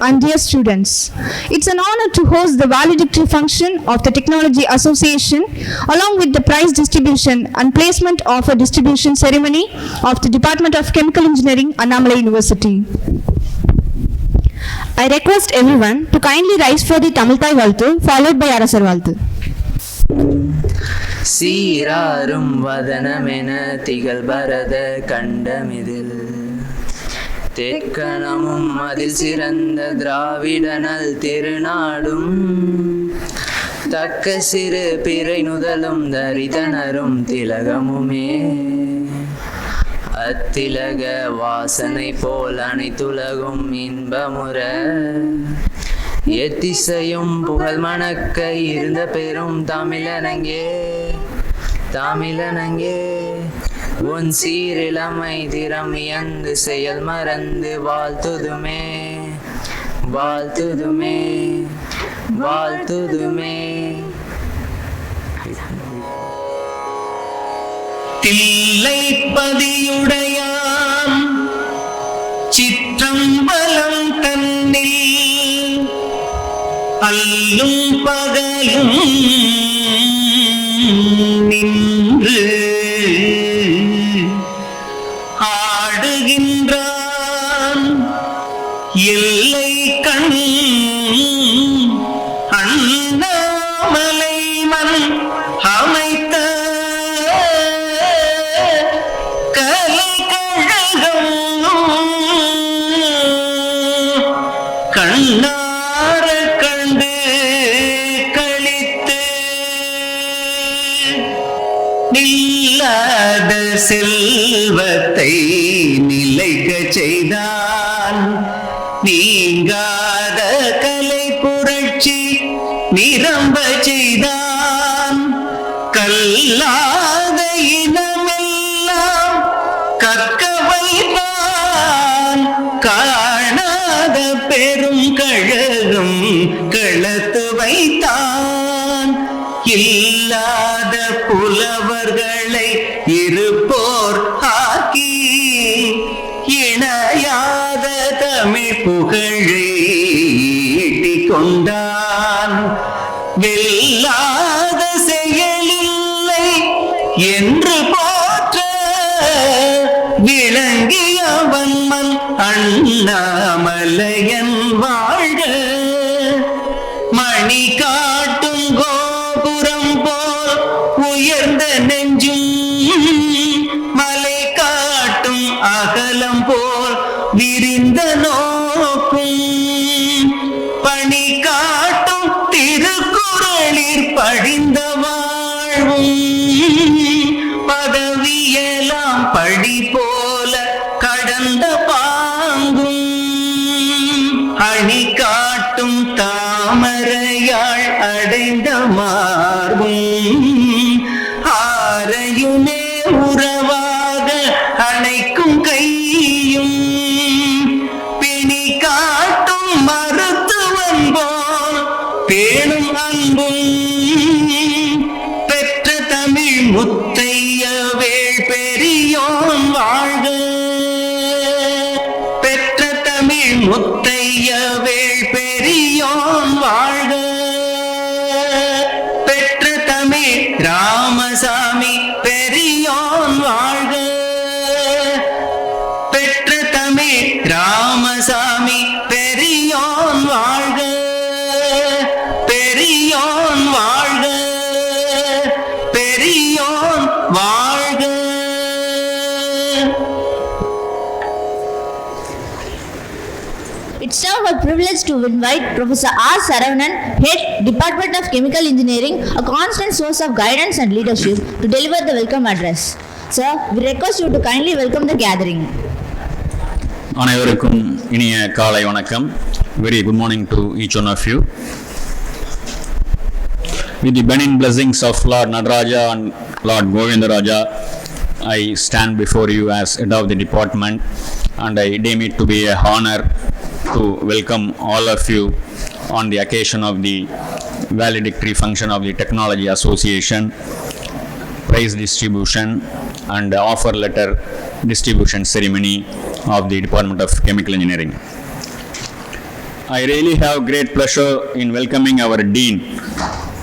and dear students, it's an honor to host the valedictory function of the Technology Association along with the prize distribution and placement of a distribution ceremony of the Department of Chemical Engineering, Annamalai University. I request everyone to kindly rise for the Tamil Thai Valthu followed by Arasar Valthu. சீராரும் வதனமென திகழ் பரத கண்டமிதில் தெற்கணமும் அதில் சிறந்த திராவிடனல் திருநாடும் தக்க சிறு பிறை நுதலும் தரிதனரும் திலகமுமே அத்திலக வாசனை போல் அனைத்துலகும் இன்பமுற எத்திசையும் புகழ் மணக்க இருந்த பெரும் தமிழனங்கே உன் சீரிழமை திறம் இயந்து செயல் மறந்து வாழ்த்துதுமே தில்லைப்பதியுடையான் சிற்றம்பலம் தன்னில் அல்லும் பகலும் நின்று ஆடுகின்றான் எல்லை கண் அண்ணாமலை மண் அமைத்த கலைக்கழகம் கண்ணார கண்டு கழித்து நில்லாத செல்வத்தை நிலைக்க செய்தான் நீங்காத கலை புரட்சி நிரம்ப செய்தான் கல்லாத இனமெல்லாம் கற்க வைத்தான் காணாத பெரும் கழகம் களத்து வைத்தான் இல்லாத புலவர்களை இருப்போர் ஆக்கி இணையாத தமிழ் புகழை ஈட்டிக் கொண்டான் வெல்லாத செயலில்லை என்று போற்ற விளங்கியவன் மன் அண்ணாமலையன் வாழ்க மணி காட்டும் கோபுரம் போல் உயர்ந்த நெஞ்சும் மலை காட்டும் அகலம் போல் விரிந்த நோக்கும் பணி காட்டும் திருக்குறளில் படிந்த வாழ்வும் பதவியெல்லாம் படி போல கடந்த பாங்கும் அணி காட்டும் தாமரையாள் அடைந்த மார்பும் ஆரையுமே உறவாக அணைக்கும் கையும் பிணி காட்டும் மருத்துவன் போல் பேணும் அன்பும் பெற்ற தமிழ் முத்தைய வேள் பெரியோன் வாழ்க பெற்ற தமிழ் முத்தைய வேள் பெரியோன் வாழ்க பெற்ற தமிழ் ராமசாமி பெரியோன் வாழ்க பெற்ற தமிழ் ராமசாமி பெரியோன் வாழ்க பெரியோன் வாழ்க பெரியோன் வாழ்க. It's now our privilege to invite Professor R. Saravanan, Head, Department of Chemical Engineering, a constant source of guidance and leadership, to deliver the welcome address. Sir, we request you to kindly welcome the gathering. அனைவருக்கும் இனிய காலை வணக்கம். Very good morning to each one of you. With the benign blessings of Lord Nadaraja and Lord Govindaraja, I stand before you as head of the department, and I deem it to be a honor to welcome all of you on the occasion of the valedictory function of the Technology Association, prize distribution and offer letter distribution ceremony of the Department of Chemical Engineering. I really have great pleasure in welcoming our Dean,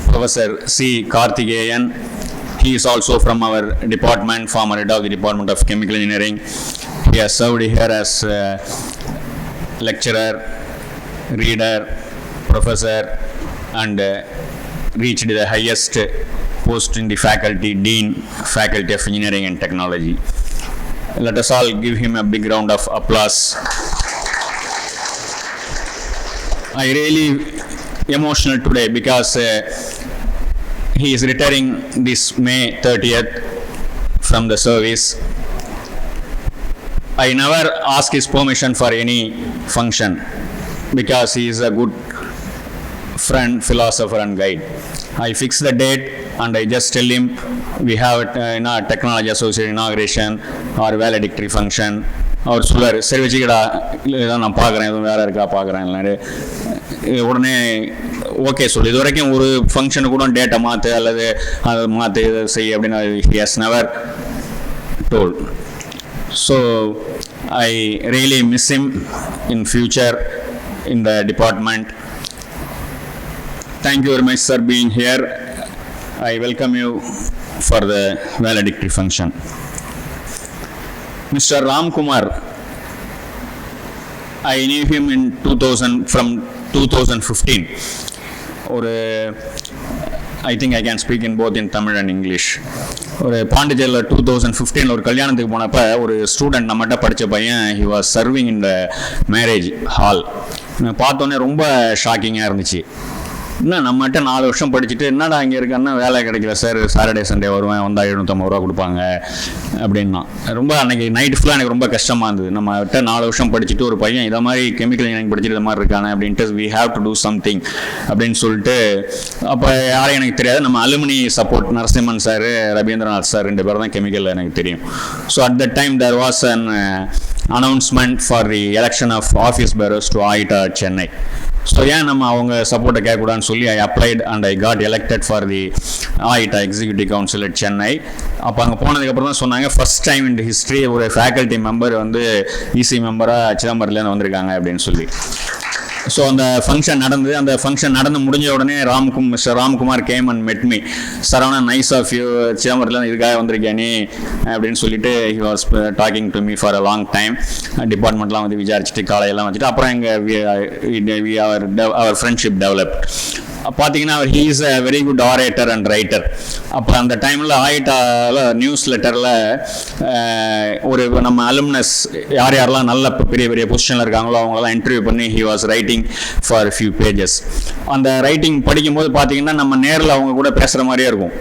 Professor C. Karthikeyan. He is also from our department, former head of the Department of Chemical Engineering. He has served here as lecturer, reader, professor, and reached the highest post in the faculty, Dean, Faculty of Engineering and Technology. Let us all give him a big round of applause. I really emotional today because he is retiring this May 30th from the service. I never ask his permission for any function because he is a good friend, philosopher and guide. I fix the date and I just tell him we have technology association inauguration or valedictory function. அவர் சொல்லுவார், சரி வச்சுக்கடா, இல்லை நான் பார்க்குறேன், எதுவும் வேறு இருக்கா பார்க்குறேன், உடனே ஓகே சொல்லு. இது வரைக்கும் ஒரு ஃபங்க்ஷனு கூட டேட்டை மாற்று அல்லது அதை மாற்று இதை செய்ய அப்படின்னு he has never told. So I really miss him in future in the department. Thank you very much, sir, being here. I welcome you for the valedictory function. Mr. Ram Kumar, I knew him in 2015. ஒரு I think I can speak in both in Tamil and English. ஒரு பாண்டிச்சேரியில் 2015 ஒரு கல்யாணத்துக்கு போனப்போ ஒரு student நம்மகிட்ட படித்த பையன், he was serving in the marriage hall. பார்த்தோன்னே ரொம்ப ஷாக்கிங்காக இருந்துச்சு. என்ன நம்மகிட்ட 4 வருஷம் படிச்சுட்டு என்னடா இங்கே இருக்கன்னா வேலை கிடைக்கல சார், சாட்டர்டே சண்டே வருவேன், வந்தால் 750 ரூபா கொடுப்பாங்க அப்படின்னா. ரொம்ப அன்றைக்கி நைட்டு ஃபுல்லாக எனக்கு ரொம்ப கஷ்டமாக இருந்தது. நம்மகிட்ட 4 வருஷம் படிச்சுட்டு ஒரு பையன் இதை மாதிரி கெமிக்கல் இன்ஜினியரிங் படிச்சுட்டு இது மாதிரி இருக்கானே அப்படின்ட்டு we have to do something அப்படின்னு சொல்லிட்டு, அப்போ யாரையும் எனக்கு தெரியாது. நம்ம alumni support Narasimhan sir, Ravindranath sir 2 பேர் தான் கெமிக்கலில் எனக்கு தெரியும். So at that time there was an announcement for the election of office bearers to AITA Chennai. So ஏன் நம்ம அவங்க சப்போர்ட்டை கேட்கக்கூடாதுன்னு சொல்லி ஐ applied and I got elected for the AITA executive council at Chennai. அப்போ அங்கே போனதுக்கப்புறம் தான் சொன்னாங்க, ஃபர்ஸ்ட் டைம் இன் ஹிஸ்ட்ரி ஒரு ஃபேக்கல்ட்டி மெம்பர் வந்து இசி மெம்பராக சிதம்பரத்துலேருந்து வந்திருக்காங்க அப்படின்னு சொல்லி. ஸோ அந்த ஃபங்க்ஷன் நடந்தது. அந்த ஃபங்க்ஷன் நடந்து முடிஞ்ச உடனே mister Ramkumar came and met me. Saravana, nice of you, சிதம்பரத்தில் இதுக்காக வந்திருக்கேன் நீ அப்படின்னு சொல்லிட்டு he was talking to me for a long time. டிபார்ட்மெண்ட்லாம் வந்து விசாரிச்சுட்டு காலையெல்லாம் வச்சுட்டு அப்புறம் அவர் ஃப்ரெண்ட்ஷிப் டெவலப்ட். பார்த்தீங்கன்னா அவர் he is a very good orator and writer. அப்போ அந்த டைமில் ஆயிட்டாவில் நியூஸ் லெட்டரில் ஒரு நம்ம அலுமினஸ் யார் யாரெல்லாம் நல்ல பெரிய பெரிய பொசிஷனில் இருக்காங்களோ அவங்களெல்லாம் இன்டர்வியூ பண்ணி he was writing for few pages. அந்த ரைட்டிங் படிக்கும்போது பார்த்தீங்கன்னா நம்ம நேரில் அவங்க கூட பேசுகிற மாதிரியே இருக்கும்.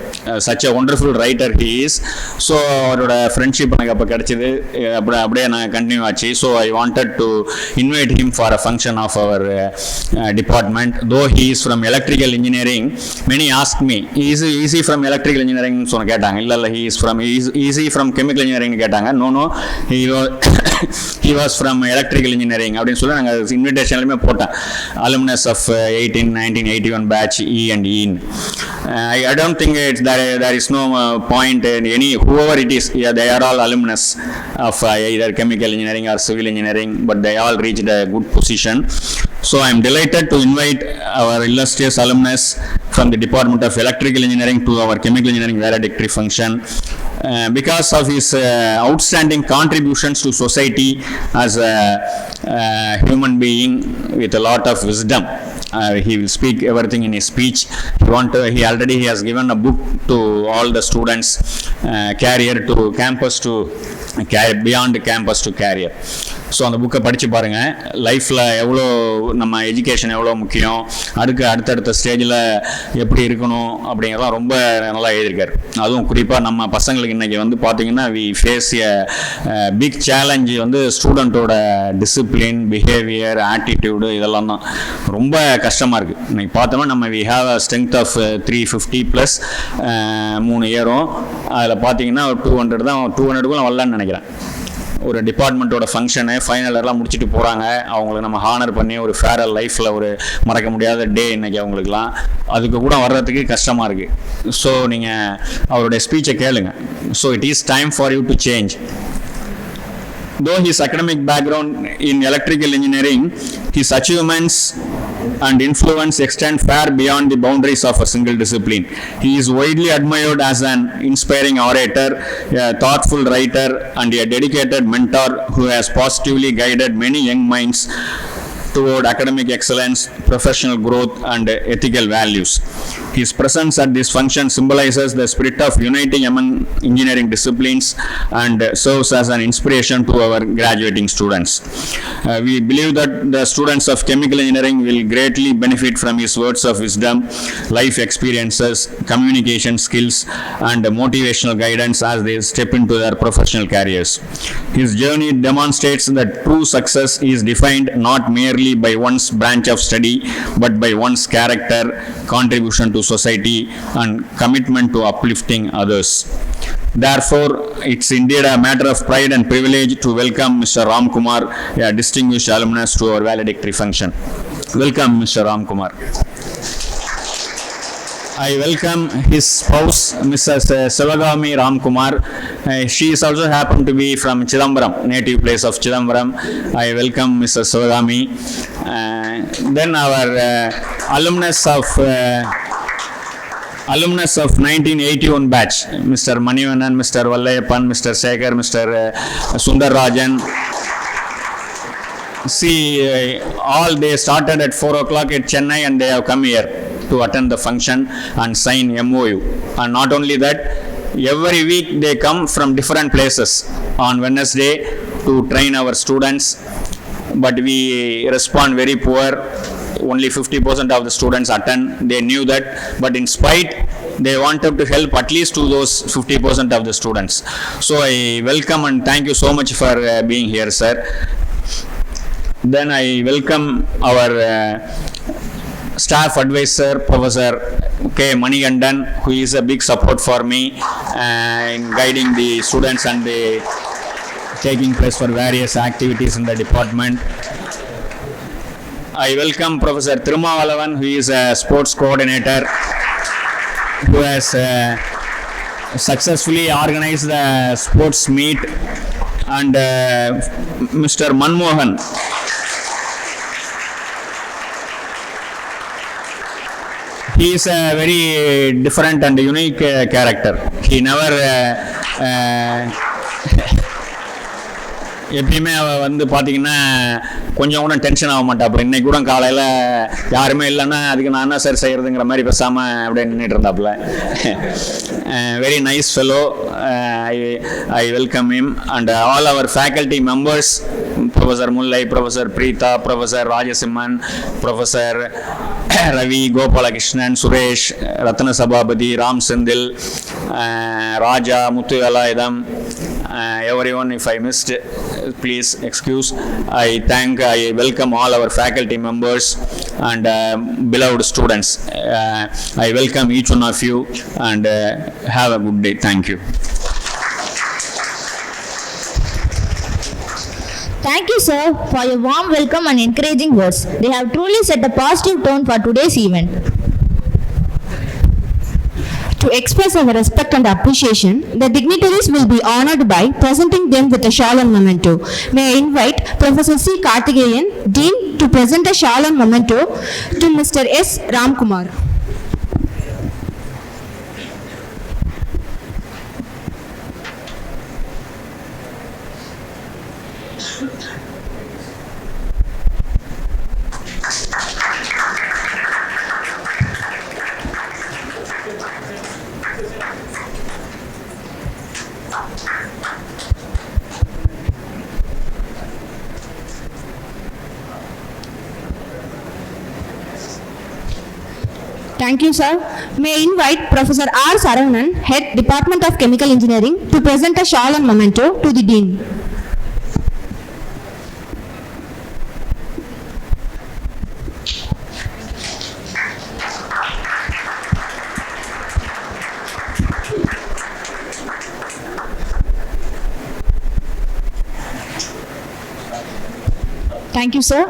Such a wonderful writer he is. So அவரோட ஃப்ரெண்ட்ஷிப் எனக்கு அப்போ கிடச்சிது. அப்படியே நான் கண்டினியூ ஆச்சு. So I wanted to invite him for a function of our department. Though he is from electrical engineering. Many ask me, is he from electrical engineering சொன்ன கேட்டாங்க. இல்லை is he from chemical engineering கேட்டாங்க. No he was from electrical engineering அப்படின்னு சொல்லி நாங்கள் இன்விடேஷன்லையுமே போட்டேன். alumnus of 1981 batch E and E. I don't think there is no point in any whoever it is. Yeah, they are all alumnus of either chemical engineering or civil engineering, but they all reached a good position. So I am delighted to invite our illustrious alumnus from the Department of Electrical Engineering to our Chemical Engineering valedictory function because of his outstanding contributions to society as a human being with a lot of wisdom. He will speak everything in his speech. He already has given a book to all the students, career to campus to beyond campus to career. So அந்த புக்கை படித்து பாருங்கள். லைஃப்பில் எவ்வளோ நம்ம education எவ்வளோ முக்கியம், அடுத்தடுத்த ஸ்டேஜில் எப்படி இருக்கணும் அப்படிங்கிறதான் ரொம்ப நல்லா எழுதியிருக்காரு. அதுவும் குறிப்பாக நம்ம பசங்களுக்கு இன்றைக்கி வந்து பார்த்திங்கன்னா we face a big challenge வந்து ஸ்டூடெண்ட்டோட டிசிப்ளின், பிஹேவியர், ஆட்டிடியூடு இதெல்லாம் தான் ரொம்ப கஷ்டமாக இருக்குது. இன்றைக்கி பார்த்தோம்னா நம்ம we have a strength of 350+ 3 இயரும். அதில் பார்த்தீங்கன்னா 200 தான், 200க்குள்ள வரலான்னு நினைக்கிறேன். ஒரு டிபார்ட்மெண்ட்டோட ஃபங்க்ஷனு ஃபைனல் எல்லாம் முடிச்சுட்டு போகிறாங்க. அவங்களுக்கு நம்ம ஹானர் பண்ணி ஒரு ஃபேரல் லைஃப்பில் ஒரு மறக்க முடியாத டே இன்றைக்கி அவங்களுக்குலாம். அதுக்கு கூட வர்றதுக்கு கஷ்டமாக இருக்குது. ஸோ நீங்கள் அவருடைய ஸ்பீச்சை கேளுங்க. So it is time for you to change. Though his academic background in electrical engineering, His achievements and influence extend far beyond the boundaries of a single discipline. He is widely admired as an inspiring orator, a thoughtful writer, and a dedicated mentor who has positively guided many young minds toward academic excellence, professional growth, and ethical values. His presence at this function symbolizes the spirit of unity among engineering disciplines and serves as an inspiration to our graduating students. We believe that the students of chemical engineering will greatly benefit from his words of wisdom, life experiences, communication skills, and motivational guidance as they step into their professional careers. His journey demonstrates that true success is defined not merely by one's branch of study, but by one's character, contribution to society, and commitment to uplifting others. Therefore, it's indeed a matter of pride and privilege to welcome Mr. Ram Kumar, a distinguished alumnus, to our valedictory function. Welcome, Mr. Ram Kumar. I welcome his spouse, Mrs. Sivagami Ram Kumar. She is also happened to be from Chidambaram, native place of Chidambaram. I welcome Mrs. Sivagami. Then our alumnus of 1981 batch, Mr. Manivanan, Mr. Vallayapan, Mr. Sekhar, Mr. Sundar Rajan. See, all they started at 4 o'clock at Chennai and they have come here to attend the function and sign MOU. And not only that, every week they come from different places on Wednesday to train our students, but we respond very poor. Only 50% of the students attend. They knew that, but in spite, they wanted to help at least to those 50% of the students. So I welcome and thank you so much for being here, sir. Then I welcome our staff advisor, Professor K. Manigandan, who is a big support for me in guiding the students and taking place for various activities in the department. I welcome Professor Thirumavalavan, who is a sports coordinator, who has successfully organized the sports meet, and Mr. Manmohan. He is a very different and unique character. He never எப்பயுமே அவள் வந்து பார்த்தீங்கன்னா கொஞ்சம் கூட tension ஆக மாட்டா. அப்புறம் இன்னைக்கு கூட காலையில் யாருமே இல்லைன்னா அதுக்கு நான் என்ன சார் செய்கிறதுங்கிற மாதிரி பேசாமல் அப்படியே நின்றுட்டு இருந்தாப்புல. Very nice fellow. I welcome him and all our faculty members, Professor Mullai, Professor Preetha, Professor Rajasimhan, Professor Ravi, Gopalakrishnan, Suresh, Ratna Sabhabati, Ram Sendil, Raja, Muthu Velayadam, everyone if I missed, please excuse. I welcome all our faculty members and beloved students. I welcome each one of you and have a good day. Thank you. Thank you, sir, for your warm welcome and encouraging words. They have truly set a positive tone for today's event. To express our respect and appreciation, the dignitaries will be honored by presenting them with a shawl and memento. May I invite Professor C. Karthikeyan, Dean, to present a shawl and memento to Mr. S. Ramkumar. Thank you, sir. May I invite Professor R. Saravanan, Head, Department of Chemical Engineering, to present a shawl and memento to the Dean. Thank you, sir.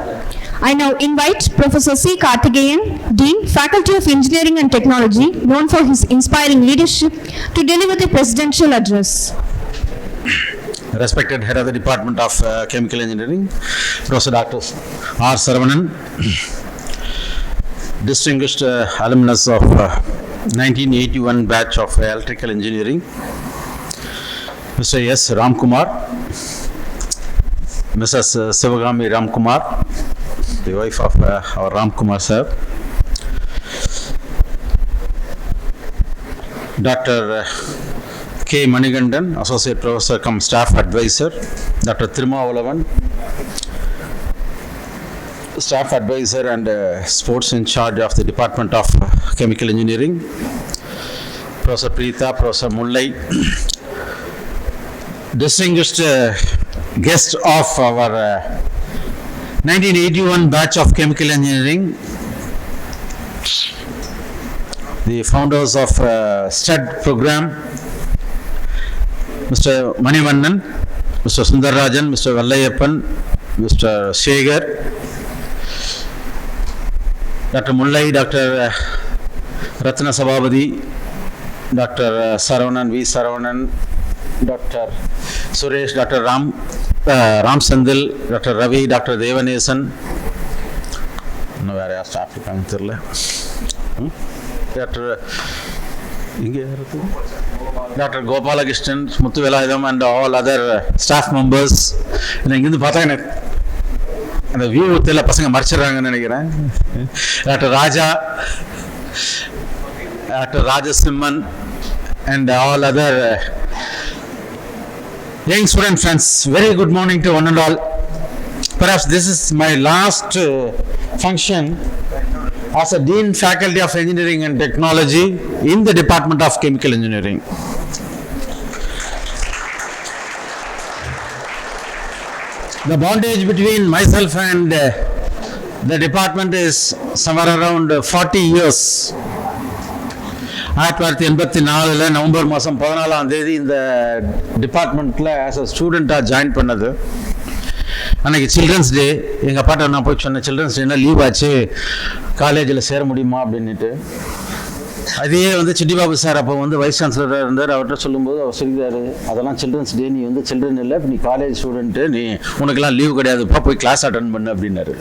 I now invite Professor C. Karthikeyan, Dean, Faculty of Engineering and Technology, known for his inspiring leadership, to deliver the presidential address. respected head of the Department of Chemical Engineering, Professor Dr. R. Saravanan, distinguished alumnus of 1981 batch of Electrical Engineering, Mr. S. Ramkumar, Mrs. Sivagami Ramkumar, the wife of our Ramkumar sir, Dr. K. Manigandan, Associate Professor cum Staff Advisor, Dr. Thirumavalavan, Staff Advisor and Sports in charge of the Department of Chemical Engineering, Professor Preetha, Professor Mullai, distinguished guest of our 1981 batch of Chemical Engineering, the founders of STUD program, Mr. Manivannan, Mr. Sundararajan, Mr. Vallayappan, Mr. Shegar, Dr. Mullai, Dr. Ratna Sabhabadi, Dr. Saravanan, V. Saravanan, Dr. Suresh, Dr. Ram Sandil, Dr. Ravi, Dr. Devanesan, no where are staff Dr. Dr. Gopalakrishnan, Muthu Velayadam and all other staff members. அந்த view தெரியல பசங்க மறைச்சிடுறாங்கன்னு நினைக்கிறேன். Doctor Raja, doctor Rajasimhan and all other young student friends, very good morning to one and all. Perhaps this is my last function as a Dean Faculty of Engineering and Technology in the Department of Chemical Engineering. The bondage between myself and the department is somewhere around 40 years. 1984 November மாதம் 14ஆம் தேதி இந்த டிபார்ட்மெண்ட்டில் as a ஸ்டூடெண்ட்டாக join பண்ணது. அன்றைக்கி children's day. எங்கள் அப்பாட்ட நான் போய் சொன்னேன், சில்ட்ரன்ஸ் டேனா லீவ் ஆச்சு, காலேஜில் சேர முடியுமா அப்படின்ட்டு. அதே சிட்டிபாபு சார் அப்போ வைஸ் சான்சலராக இருந்தார். அவர்கிட்ட சொல்லும்போது அவர் சொல்லிக்கிறாரு, அதெல்லாம் சில்ட்ரன்ஸ் டே, நீ சில்ட்ரன் இல்லை, நீ காலேஜ் ஸ்டூடெண்ட்டு, நீ உனக்கெல்லாம் லீவ் கிடையாதுப்பா, போய் கிளாஸ் அட்டன் பண்ணு அப்படின்னாரு.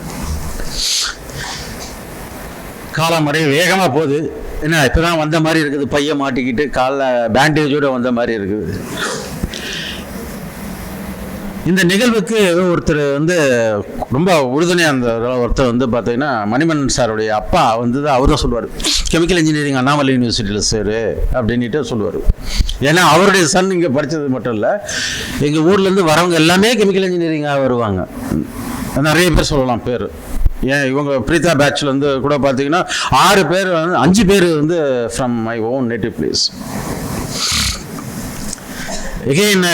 காலம் நிறைய வேகமாக போகுது. என்ன இப்போ தான் வந்த மாதிரி இருக்குது, பையன் மாட்டிக்கிட்டு காலில் பேண்டேஜோடு வந்த மாதிரி இருக்குது. இந்த நிகழ்வுக்கு ஒருத்தர் ரொம்ப உறுதுணையாக அந்த ஒருத்தர் பார்த்தீங்கன்னா மணிமன்னன் சாருடைய அப்பா அவர் தான் சொல்லுவார், கெமிக்கல் இன்ஜினியரிங் அண்ணாமலை யூனிவர்சிட்டியில் சேரு அப்படின்ட்டு சொல்லுவார். ஏன்னா அவருடைய சன் இங்கே படித்தது மட்டும் இல்லை, எங்கள் ஊர்லேருந்து வரவங்க எல்லாமே கெமிக்கல் இன்ஜினியரிங்காக வருவாங்க. நிறைய பேர் சொல்லலாம் பேர். ஏன் இவங்க பிரீதா பேட்சில் கூட பார்த்தீங்கன்னா 6 பேர் 5 பேர் from my own native place. Again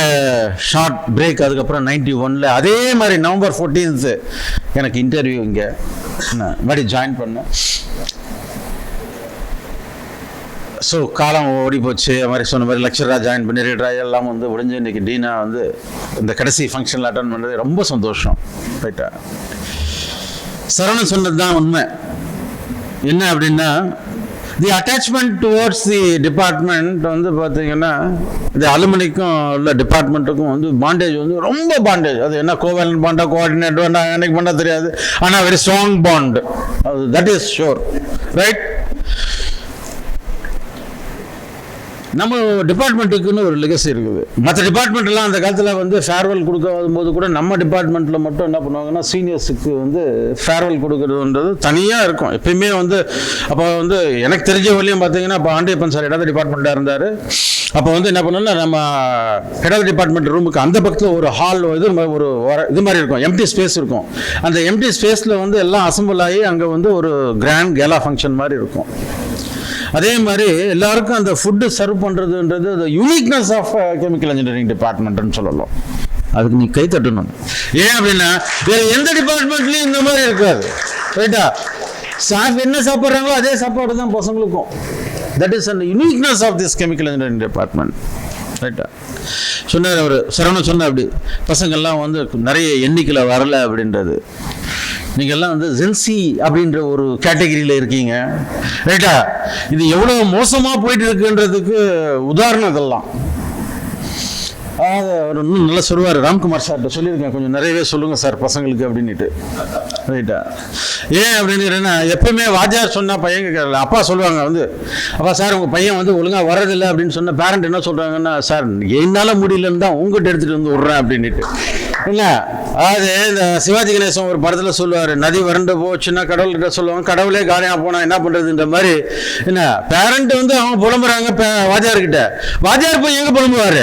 short break. அதுக்கப்புறம் 91 அதே மாதிரி நவம்பர் 14 எனக்கு இன்டர்வியூ இங்கே மறுபடி ஜாயின் பண்ணேன். ஸோ காலம் ஓடி போச்சு. அது மாதிரி சொன்ன மாதிரி லெக்சராக ஜாயின் பண்ணி ரிட்ராய் எல்லாம் முடிஞ்சு இன்றைக்கி டீனாக இந்த கடைசி ஃபங்க்ஷனில் அட்டன் பண்ணுறது ரொம்ப சந்தோஷம். ரைட்டா, சரவணன் சொன்னது தான் உண்மை. என்ன அப்படின்னா, தி அட்டாச்மெண்ட் டுவோர்ட்ஸ் தி டிபார்ட்மெண்ட் பார்த்தீங்கன்னா இது அலுமினிக்கும் உள்ள டிபார்ட்மெண்ட்டுக்கும் பாண்டேஜ் ரொம்ப பாண்டேஜ். அது என்ன கோவேலன்ட் பாண்டா, கோஆர்டினேட் பாண்டா, எனக்கு பண்ண தெரியாது. ஆனால் very strong bond, that is sure. Right, நம்ம டிபார்ட்மெண்ட்டுக்குன்னு ஒரு லெகசி இருக்குது. மற்ற டிபார்ட்மெண்ட்லாம் அந்த காலத்தில் ஃபேர்வெல் கொடுக்க போது கூட நம்ம டிபார்ட்மெண்ட்டில் மட்டும் என்ன பண்ணுவாங்கன்னா, சீனியர்ஸுக்கு ஃபேர்வெல் கொடுக்குறதுன்றது தனியாக இருக்கும். எப்பயுமே அப்போ எனக்கு தெரிஞ்ச வரையும் பார்த்தீங்கன்னா, இப்போ ஆண்டியப்பன் சார் இடது டிபார்ட்மெண்ட்டாக இருந்தார். அப்போ என்ன பண்ணோம்னா, நம்ம இடது டிபார்ட்மெண்ட் ரூமுக்கு அந்த பக்கத்தில் ஒரு ஹால் ஒரு இது மாதிரி இருக்கும், எம்டி ஸ்பேஸ் இருக்கும். அந்த எம்டி ஸ்பேஸில் எல்லாம் அசம்பிள் ஆகி அங்கே ஒரு கிராண்ட் கேலா ஃபங்க்ஷன் மாதிரி இருக்கும். அதே மாதிரி எல்லாருக்கும் அந்த ஃபுட்டு சர்வ் பண்ணுறதுன்றது யூனிக்னஸ் ஆஃப் கெமிக்கல் இன்ஜினியரிங் டிபார்ட்மெண்ட்னு சொல்லலாம். அதுக்கு நீ கை தட்டணும். ஏன் அப்படின்னா வேறு எந்த டிபார்ட்மெண்ட்லேயும் இந்த மாதிரி இருக்காது. ரைட்டா, ஸ்டாஃப் என்ன சாப்பிட்றாங்களோ அதே சாப்பாடு தான் பசங்களுக்கும். தட் இஸ் அந்த uniqueness of this chemical engineering department. ரைட்டா, சொன்னார் அவர், சரவணன் சொன்ன அப்படி பசங்கள்லாம் நிறைய எண்ணிக்கையில் வரலை அப்படின்றது. நீங்கள்லாம் ஜென்சி அப்படின்ற ஒரு கேட்டகரியில் இருக்கீங்க. ரைட்டா, இது எவ்வளோ மோசமாக போயிட்டு இருக்குன்றதுக்கு உதாரணம் இதெல்லாம். அவர் இன்னும் நல்லா சொல்லுவார். ராம்குமார் சார்கிட்ட சொல்லியிருக்கேன், கொஞ்சம் நிறையவே சொல்லுங்கள் சார் பசங்களுக்கு அப்படின்ட்டு. ரைட்டா? ஏன் அப்படின்னா எப்பயுமே வாத்தியார் சொன்னால் பையன் கேட்கல. அப்பா சொல்லுவாங்க வந்து, அப்பா சார் உங்கள் பையன் வந்து ஒழுங்காக வர்றதில்லை அப்படின்னு சொன்ன பேரண்ட் என்ன சொல்கிறாங்கன்னா, சார் என்னால் முடியலன்னு தான் உங்கள்கிட்ட எடுத்துகிட்டு வந்து விட்றேன் அப்படின்ட்டு. இல்லை அது இந்த சிவாஜி கணேசன் ஒரு படத்தில் சொல்லுவார், நதி வறண்டு போச்சுன்னா கடவுள்கிட்ட சொல்லுவாங்க, கடவுளே காலியாக போனால் என்ன பண்ணுறதுன்ற மாதிரி. என்ன பேரண்ட் வந்து அவங்க புலம்புறாங்க வாத்தியார்கிட்ட, வாத்தியார் போய் எங்கே புலம்புவார்?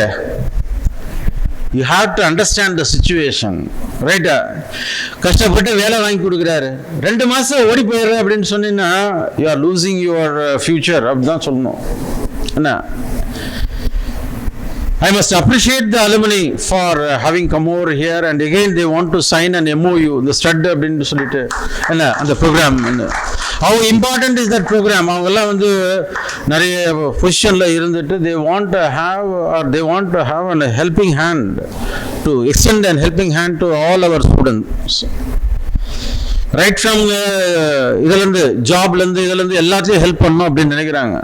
You have to understand the situation, right? கஷ்டப்பட்டு வேலை வாங்கி கொடுக்குறாரு, 2 மாதம் ஓடி போயிடுற அப்படின்னு சொன்னீங்கன்னா you are losing your future அப்படிதான் சொல்லணும். என்ன, I must appreciate the alumni for having come over here, and again they want to sign an MOU, the stud அப்படின்னு சொல்லிட்டு என்ன அந்த program. how important is that program? அவங்கெல்லாம் வந்து நிறைய பொசிஷனில் இருந்துட்டு they want to have a helping hand, to extend an helping hand to all our students, right from இதுலேருந்து ஜாப்லேருந்து இதுலேருந்து எல்லாத்தையும் ஹெல்ப் பண்ணணும் அப்படின்னு நினைக்கிறாங்க.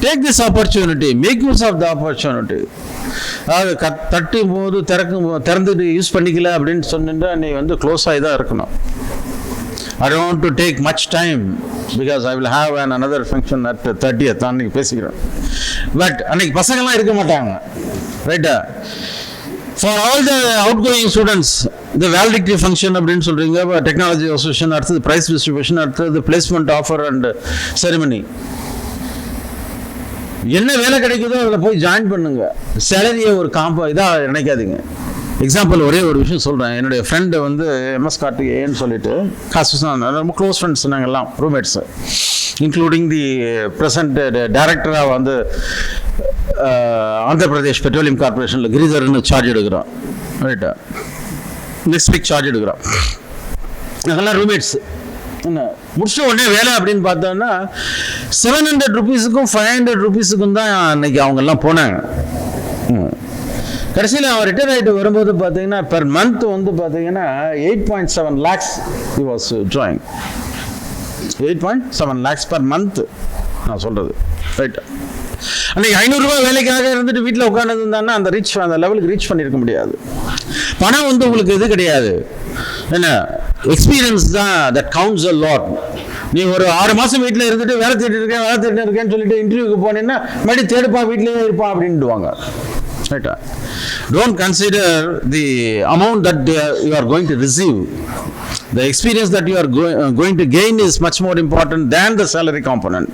Take this opportunity, make use of the opportunity. அதாவது தட்டும் போது திறந்துட்டு யூஸ் பண்ணிக்கல அப்படின்னு சொன்னா நீ வந்து க்ளோஸ் ஆகி தான் இருக்கணும். I don't want to take much time because I will have another function at 30th அன்னைக்கு பேசிக்கிறேன். பட் அன்னைக்கு பசங்கள்லாம் இருக்க மாட்டாங்க, ரைட்டா? For all the outgoing students, the valedictory function அப்படின்னு சொல்றீங்க, டெக்னாலஜி அசோசியேஷன், அடுத்தது ப்ரைஸ் டிஸ்ட்ரிபியூஷன், அடுத்தது பிளேஸ்மெண்ட் ஆஃபர் அண்ட் செரிமனி. என்ன வேலை கிடைக்குதோ அதில் போய் ஜாயின் பண்ணுங்க. சேலரியை ஒரு இதாக நினைக்காதீங்க. எக்ஸாம்பிள் ஒரே ஒரு விஷயம் சொல்கிறேன். என்னுடைய ஃப்ரெண்டு வந்து MS கார்த்திகேயன்னு சொல்லிட்டு ரொம்ப க்ளோஸ் ஃப்ரெண்ட்ஸ் நாங்கள்லாம், ரூம்மேட்ஸு, இன்க்ளூடிங் தி ப்ரெசன்ட் டைரக்டராக வந்து ஆந்திர பிரதேஷ் பெட்ரோலியம் கார்பரேஷனில் கிரிதர்னு சார்ஜ் எடுக்கிறோம், ரைட்டா? நெக்ஸ்ட் வீக் சார்ஜ் எடுக்கிறோம். நாங்கள்லாம் ரூம்மேட்ஸு. என்ன முடிச்ச உடனே வேலை அப்படின்னு பார்த்தோன்னா 700 rupeesக்கும் 500 rupeesக்கும் தான் அன்னைக்கு அவங்கெல்லாம் போனாங்க. கடைசியில் அவன் ரிட்டையர் ஆகிட்டு வரும்போது பார்த்தீங்கன்னா பெர் மந்த் வந்து பார்த்தீங்கன்னா 8.7 lakhs he was drawing. 8.7 lakhs per month நான் சொல்கிறது, ரைட்டா? அன்றைக்கி 500 ரூபா வேலைக்காக இருந்துட்டு வீட்டில் உட்காந்து இருந்தான்னா அந்த லெவலுக்கு ரீச் பண்ணியிருக்க முடியாது. பணம் வந்து உங்களுக்கு இது கிடையாது, என்ன எக்ஸ்பீரியன்ஸ் தான் தட் கவுண்ட்ஸ் அ லாட். நீ ஒரு 6 மாதம் வீட்டில் இருந்துட்டு வேலை தேடிட்டு இருக்கேன்னு சொல்லிட்டு இன்டர்வியூக்கு போனீங்கன்னா மறுபடியும் தேடுப்பா வீட்டிலேயே இருப்பான் அப்படின்ட்டுவாங்க, ரைட்டா? Don't consider the amount that you are going to receive. The experience that you are going to gain is much more important than the salary component.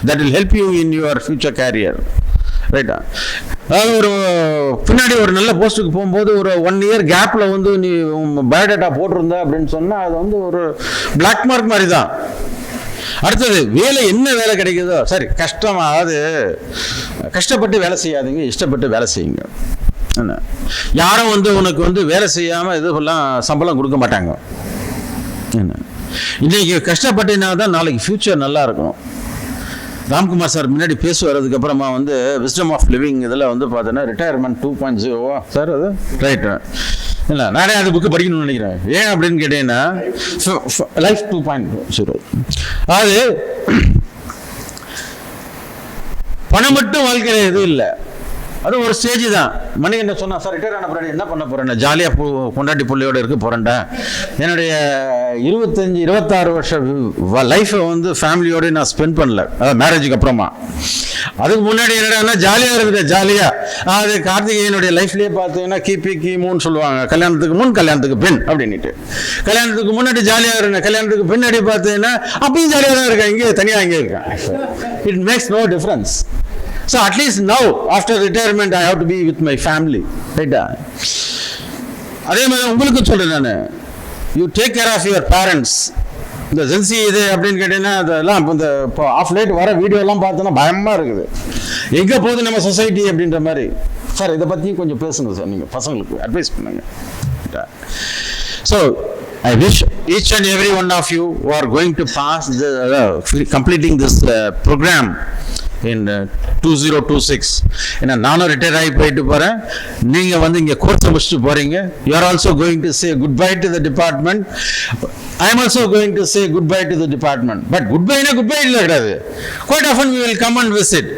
That will help you in your future career, ரைட்டா? அதாவது ஒரு பின்னாடி ஒரு நல்ல போஸ்ட்டுக்கு போகும்போது ஒரு 1 year கேப்பில் வந்து நீ பயோடேட்டா போட்டிருந்த அப்படின்னு சொன்னால் அது வந்து ஒரு பிளாக் மார்க் மாதிரி தான். அடுத்தது வேலை, என்ன வேலை கிடைக்குதோ சரி, கஷ்டமாவது கஷ்டப்பட்டு வேலை செய்யாதீங்க, இஷ்டப்பட்டு வேலை செய்யுங்க. என்ன யாரும் வந்து உனக்கு வந்து வேலை செய்யாமல் இதுவெல்லாம் சம்பளம் கொடுக்க மாட்டாங்க. என்ன இன்னைக்கு கஷ்டப்பட்டினா தான் நாளைக்கு ஃப்யூச்சர் நல்லா இருக்கணும். ராம்குமார் சார் முன்னாடி பேசி வர்றதுக்கப்புறமா வந்து விஸ்டம் ஆஃப் லிவிங் இதில் வந்து பார்த்தோன்னா ரிட்டையர்மெண்ட் 2.0 சார், அது ரைட்டு இல்லை, நானே அந்த புக்கு படிக்கணும்னு நினைக்கிறேன். ஏன் அப்படின்னு கேட்டீங்கன்னா லைஃப் 2.0. அது பணம் மட்டும் வாழ்க்கையில் எதுவும் இல்லை, அது ஒரு ஸ்டேஜ் தான். மணி என்ன சொன்னா, சார் ரிட்டையர் ஆன பிறகு என்ன பண்ண போறேன், ஜாலியாக கொண்டாட்டி பிள்ளையோட இருக்க போறேன்டா, என்னுடைய 25-26 வருஷம் லைஃப்பை வந்து ஃபேமிலியோட நான் ஸ்பெண்ட் பண்ணல, அதாவது மேரேஜுக்கு அப்புறமா. அதுக்கு முன்னாடி என்னடா ஜாலியாக இருக்குது, ஜாலியாக அது கார்த்திகேயனுடைய லைஃப்லேயே பார்த்தீங்கன்னா கிமுன்னு சொல்லுவாங்க, கல்யாணத்துக்கு முன் கல்யாணத்துக்கு பின் அப்படின்ட்டு. கல்யாணத்துக்கு முன்னாடி ஜாலியாக இருந்தேன், கல்யாணத்துக்கு பின்னாடி பார்த்தீங்கன்னா அப்பயும் ஜாலியாக தான் இருக்கேன், இங்கே தனியாக இங்கே இருக்கேன். It makes no difference. So at least now after retirement I have to be with my family, right? அதே மாதிரி உங்களுக்கு சொல்றேன் நான், you take care of your parents. இந்த ஜென்சி இது அப்படின்னு கேட்டீங்கன்னா அதெல்லாம் இப்போ ஆஃப் லைட் வர வீடியோலாம் பார்த்தோன்னா பயமாக இருக்குது, எங்கே போகுது நம்ம சொசைட்டி அப்படின்ற மாதிரி. சார் இதை பற்றி கொஞ்சம் பேசுங்க சார், நீங்கள் பசங்களுக்கு அட்வைஸ் பண்ணுங்க. So I wish each and every one of you who are going to pass completing this program in 2026. ஏன்னா நானும் ரிட்டையர் ஆகி போயிட்டு போகிறேன், நீங்கள் வந்து இங்கே கோர்ஸை முடிச்சுட்டு போகிறீங்க. You are also going to say good bye to the department. I am also going to say good bye to the department. But good பைனா குட் பை இல்லை கிடையாது. Quite often we will come and visit.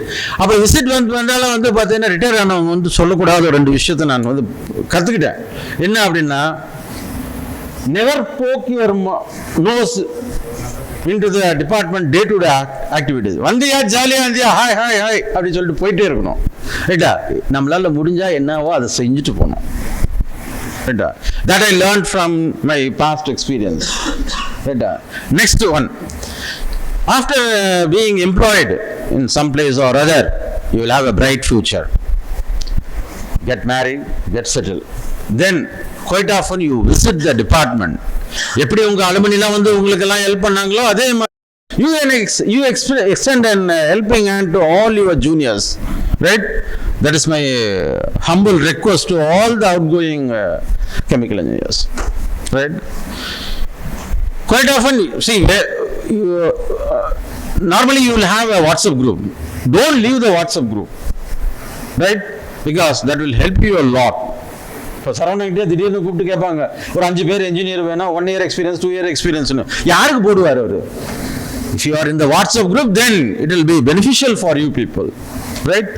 அப்போ visit வந்தாலும் வந்து பார்த்தீங்கன்னா retire ஆனவங்க வந்து சொல்லக்கூடாத ஒரு 2 விஷயத்தை நான் வந்து கற்றுக்கிட்டேன். என்ன அப்படின்னா, never poke your nose into the department day-to-day activities. வந்தியா ஜாலியாக இருந்தியா ஹாய் ஹாய் ஹாய் அப்படின்னு சொல்லிட்டு போயிட்டே இருக்கணும். ரைட்டா? நம்மளால முடிஞ்சா என்னவோ அதை செஞ்சுட்டு போகணும். ரைட்டா? That I learned from my past experience. ரைட்டா? Next one. After being employed in some place or other, you will have a bright future. Get married, get settled. Then quite often you visit the department. எப்படி உங்க அலுமினிலாம் வந்து உங்களுக்கு எல்லாம் help பண்ணாங்களோ அதே மாதிரி you extend an helping hand to all your juniors, right? That is my humble request to all the outgoing chemical engineers, right? Quite often, see, normally you will have a WhatsApp group. Don't leave the WhatsApp group, right? Because that will help you a lot. இப்போ சரௌண்டிங்கிட்டே திடீர்னு கூப்பிட்டு கேட்பாங்க, ஒரு 5 பேர் engineer வேணும், 1 year experience, 2 year experience. யாருக்கு போடுவார் அவர்? If you are in the WhatsApp group, then it will be beneficial for you people, right?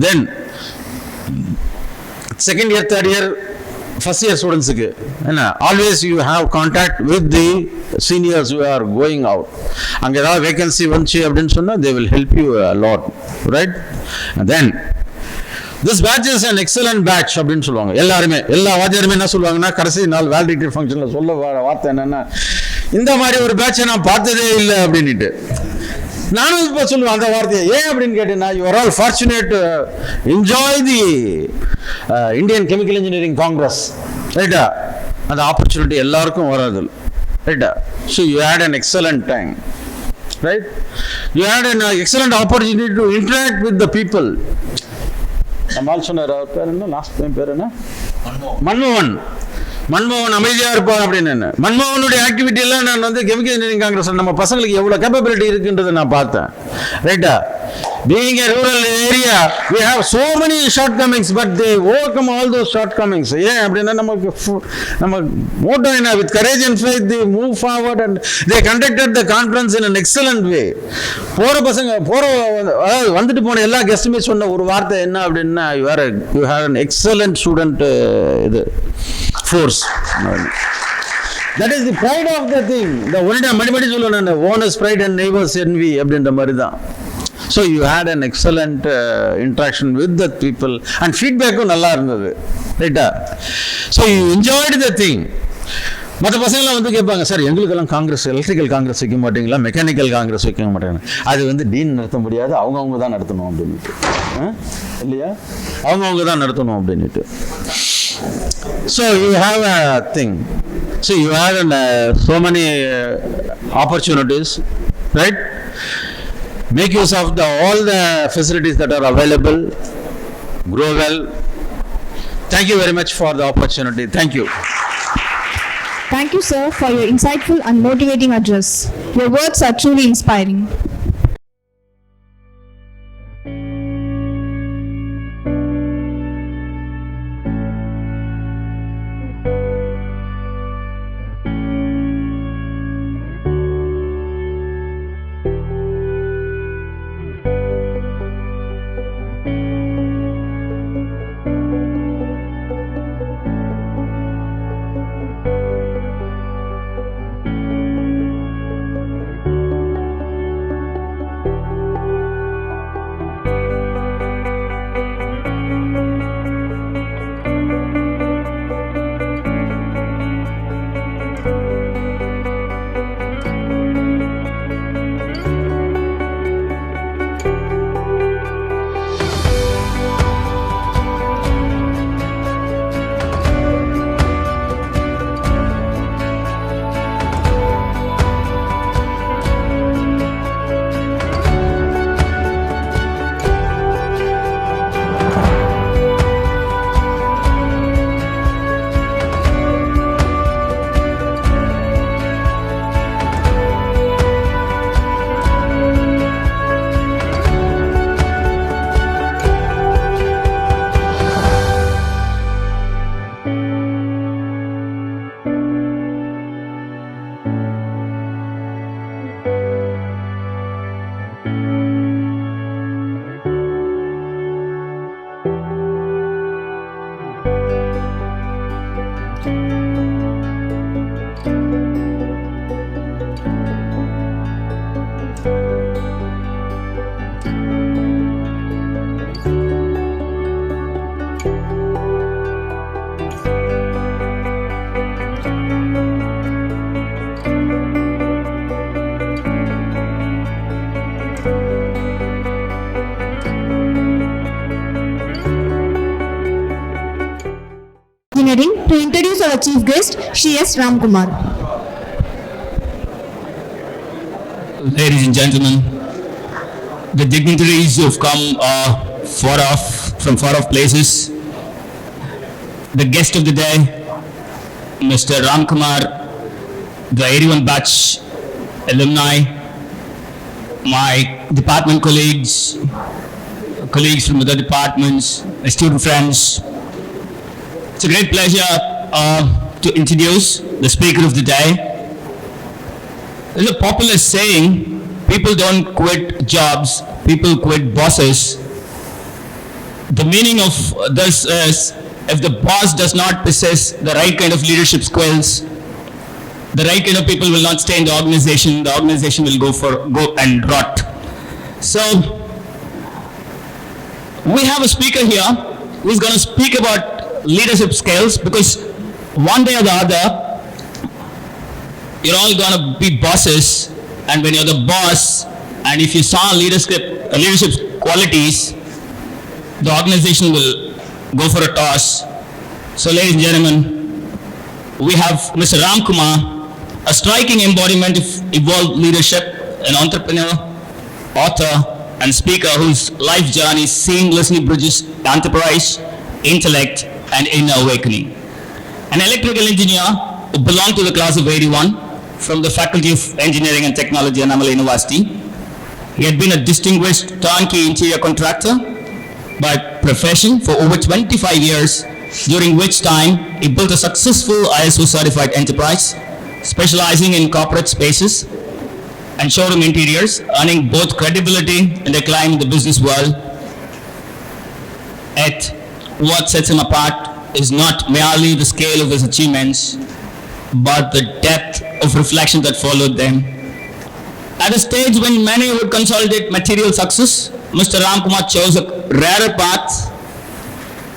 Then second year, third year, first year students-க்கு என்ன, always you have contact with the seniors who are going out. அங்க ஏதாவது vacancy வந்துச்சு அப்படின்னு சொன்னா they will help you a lot, right? And then this batch is an excellent batch அப்படின்னு சொல்லுவாங்க. எல்லா வாத்தியாருமே என்ன சொல்லுவாங்கன்னா, கடைசி நாள் வேலிடிக்டரி ஃபங்க்ஷனில் சொல்ல வார்த்தை என்னன்னா, இந்த மாதிரி ஒரு பேட்சை நான் பார்த்ததே இல்லை அப்படின்ட்டு. நானும் இப்போ சொல்லுவேன் அந்த வார்த்தையை. ஏன் அப்படின்னு கேட்டீங்கன்னா, you are all fortunate to enjoy the Indian Chemical Engineering Congress, ரைட்டா? அந்த ஆப்பர்ச்சுனிட்டி எல்லாருக்கும் வராது, ரைட்டா? So you had an excellent time, right? You had an excellent opportunity to interact with the people. நம்மால் சொன்னார், அவர் பேர் என்ன, லாஸ்ட் டைம் பேர் என்ன, மன்மோகன் அமைதியாக இருப்பார் அப்படின்னு. மன்மோகனுடைய ஆக்டிவிட்டி எல்லாம் நான் வந்து கெமிக்கல் இன்ஜினியரிங் காங்கிரஸ் நம்ம பசங்களுக்கு எவ்வளோ கேப்பபிலிட்டி இருக்குன்றதை நான் பார்த்தேன், ரைட்டா? Being a rural area, we have so many shortcomings, but they overcome all those shortcomings. ஏன் அப்படின்னா, நம்ம motto என்ன, with courage and faith they move forward and they conducted the conference in an excellent way. அதாவது வந்துட்டு போன எல்லா கெஸ்ட்டுமே சொன்ன ஒரு வார்த்தை என்ன அப்படின்னா, you have an excellent student இது force. That is the pride of the thing. The ஒன்றிய மணிமணி சொல்லணும், owners pride and neighbors envy அப்படின்ற மாதிரி தான். So you had an excellent interaction with the people and feedback-ம் நல்லா இருந்தது, ரைட்டா? So you enjoyed the thing. மற்ற பசங்களாம் வந்து கேட்பாங்க, சார் எங்களுக்கெல்லாம் காங்கிரஸ், எலக்ட்ரிக்கல் காங்கிரஸ் வைக்க மாட்டீங்களா, மெக்கானிக்கல் காங்கிரஸ் வைக்க மாட்டேங்க. அது வந்து டீன் நடத்த முடியாது, அவங்கவுங்க தான் நடத்தணும் அப்படின்ட்டு, இல்லையா? அவங்கவுங்க தான் நடத்தணும் அப்படின்ட்டு. So you have a thing. So you have so many opportunities, right? Make use of all the facilities that are available. Grow well. Thank you very much for the opportunity. Thank you. Thank you, sir, for your insightful and motivating address. Your words are truly inspiring. to introduce our chief guest, C.S. Ramkumar. Ladies and gentlemen, the dignitaries who have come from far off places, the guest of the day, Mr. Ramkumar, the 81 batch alumni, my department colleagues from other departments, my student friends. It's a great pleasure to introduce the speaker of the day. There's a popular saying, people don't quit jobs, people quit bosses. The meaning of this is, if the boss does not possess the right kind of leadership skills, the right kind of people will not stay in the organization will go and rot. So, we have a speaker here who is going to speak about leadership skills, because one day or the other, you're all going to be bosses, and when you're the boss, and if you saw leadership qualities, the organization will go for a toss. So, ladies and gentlemen, we have Mr. Ramkumar, a striking embodiment of evolved leadership, an entrepreneur, author, and speaker whose life journey seamlessly bridges enterprise, intellect, and inner awakening. An electrical engineer who belonged to the class of 81 from the Faculty of Engineering and Technology, Annamalai University. He had been a distinguished turnkey interior contractor by profession for over 25 years, during which time he built a successful ISO certified enterprise, specializing in corporate spaces and showroom interiors, earning both credibility and acclaim in the business world. Yet, what sets him apart is not merely the scale of his achievements, but the depth of reflection that followed them. At a stage when many would consolidate material success, Mr. Ramkumar chose a rarer path.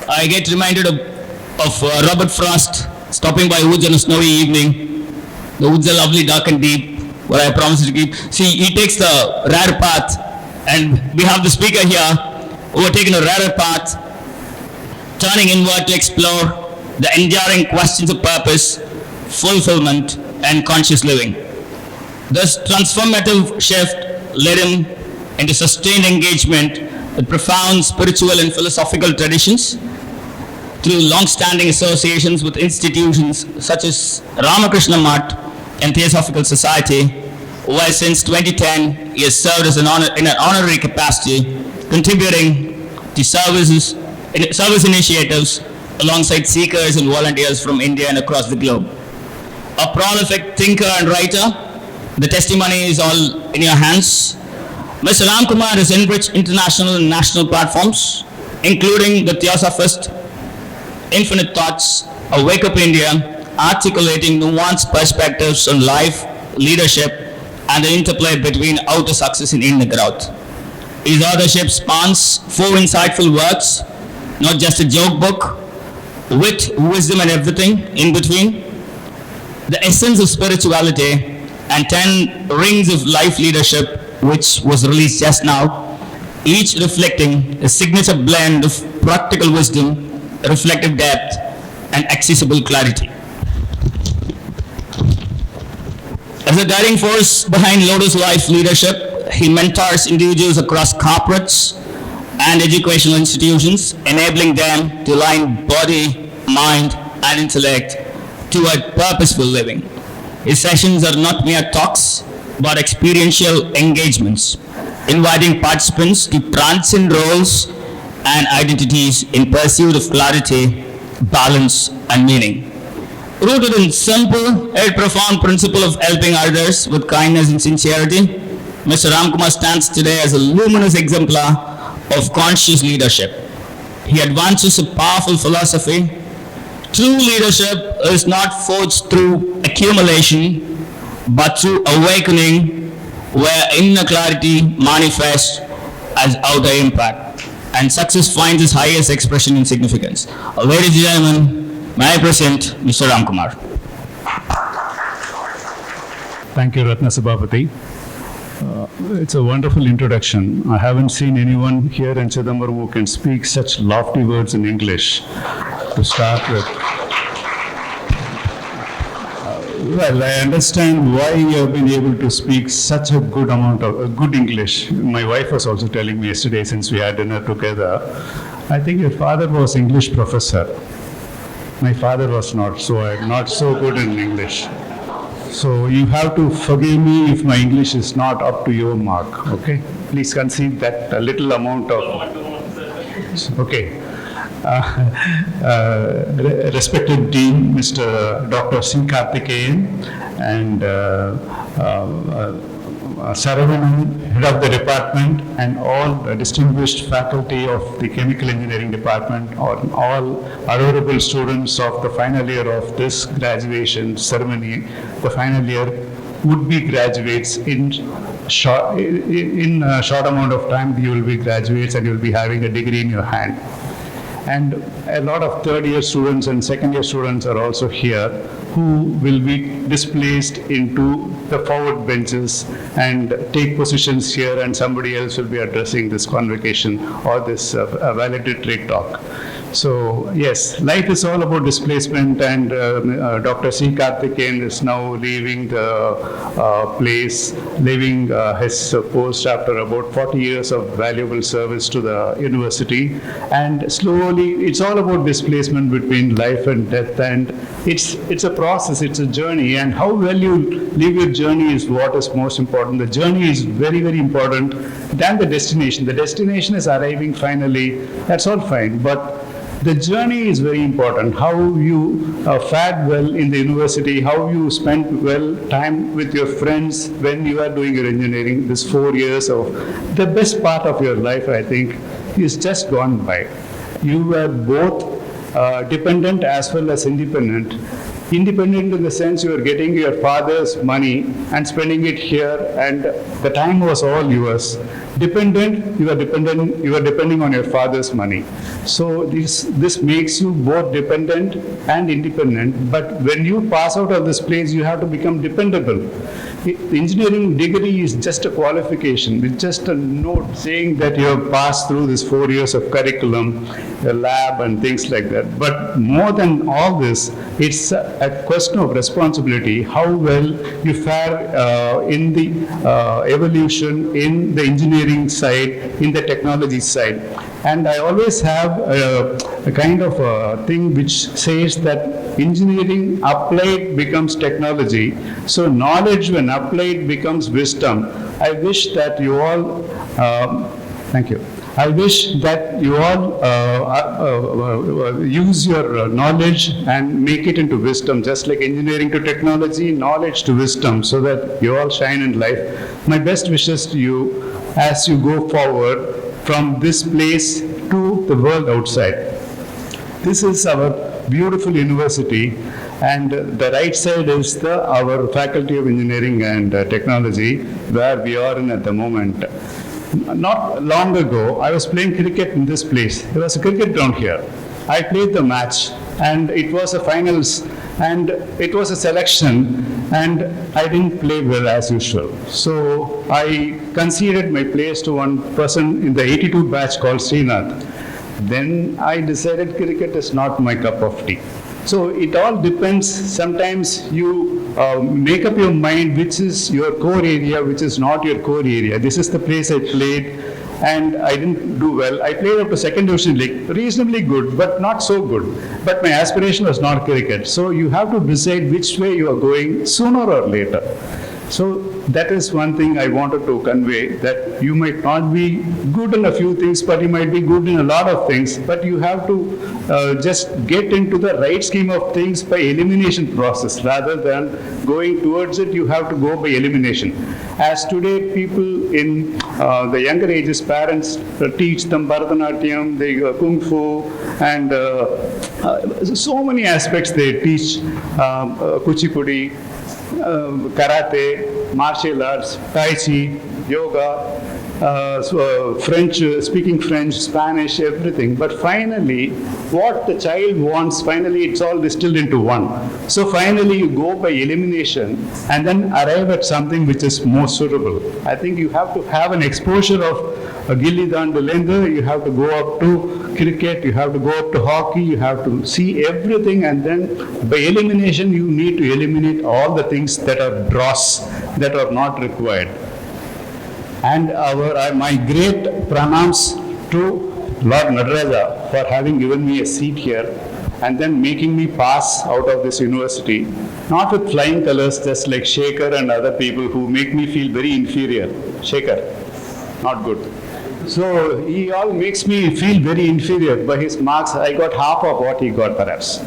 I get reminded of Robert Frost stopping by woods on a snowy evening. The woods are lovely, dark and deep, what I promised to keep. See, he takes the rare path, and we have the speaker here who are taking a rarer path, turning inward to explore the enduring questions of purpose, fulfillment, and conscious living. This transformative shift led him into sustained engagement with profound spiritual and philosophical traditions through long-standing associations with institutions such as Ramakrishna Math and Theosophical Society, where since 2010 he has served as in an honorary capacity, contributing to service initiatives alongside seekers and volunteers from India and across the globe. A prolific thinker and writer, the testimony is all in your hands. Mr. Ramkumar has enriched international and national platforms, including the Theosophist, Infinite Thoughts, a Wake Up India, articulating nuanced perspectives on life, leadership, and the interplay between outer success and inner growth. His authorship spans 4 insightful works, not just a joke book, wit, wisdom, and everything in between, the essence of spirituality, and 10 rings of life leadership, which was released just now, each reflecting a signature blend of practical wisdom, reflective depth, and accessible clarity. As a guiding force behind Lotus Life Leadership, he mentors individuals across corporates and educational institutions, enabling them to align body, mind, and intellect toward purposeful living. His sessions are not mere talks, but experiential engagements, inviting participants to transcend roles and identities in pursuit of clarity, balance, and meaning. Rooted in simple yet profound principle of helping others with kindness and sincerity, Mr. Ramkumar stands today as a luminous exemplar of conscious leadership. He advances a powerful philosophy. True leadership is not forged through accumulation, but through awakening, where inner clarity manifests as outer impact, and success finds its highest expression in significance. Ladies and gentlemen, may I present Mr. Ramkumar. Thank you, Ratna Sabhapati. It's a wonderful introduction. I haven't seen anyone here in Chidambaram who can speak such lofty words in English to start with. Well, I understand why you have been able to speak such a good amount of good English. My wife was also telling me yesterday, since we had dinner together, I think your father was English professor. My father was not, so I'm not so good in English. So you have to forgive me if my English is not up to your mark, okay? Please concede that a little amount of... Okay. Respected Dean, Mr. Dr. C. Karthikeyan, and Saravanan, head of the department, and all the distinguished faculty of the Chemical Engineering Department, or all adorable students of the final year of this graduation ceremony, the final year would-be graduates in a short amount of time. You will be graduates and you will be having a degree in your hand. And a lot of third-year students and second-year students are also here, who will be displaced into the forward benches and take positions here, and somebody else will be addressing this convocation or this valedictory talk. So yes, life is all about displacement, and Dr. C. Karthikeyan is now leaving the place, leaving his post after about 40 years of valuable service to the university. And slowly, it's all about displacement between life and death, and it's a process, it's a journey, and how well you live your journey is what is most important. The journey is very, very important than the destination. The destination is arriving finally, that's all fine, but the journey is very important. How you fared well in the university, how you spent well time with your friends when you are doing your engineering, this 4 years of the best part of your life, I think, is just gone by. You were both dependent as well as independent. Independent in the sense you are getting your father's money and spending it here, and the time was all yours. Dependent, you are depending on your father's money. So this makes you both dependent and independent. But when you pass out of this place, you have to become dependable. The engineering degree is just a qualification. It's just a note saying that you have passed through this 4 years of curriculum, a lab and things like that. But more than all this, it's a question of responsibility, how well you fare in the evolution, in the engineering side, in the technology side. And I always have a kind of a thing which says that engineering applied becomes technology. So knowledge when applied becomes wisdom. I wish that you all, thank you. I wish that you all use your knowledge and make it into wisdom, just like engineering to technology, knowledge to wisdom, so that you all shine in life. My best wishes to you as you go forward from this place to the world outside. This is our beautiful university, and the right side is our Faculty of Engineering and Technology, where we are in at the moment. Not long ago, I was playing cricket in this place. There was a cricket ground here. I played the match, and it was a finals, and it was a selection, and I didn't play well as usual. So I conceded my place to one person in the 82 batch called Srinath. Then I decided cricket is not my cup of tea. So it all depends. Sometimes you make up your mind which is your core area, which is not your core area. This is the place I played, and I didn't do well. I played up to second division league, reasonably good, but not so good. But my aspiration was not cricket. So you have to decide which way you are going sooner or later. So that is one thing I wanted to convey, that you might not be good in a few things, but you might be good in a lot of things. But you have to just get into the right scheme of things by elimination process. Rather than going towards it, you have to go by elimination. As today, people in the younger ages, parents teach them Bharatanatyam, Kung Fu, and so many aspects they teach, Kuchipudi, karate, martial arts, tai chi, yoga, French, speaking French, Spanish, everything. But finally, what the child wants, finally it's all distilled into one. So finally you go by elimination and then arrive at something which is more suitable. I think you have to have an exposure of gilli dandu, you have to go up to cricket, you have to go up to hockey, you have to see everything, and then by elimination you need to eliminate all the things that are dross, that are not required. And my great pranams to Lord Nadaraja for having given me a seat here and then making me pass out of this university, not with flying colors just like Shekhar and other people who make me feel very inferior. Shekhar, not good. So he all makes me feel very inferior. By his marks, I got half of what he got perhaps.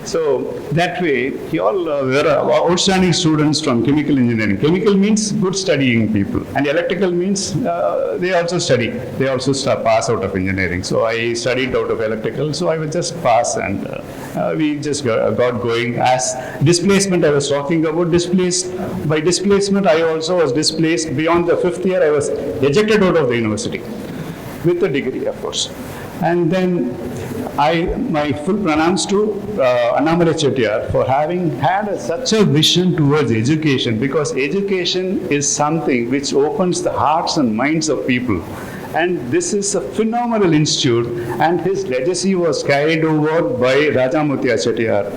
So that way, you all were outstanding students from chemical engineering. Chemical means good studying people, and electrical means they also study. They also pass out of engineering. So I studied out of electrical, so I would just pass, and we just got going. As displacement, I was talking about displaced. By displacement, I also was displaced. Beyond the 5th year, I was ejected out of the university with a degree, of course. And then my full pranams to Annamalai Chettiar for having had such a vision towards education, because education is something which opens the hearts and minds of people. And this is a phenomenal institute, and his legacy was carried over by Raja Muthiah Chettiar,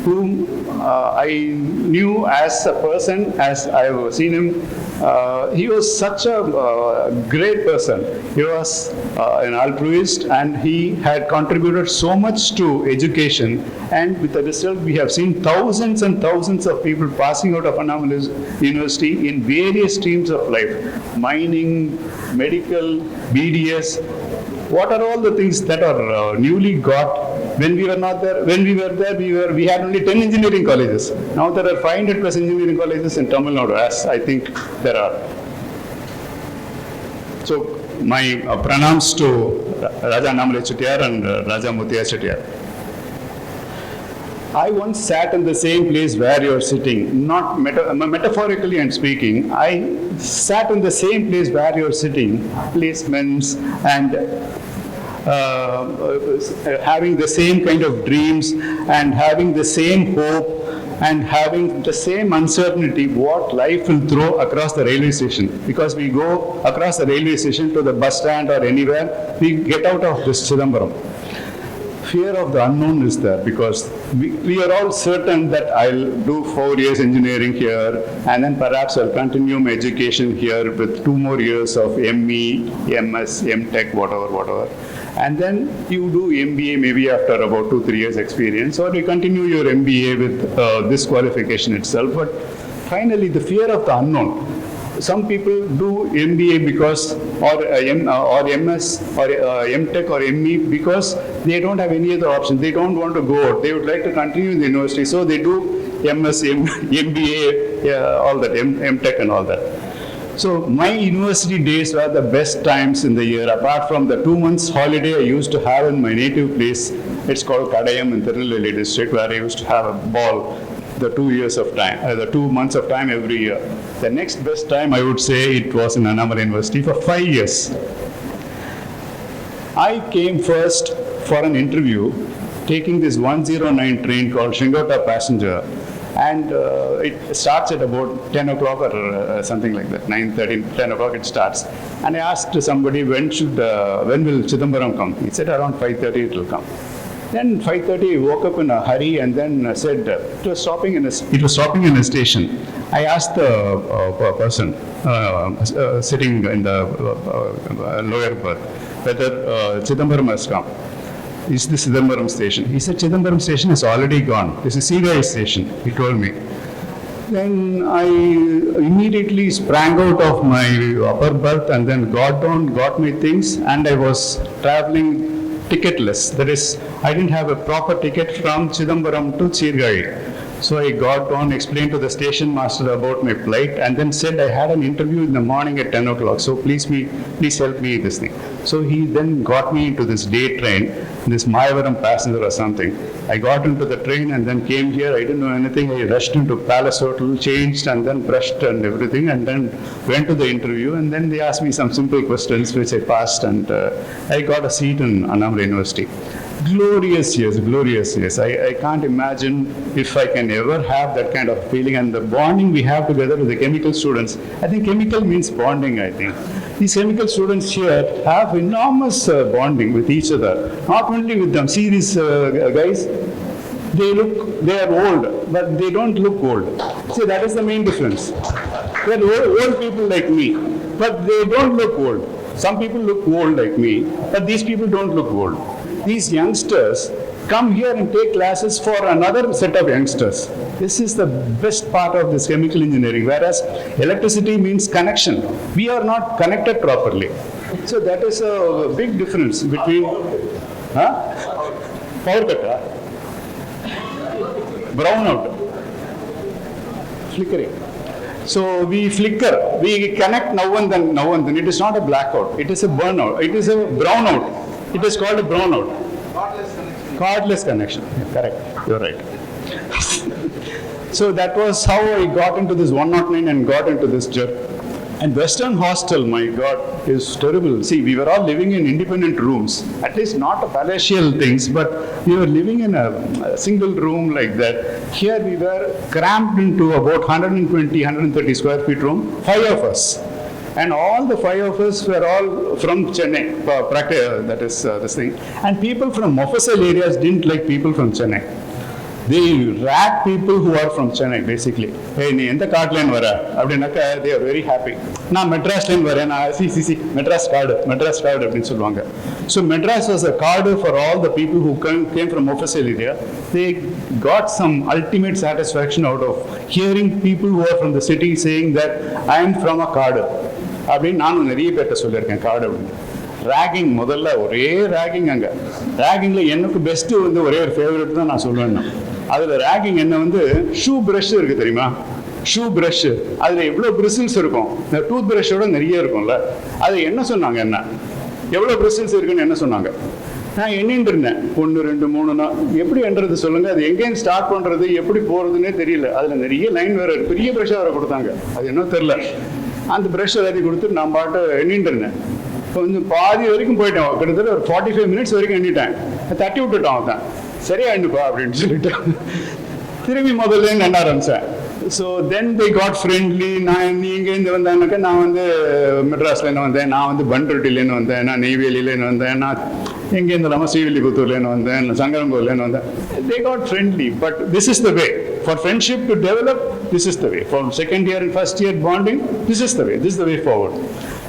whom I knew as a person, as I have seen him. He was such a great person. He was an altruist, and he had contributed so much to education. And with the result, we have seen thousands and thousands of people passing out of Annamalai University in various streams of life: mining, medical, BDS. What are all the things that are newly got? When we were not there, when we were there, we had only 10 engineering colleges. Now there are 500 plus engineering colleges in Tamil Nadu, as I think there are. So my pranams to Raja Annamalai Chettiar and Raja Muthiah Chettiar. I once sat in the same place where you are sitting, not metaphorically and speaking. I sat in the same place where you are sitting, placements, and having the same kind of dreams, and having the same hope, and having the same uncertainty what life will throw across the railway station. Because we go across the railway station to the bus stand or anywhere, we get out of this Chidambaram. Fear of the unknown is there, because we are all certain that I'll do 4 years engineering here, and then perhaps I'll continue my education here with 2 more years of ME, MS, MTech, whatever. And then you do MBA maybe after about 2-3 years experience, or you continue your MBA with this qualification itself. But finally, the fear of the unknown. Some people do MBA because, or MS, or MTech, or ME because they don't have any other option. They don't want to go out. They would like to continue in the university, so they do MS, MBA, all that, MTech and all that. So my university days were the best times in the year. Apart from the 2 months holiday I used to have in my native place, it's called Kadayam in Tirunelveli district, where I used to have a ball the 2 months of time every year. The next best time I would say it was in Annamalai University for 5 years. I came first for an interview taking this 109 train called Shingota Passenger. And it starts at about 10 o'clock or something like that, 9:30, 10 o'clock it starts. And I asked somebody, when will Chidambaram come? He said around 5:30 it will come. Then 5:30 I woke up in a hurry and then said, it was stopping in a station. I asked the person sitting in the lower berth whether Chidambaram has come. Is this Chidambaram station? He said, Chidambaram station is already gone. This is Seaguy station, he told me. Then I immediately sprang out of my upper berth and then got down, got my things, and I was traveling ticketless. That is, I didn't have a proper ticket from Chidambaram to Seaguy. So I got on, explained to the station master about my flight, and then said I had an interview in the morning at 10 o'clock. So please help me this thing. So he then got me into this day train, this Mayavaram passenger or something. I got into the train and then came here. I didn't know anything. I rushed into Palace Hotel, changed and then brushed and everything, and then went to the interview. And then they asked me some simple questions which I passed, and I got a seat in Annamalai University. Glorious years. I can't imagine if I can ever have that kind of feeling, and the bonding we have together with the chemical students. I think chemical means bonding, I think. These chemical students here have enormous bonding with each other, not only with them. See these guys, they are old, but they don't look old. See, that is the main difference. They are old people like me, but they don't look old. Some people look old like me, but these people don't look old. These youngsters come here and take classes for another set of youngsters. This is the best part of this chemical engineering, whereas electricity means connection. We are not connected properly. So that is a big difference between power cut, brown out, flickering. So we flicker, we connect now and then. It is not a blackout, it is a burnout, it is a brownout. It is called a brownout. Cordless connection. Yeah, correct, you're right. So that was how I got into this 109 and got into this job. And Western hostel, my God, is terrible. See, we were all living in independent rooms, at least not a palatial things, but we were living in a single room like that. Here we were cramped into about 120, 130 square feet room, 5 of us. And all the 5 of us were all from Chennai, that is this thing. And people from Mofussil areas didn't like people from Chennai. They rag people who are from Chennai, basically. Hey, நீ எந்த கார்ட்லேன்னு வர அப்படின்னாக்கா they are very happy. நான் மெட்ராஸ்லேருந்து வரேன், நான் Madras card அப்படின்னு சொல்லுவாங்க. So Madras was a card for all the people who came from Mofussil area. They got some ultimate satisfaction out of hearing people who are from the city saying that I am from a card. அப்படின்னு நானும் நிறைய பேர்ட்ட சொல்லியிருக்கேன் card அப்படின்னு. Ragging முதல்ல ஒரே ragging அங்கே. ரேகிங்கில் எனக்கு பெஸ்ட்டு வந்து ஒரே ஒரு ஃபேவரட் தான் நான் சொல்லுவேன். அதில் ரேகிங் என்ன வந்து ஷூ ப்ரஷ் இருக்குது தெரியுமா? ஷூ ப்ரஷ்ஷு அதில் எவ்வளோ பிரிசில்ஸ் இருக்கும், இந்த டூத் ப்ரஷ்ஷோட நிறைய இருக்கும்ல. அது என்ன சொன்னாங்க, என்ன எவ்வளோ பிரிசில்ஸ் இருக்குன்னு என்ன சொன்னாங்க? நான் எண்ணிட்டு இருந்தேன், 1 2 3 எப்படி என்றது சொல்லுங்கள். அது எங்கேயும் ஸ்டார்ட் பண்ணுறது எப்படி போகிறதுனே தெரியல. அதில் நிறைய லைன் வேறு பெரிய ப்ரஷ்ஷாக வேறு கொடுத்தாங்க. அது என்ன தெரில. அந்த ப்ரஷ் எல்லாத்தையும் கொடுத்துட்டு நான் பாட்டு எண்ணிட்டு இருந்தேன். கொஞ்சம் பாதி வரைக்கும் போயிட்டேன், கிட்டத்தட்ட ஒரு 45 மினிட்ஸ் வரைக்கும் எண்ணிட்டேன். தட்டி விட்டுட்டான் அவன், சரியா எண்ணுப்பா அப்படின்னு சொல்லிட்டு திரும்பி முதல்ல எண்ண ஆரம்பித்தேன். So then they got friendly. நீ இங்கேருந்து வந்தாங்கனாக்கா நான் வந்து மெட்ராஸ்லேருந்து வந்தேன், நான் வந்து பண்ருட்டிலேருந்து வந்தேன், நான் நெய்வேலியிலேருந்து வந்தேன், நான் எங்கேருந்து இல்லாமல் ஸ்ரீவில்லிபுத்தூர்லேருந்து வந்தேன், சங்கரங்கூர்லேருந்து வந்தேன். They got friendly. But this is the way for friendship to develop. This is the way. From second year and first year bonding, this is the way. This is the way forward.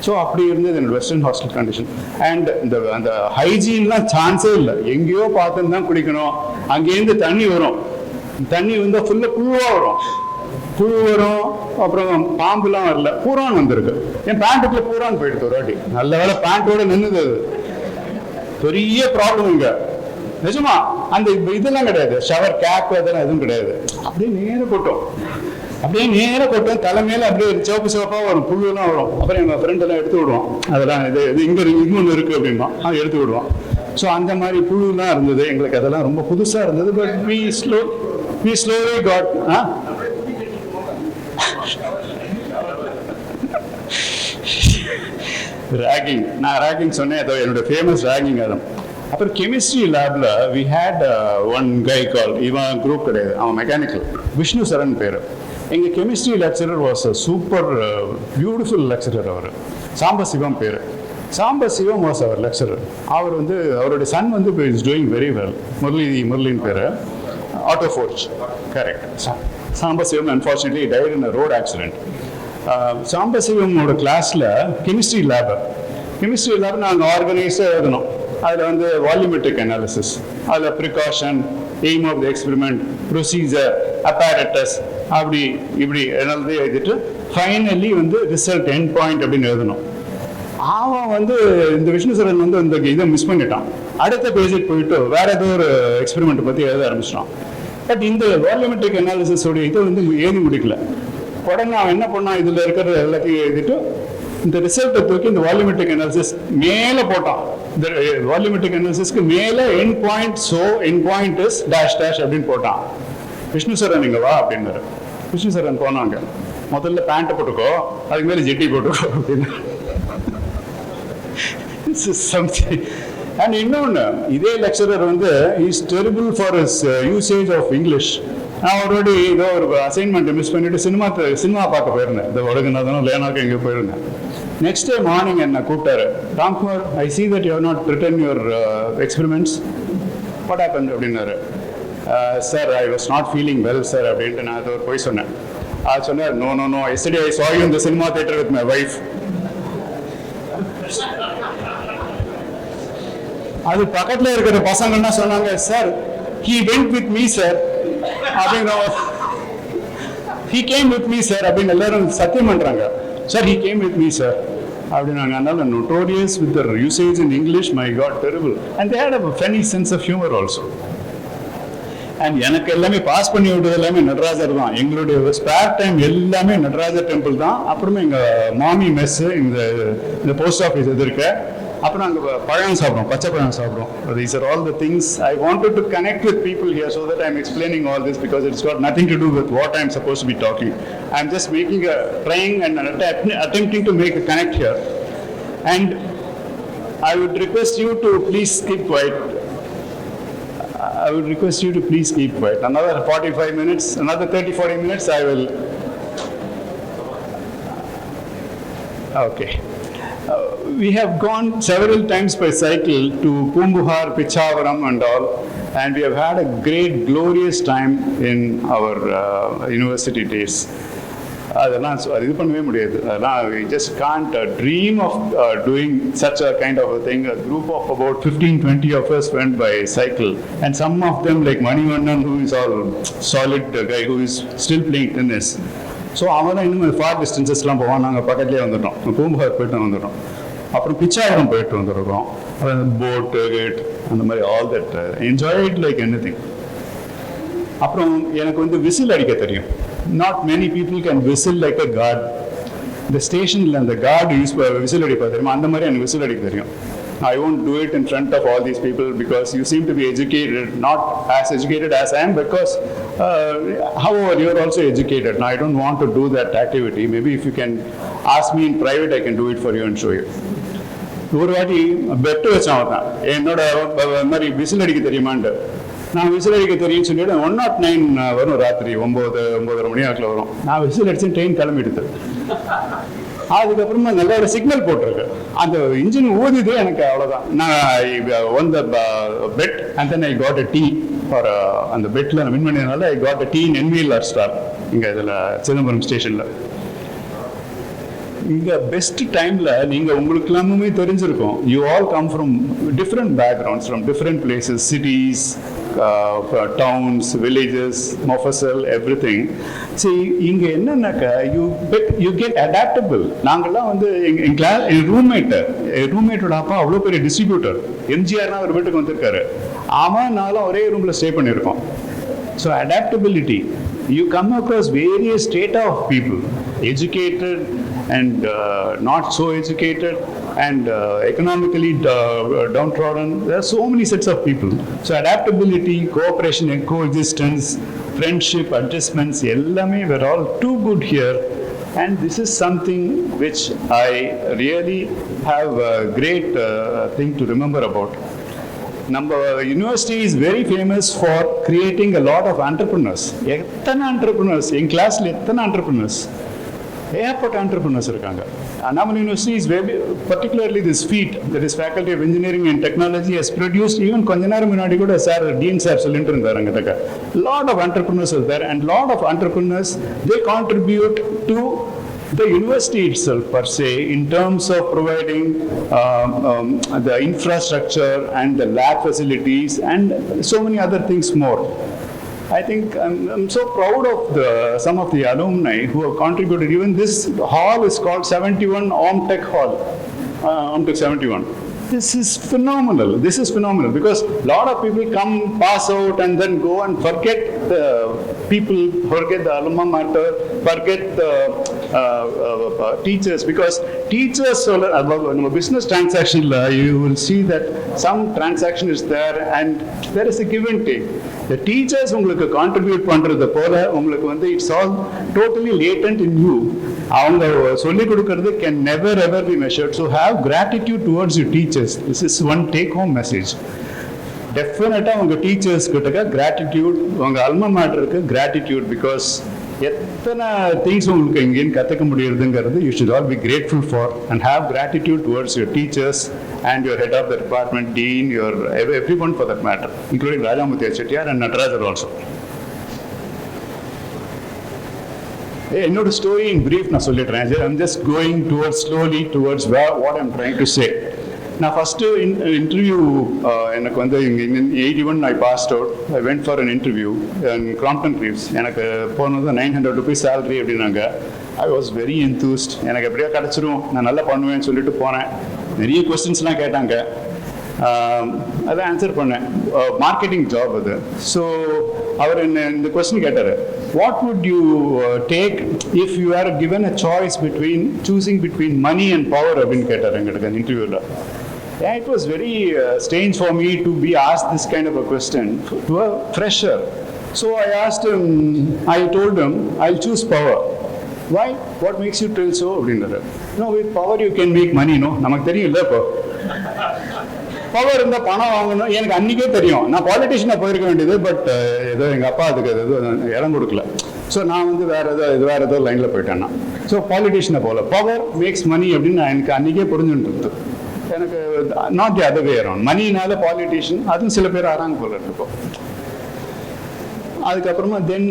So அப்படி இருந்தது இந்த western hostel condition. And அந்த ஹைஜீன்லாம் சான்ஸே இல்லை. எங்கேயோ பார்த்துன்னு தான் குடிக்கணும். அங்கேருந்து தண்ணி வரும், தண்ணி வந்தால் ஃபுல்லாக புழு வரும். அப்புறம் பாம்புலாம் வரல, பூரான் வந்திருக்கு. என் பேண்ட்டுக்குள்ள பூரான் போயிடுது ஒரு வாட்டி. நல்ல வேலை பேண்ட்டோட நின்றுது. அது பெரிய ப்ராப்ளம் இங்கே நிஜமா. அந்த இதெல்லாம் கிடையாது, ஷவர் கேப் அதெல்லாம் எதுவும் கிடையாது. அப்படியே நேர கொட்டும் தலைமையில அப்படியே சிவப்பாக வரும், புழுலாம் வரும். அப்புறம் எங்கள் ஃப்ரெண்ட் எல்லாம் எடுத்து விடுவோம். அதெல்லாம் இது இங்கே இன்னொன்று இருக்குது அப்படின்னா அது எடுத்து விடுவோம். ஸோ அந்த மாதிரி புழுலாம் இருந்தது. எங்களுக்கு அதெல்லாம் ரொம்ப புதுசாக இருந்தது. But we slowly got ragging. நான் ராகிங் சொன்னேன், அதோ என்னோட ஃபேமஸ் ராகிங் அதுவும். அப்புறம் கெமிஸ்ட்ரி லேப்ல வி ஹேட் ஒன் கை கால், இவன் குரூப் கிடையாது, அவன் மெக்கானிக்கல், விஷ்ணு சரண் பேர். எங்கள் chemistry lecturer was a super beautiful lecturer. அவர் சாம்பசிவம் பேர். சாம்பசிவம் வாஸ் அவர் லெக்சரர். அவர் வந்து அவருடைய சன் வந்து இஸ் டூயிங் வெரி வெல். முரளின்னு பேர், Auto Forge. Correct. Sambasivam unfortunately died in a road accident. சாம்பசிவமோட கிளாஸில் கெமிஸ்ட்ரி லேப் நாங்கள் ஆர்கனைஸாக எழுதணும். அதில் வந்து வால்யூமெட்ரிக் அனாலிசிஸ், அதில் precaution, aim of the experiment, procedure, apparatus, அப்படி இப்படி என்னது எழுதிட்டு ஃபைனலி வந்து ரிசல்ட் எண்ட் பாயிண்ட் அப்படின்னு எழுதணும். அவன் வந்து இந்த விஷ்ணு சரண் வந்து இந்த இதை மிஸ் பண்ணிட்டான். அடுத்த பேஜுக்கு போயிட்டு வேற ஏதோ ஒரு எக்ஸ்பெரிமெண்ட் பற்றி எழுத ஆரம்பிச்சிட்டான். பட் இந்த வால்யூமெட்ரிக் அனாலிசிஸோடைய இதை வந்து எழுதி முடிக்கல. உடனே அவன் என்ன பண்ணான், இதில் இருக்கிற எல்லாத்தையும் எழுதிட்டு இந்த ரிசல்ட்டை தூக்கி இந்த வால்யூமெட்ரிக் அனாலிசிஸ் மேலே போட்டான். இந்த வால்யூமெட்ரிக் அனாலிசிஸ்க்கு மேலே end point, so end point is dash dash அப்படின்னு போட்டான். விஷ்ணு சரண் இங்கே வா அப்படின்னாரு. விஷ்ணு சரண் போனாங்க. முதல்ல பேண்ட்டை போட்டுக்கோ, அதுக்கு மேலே ஜெட்டி போட்டுக்கோ அப்படின்னு. அண்ட் இன்னொன்று, இதே லெக்சரர் வந்து is terrible for his usage of English. நான் ஆல்ரெடி ஏதோ ஒரு அசைன்மெண்ட்டை மிஸ் பண்ணிவிட்டு சினிமா பார்க்க போயிருந்தேன். இந்த ஒழுங்குனாதானோ லேனாக்கு எங்கே போயிருந்தேன். நெக்ஸ்ட் டே மார்னிங் என்ன கூப்பிட்டாரு. Ramkumar, I see that you have not written your experiments. What happen அப்படின்னாரு. Sir, I was not feeling well sir அப்படின்ட்டு நான் அதை போய் சொன்னேன். அது சொன்னார், no no no, yesterday I saw you in the cinema theater with my wife. அது பக்கத்தில் இருக்கிற பசங்க என்ன சொன்னாங்க, sir he went with me sir அப்படின்னு, he came with me sir அப்படின்னு எல்லாரும் சத்தியம் பண்றாங்க. Sir he came with me sir அப்படின்னாங்க. அதனால notorious with their usage in English, my God, terrible. And they had a funny sense of humor also. And எனக்கு எல்லாமே pass பண்ணி விட்டது எல்லாமே நடராஜர் தான். எங்களுடைய ஸ்பேர் டைம் எல்லாமே நடராஜர் டெம்பிள் தான். அப்புறமே எங்கள் மாமி மெஸ்ஸு இந்த போஸ்ட் ஆஃபீஸ் எதிர்க்க. அப்புறம் அங்கே பழம் சாப்பிடும், பச்சை பழம் சாப்பிடும். These are all the things I wanted to connect with people here, so that I'm explaining all this, because it's got nothing to do with what I'm supposed to be talking. I'm just trying and attempting to make a connect here. And I would request you to please keep quiet. Another 45 minutes, another 30-40 minutes, I will. Okay. We have gone several times by cycle to Pumbuhar, Pichavaram and all, and we have had a great, glorious time in our university days. அதெல்லாம் இது பண்ணவே முடியாது. அதெல்லாம் we just can't dream of doing such a kind of a thing. A group of about 15-20 of us went by cycle, and some of them like Manivannan, who is all solid guy who is still playing tennis. So அவன் இன்னும் for டிஸ்டன்சஸ்லாம் போவான். நாங்கள் பக்கத்துலேயே வந்துட்டோம், பூம்புகார் போயிட்டு வந்துட்டோம். அப்புறம் பிச்சாவரம் போயிட்டு வந்துருக்கோம். அப்புறம் போட்டு கேட் அந்த மாதிரி all that enjoyed like anything. அப்புறம் எனக்கு வந்து விசில் அடிக்க தெரியும். Not many people can whistle like a guard. The stationல அந்த guard யூஸ் விசில் அடிப்பா தெரியுமா, அந்த மாதிரி எனக்கு விசில் அடிக்க தெரியும். I won't do it in front of all these people because you seem to be educated, not as educated as I am, because however you are also educated. Now I don't want to do that activity. Maybe if you can ask me in private, I can do it for you and show you. ஒரு வாட்டி bed வச்சான் தான் என்னோட மாதிரி whistle அடிக்க தெரியுமான்ட்டு. நான் whistle அடிக்க தெரியும்னு சொல்லிட்டு 109 வரும், ராத்திரி 9-9:30 மணி ஆக்கில் வரும். நான் விசில் அடிச்சு ட்ரெயின் கிளம்பிடுது. அதுக்கப்புறமா நல்ல ஒரு சிக்னல் போட்டிருக்கு, அந்த இன்ஜின் ஊதுது. எனக்கு அவ்வளோதான். நான் won the bet and then I got a tea for அந்த பெட்டில் நான் வின் பண்ணியதுனால I got a tea in NVLR star இங்கே இதில் சிதம்பரம் ஸ்டேஷனில். இங்கே பெஸ்ட் டைமில் நீங்கள் உங்களுக்கு எல்லாமே தெரிஞ்சிருக்கும். You all come from different backgrounds, from different places, cities, towns, villages, Mofasal, everything. See, இங்கே என்னன்னாக்கா you get adaptable. நாங்கள்லாம் வந்து என் ரூம்மேட்டோட அப்பா அவ்வளோ பெரிய டிஸ்ட்ரிபியூட்டர். எம்ஜிஆர்னா ஒரு வீட்டுக்கு வந்திருக்காரு. ஆமாம், நானும் ஒரே ரூமில் ஸ்டே பண்ணியிருக்கோம். So adaptability. You come across various strata of people, educated and not so educated, and economically downtrodden. There are so many sets of people. So adaptability, cooperation and coexistence, friendship, adjustments, ellame were all too good here. And this is something which I really have a great thing to remember about. Number university is very famous for creating a lot of entrepreneurs. எத்தனை entrepreneurs in class ல எத்தனை entrepreneurs, ஏகப்பட்ட entrepreneurs இருக்காங்க. Annamalai University is very, particularly this feat, that is Faculty of Engineering and Technology, has produced, even கொஞ்ச நேரம் முன்னாடி கூட sir teen sir சொல்லிட்டு இருந்தார் அங்கே, lot of entrepreneurs are there, and lot of entrepreneurs, they contribute to the university itself per se, in terms of providing the infrastructure and the lab facilities and so many other things more. I think I'm so proud of some of the alumni who have contributed. Even this hall is called 71 OMTech Hall, OMTech 71. This is phenomenal. This is phenomenal because a lot of people come, pass out, and then go and forget the people, forget the alma mater, forget the teachers. Because teachers, business transaction, you will see that some transaction is there, and there is a give and take. The teachers உங்களுக்கு contribute பண்றது போல உங்களுக்கு வந்து it's all totally latent in you, அவங்க சொல்லிக் கொடுக்கறது can never ever be measured. So have gratitude towards your teachers. This is one take home message. டெஃபினட்டாக உங்கள் டீச்சர்ஸ் கிட்ட கிராட்டிடியூட், உங்கள் அல்மா மேட்டருக்கு கிராட்டிடியூட், பிகாஸ் எத்தனை திங்ஸ் உங்களுக்கு எங்கேயும் கற்றுக்க முடியுதுங்கிறது you should all be grateful for and have gratitude towards your teachers and your head of the department, dean, your every one for that matter, including Rajamurthy Chettiar and Natarajar also. என்னோட story in brief நான் சொல்லிடுறேன். I'm just going towards slowly towards what I'm trying to say. நான் first interview எனக்கு வந்து இங்கே 81 I passed out. I went for an interview in Crompton Greaves. எனக்கு போனது 900 rupees salary அப்படின்னாங்க. I was very enthused. எனக்கு எப்படியா கிடச்சிரும், நான் நல்லா பண்ணுவேன்னு சொல்லிட்டு போனேன். நிறைய கொஸ்டின்ஸ்லாம் கேட்டாங்க, அதை ஆன்சர் பண்ணேன். மார்க்கெட்டிங் ஜாப் அது. ஸோ அவர் என்ன இந்த கொஸ்டின் கேட்டார், what would you take if you are given a choice between choosing between money and power அப்படின்னு கேட்டார் எங்களுக்கு அந்த இன்டர்வியூவில். Yeah, it was very strange for me to be asked this kind of a question to a fresher. So I asked him, I told him, I'll choose power. Why? What makes you tell so? No, with power you can make money, no? நமக்கு தெரியும் இல்லை இப்போ power இருந்தால் பணம் வாங்கணும். எனக்கு அன்றைக்கே தெரியும். நான் பாலிட்டிஷியனாக போயிருக்க வேண்டியது, பட் ஏதோ எங்கள் அப்பா அதுக்கு எதுவும் இடம் கொடுக்கல. ஸோ நான் வந்து வேறு ஏதோ லைனில் போயிட்டேன்னா. ஸோ பாலிட்டிஷியனை போகல, பவர் மேக்ஸ் மணி அப்படின்னு எனக்கு அன்றைக்கே புரிஞ்சுட்டு எனக்கு not the other way around. மணினால பாலிட்டிஷியன் அதுவும் சில பேர் ஆறாங்க போல இருக்கும். அதுக்கப்புறமா தென்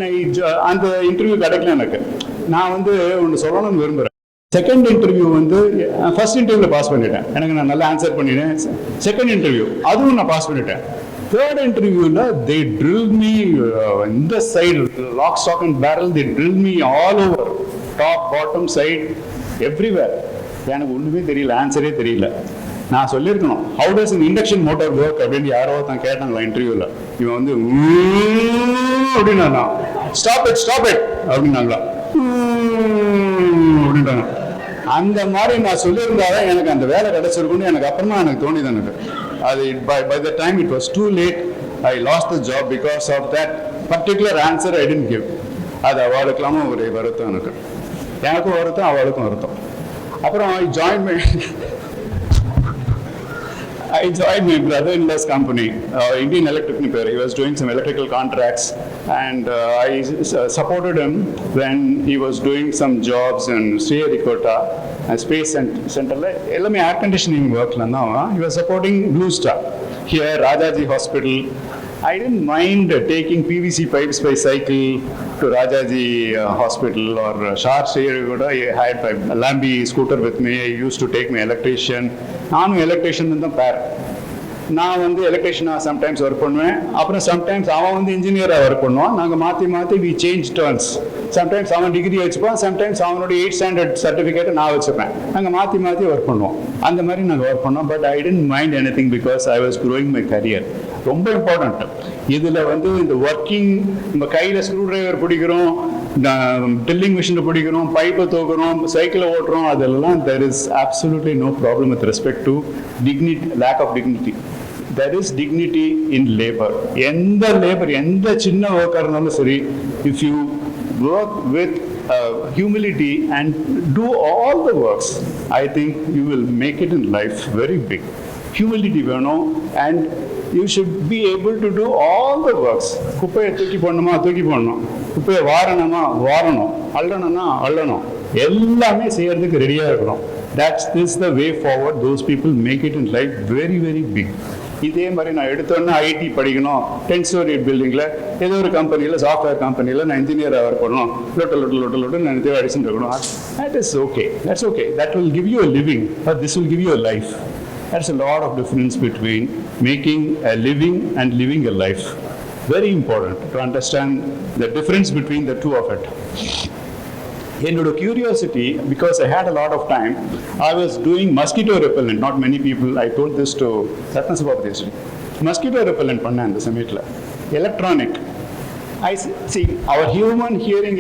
அந்த இன்டர்வியூ கிடைக்கல எனக்கு. நான் வந்து ஒன்று சொல்லணும்னு விரும்புகிறேன். செகண்ட் இன்டர்வியூ வந்து ஃபர்ஸ்ட் இன்டர்வியூவில் பாஸ் பண்ணிட்டேன். எனக்கு நான் நல்லா ஆன்சர் பண்ணிட்டேன். செகண்ட் இன்டர்வியூ அதுவும் நான் பாஸ் பண்ணிட்டேன். தேர்ட் இன்டர்வியூவில் தே ட்ரில் மீ இந்த side lock stock and barrel. They drill me all over, top bottom side everywhere. எனக்கு ஒன்றுமே தெரியல, ஆன்சரே தெரியல. நான் சொல்லியிருக்கணும், how does in induction motor work அப்படின்னு யாரோ தான் கேட்டாங்களா இன்டர்வியூவில். இவன் வந்து அப்படின்னா ஸ்டாப் இட் அப்படின்னாங்களா அப்படின்ட்டாங்க. அந்த மாதிரி நான் சொல்லியிருந்தாதான் எனக்கு அந்த வேலை கிடைச்சிருக்குன்னு எனக்கு அப்புறமா எனக்கு தோணிது. எனக்கு அது by the time it was too late. I lost the job because of that particular answer I didn't give. அது அவளுக்கெல்லாம ஒரு வருத்தம் எனக்கு, எனக்கும் வருத்தம் அவளுக்கும் வருத்தம். அப்புறம் I joined my brother-in-law's company, Indian Electric Repair. He was doing some electrical contracts, and I supported him when he was doing some jobs in Sriharikota, Space Center. Ellame air conditioning work la now. He was supporting Blue Star here, Rajaji Hospital. I didn't mind taking PVC pipes by cycle to Rajaji Hospital or Shar Sriharikota. I had a Lambi scooter with me. I used to take my electrician. நானும் electrician தான் பேர். நான் வந்து எலக்ட்ரிஷியனாக sometimes work பண்ணுவேன், அப்புறம் sometimes அவன் வந்து இன்ஜினியராக ஒர்க் பண்ணுவான். நாங்கள் மாற்றி வி சேஞ்ச் டர்ன்ஸ். சம்டைம்ஸ் அவன் டிகிரி வச்சுப்பான், சம்டைம்ஸ் அவனுடைய 8th standard சர்டிஃபிகேட்டை நான் வச்சுப்பேன். நாங்கள் மாற்றி ஒர்க் பண்ணுவோம். அந்த மாதிரி நாங்கள் ஒர்க் பண்ணோம். But I didn't mind anything because I was growing my career. ரொம்ப இம்பார்ட்டண்ட் இதில் வந்து இந்த ஒர்க்கிங். நம்ம கையில் ஸ்க்ரூ டிரைவர் பிடிக்கிறோம், ட்ரில்லிங் மிஷினை பிடிக்கிறோம், பைப்பை தூக்குறோம், சைக்கிளை ஓட்டுறோம், அதெல்லாம் there is absolutely no problem with respect to dignity, lack of dignity. There is dignity in labor. எந்த சின்ன ஒர்க்காக இருந்தாலும் சரி, if you work with humility and do all the works, I think you will make it in life very big. Humility வேணும், and you should be able to do all the works. குப்பையை தூக்கி போடணும், குப்பையை வாரணும், அள்ளணும், எல்லாமே செய்யறதுக்கு ரெடியாக இருக்கணும். This the way forward. Those people make it in life very, very big. இதே மாதிரி நான் எடுத்தோன்னா ஐடி படிக்கணும், 10-story பில்டிங்கில் ஏதோ ஒரு கம்பெனியில், சாஃப்ட்வேர் கம்பெனியில் நான் இன்ஜினியராக ஒர்க் பண்ணணும், லொட்டு நான் தேவை அடிச்சுட்டு இருக்கணும். That's okay. That will give you a living, but this will give you a life. There's a lot of difference between making a living and living a life. Very important to understand the difference between the two of it. என்னோட curiosity, because I had a lot of time, I was doing mosquito repellent. Not many people, I told this to Ratnasabhapathi yesterday. Mosquito repellent பண்ணேன் அந்த சமயத்தில். Electronic. I see our human hearing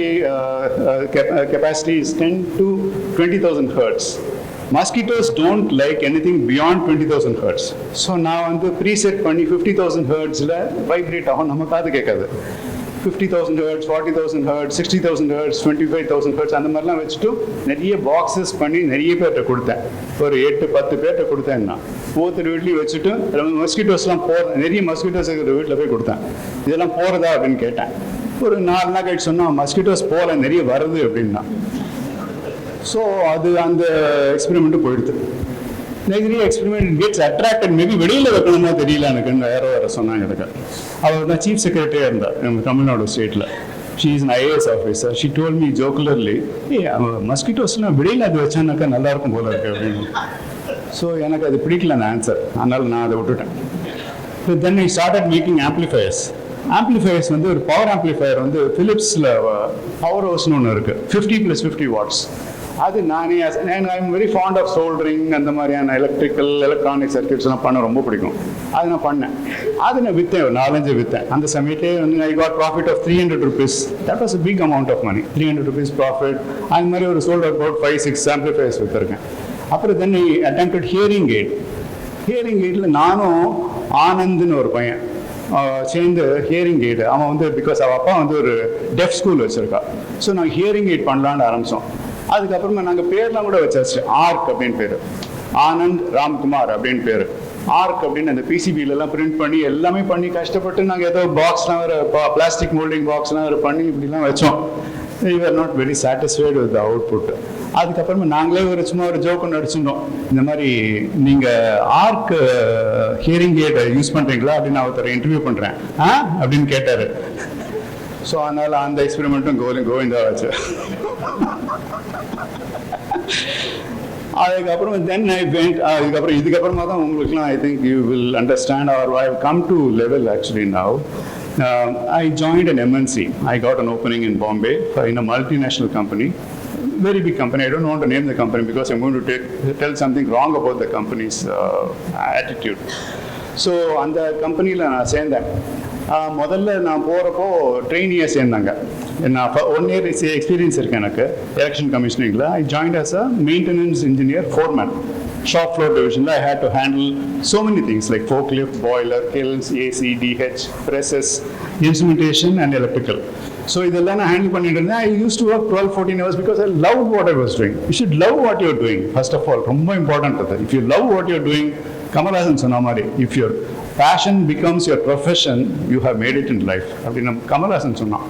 capacity is 10 to 20,000 hertz. Mosquitoes don't like anything beyond 20,000 hertz. So நான் வந்து preset பண்ணி 50,000 hertzல vibrate ஆகும், நம்ம காது கேட்காது. 50,000 hertz, 40,000 hertz, 60,000 hertz, 25,000 hertz அந்த மாதிரிலாம் வச்சுட்டு நிறைய பாக்ஸஸ் பண்ணி நிறைய பேர்கிட்ட கொடுத்தேன். ஒரு 8-10 பேர்கிட்ட கொடுத்தேன். நான் ஒவ்வொருத்தர் வீட்லேயும் வச்சுட்டு மஸ்கிட்டோஸ்லாம் நிறைய மஸ்கிட்டோஸ் இருக்கிற வீட்டில் போய் கொடுத்தேன். இதெல்லாம் போகிறதா அப்படின்னு கேட்டேன். ஒரு 4 நாள் கழிச்சு சொன்னால் மஸ்கிட்டோஸ் போகல, நிறைய வருது அப்படின்னா. ஸோ அது அந்த எக்ஸ்பெரிமெண்ட்டு போயிடுது. நிறைய எக்ஸ்பெரிமெண்ட் கெட்ஸ் அட்ராக்டட். மேபி வெளியில் வைக்கணுமா தெரியல எனக்குன்னு வேற சொன்னாங்க எனக்கு. அவர் தான் சீஃப் செக்ரட்டரியாக இருந்தார் நம்ம தமிழ்நாடு ஸ்டேட்டில். She is an IAS officer. She told me jocularly, மஸ்கிட்டோஸ்லாம் வெளியில் அது வச்சானாக்கா நல்லாயிருக்கும் போல இருக்கு அப்படின்னு. ஸோ எனக்கு அது பிடிக்கல அந்த ஆன்சர், அதனால் நான் அதை விட்டுட்டேன். Then I started making amplifiers. Amplifiers வந்து ஒரு பவர் ஆம்ப்ளிஃபயர் வந்து ஃபிலிப்ஸில் பவர் ஹவுஸ்னு ஒன்று இருக்குது, 50+50 வாட்ஸ். அது நானே I am very fond of soldering, அந்த மாதிரியான எலக்ட்ரானிக் சர்க்கியூட்ஸ்லாம் பண்ண ரொம்ப பிடிக்கும். அது நான் பண்ணேன். அது நான் விற்றேன், ஒரு 4-5 விற்றேன். அந்த சமயத்தே வந்து I got profit of 300 rupees. That was a big amount of money. 300 rupees profit. அது மாதிரி ஒரு சோல்ட் அபவுட் 5-6 ஆம்ப்ளிஃபயர்ஸ் விற்றுருக்கேன். அப்புறம் then I attempted hearing aid. Hearing எய்டில் நானும் ஆனந்த்னு ஒரு பையன் சேர்ந்து ஹியரிங் எய்டு. அவன் வந்து பிகாஸ் அவள் அப்பா வந்து ஒரு டெஃப் ஸ்கூல் வச்சுருக்கா. ஸோ நாங்கள் ஹியரிங் எய்ட் பண்ணலான்னு ஆரம்பித்தோம். அதுக்கப்புறமா நாங்கள் பேர்லாம் கூட வச்சாச்சு. ஆர்க் அப்படின்னு பேர், ஆனந்த் ராம்குமார் அப்படின்னு பேர். ஆர்க் அப்படின்னு அந்த பிசிபிலெலாம் பிரிண்ட் பண்ணி எல்லாமே பண்ணி கஷ்டப்பட்டு நாங்கள் ஏதோ பாக்ஸ்லாம் வேறு பிளாஸ்டிக் மோல்டிங் பாக்ஸ்லாம் வேறு பண்ணி இப்படிலாம் வச்சோம். We are not very satisfied with the output. அதுக்கப்புறமா நாங்களே சும்மா ஒரு ஜோக்கு நடிச்சிருந்தோம். இந்த மாதிரி நீங்கள் ஆர்க் ஹியரிங் எய்டை யூஸ் பண்ணுறீங்களா அப்படின்னு ஒருத்தர் இன்டர்வியூ பண்ணுறேன் அப்படின்னு கேட்டார். ஸோ அதனால் அந்த எக்ஸ்பெரிமெண்ட்டும் கோவிந்தாச்சு. அதுக்கப்புறம் தென் ஐ வெண்ட். இதுக்கப்புறமா தான் உங்களுக்குலாம் I think you will understand or I come to level actually now. I joined an MNC. I got an opening in Bombay in a multinational company, very big company. I don't want to name the company because I'm going to tell something wrong about the company's attitude. So அந்த கம்பெனியில் நான் சேர்ந்தேன். முதல்ல நான் போகிறப்போ ட்ரெயினியாக சேர்ந்தாங்க. நான் 1 year experience இருக்கேன் எனக்கு எலெக்ஷன் கமிஷனிங்கில். I joined as a maintenance engineer foreman. Shop floor division, I had to handle so many things like forklift, boiler, kilns, AC, DH, presses, instrumentation and electrical. So இதெல்லாம் நான் handle பண்ணிட்டு இருந்தேன். I used to work 12-14 hours because I loved what I was doing. You should love what you're doing, first of all. ரொம்ப important அது. If you love what you're doing, Kamal Haasan சொன்ன மாதிரி, if your passion becomes your profession, you have made it in life. அப்படின்னு கமல்ஹாசன் சொன்னான்.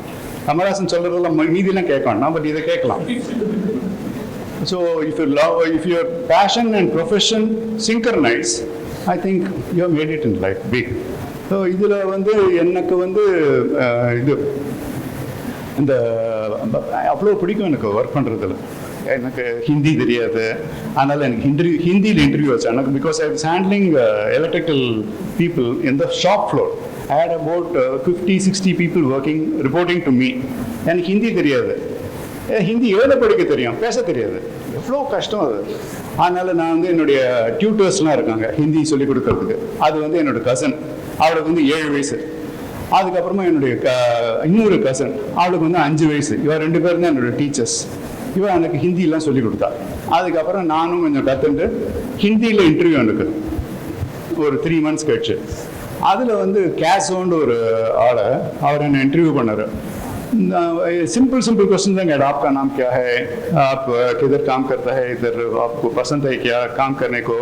கமல்ஹாசன் சொல்றதெல்லாம் மீதியெல்லாம் கேட்கணும், but இதை கேட்கலாம். So if your passion and profession synchronize, I think you have made it in life big. So இதில் வந்து எனக்கு வந்து இது இந்த அவ்வளோ பிடிக்கும் எனக்கு ஒர்க் பண்ணுறதுல. எனக்கு ஹிந்தி தெரியாது, அதனால் எனக்கு ஹிந்தியில் இன்டர்வியூ வச்சேன் எனக்கு. Because I was handling electrical people in the shop floor. I had about 50-60 people working, reporting to me. எனக்கு ஹிந்தி தெரியாது. ஹிந்தி எழுத படிக்க தெரியும், பேச தெரியாது. எவ்வளோ கஷ்டம் அது. அதனால் நான் வந்து என்னுடைய டியூட்டர்ஸ்லாம் இருக்காங்க ஹிந்தி சொல்லிக் கொடுக்கறதுக்கு. அது வந்து என்னோட கசன், அவளுக்கு வந்து 7 வயசு. அதுக்கப்புறமா என்னுடைய இன்னொரு கசன், அவளுக்கு வந்து 5 வயசு. இவன் 2 பேரும் தான் என்னோடய டீச்சர்ஸ். இவன் எனக்கு ஹிந்திலாம் சொல்லிக் கொடுத்தா. அதுக்கப்புறம் நானும் கொஞ்சம் கற்றுண்டு ஹிந்தியில் இன்டர்வியூ எனக்கு ஒரு 3 months கழிச்சு. அதில் வந்து கேஸோண்டு ஒரு ஆளை அவர் என்னை இன்டர்வியூ பண்ணார். सिंपल क्वेश्चन देंगे, आपका नाम क्या है, आप किधर काम करता है, इधर आपको पसंद है क्या काम करने को,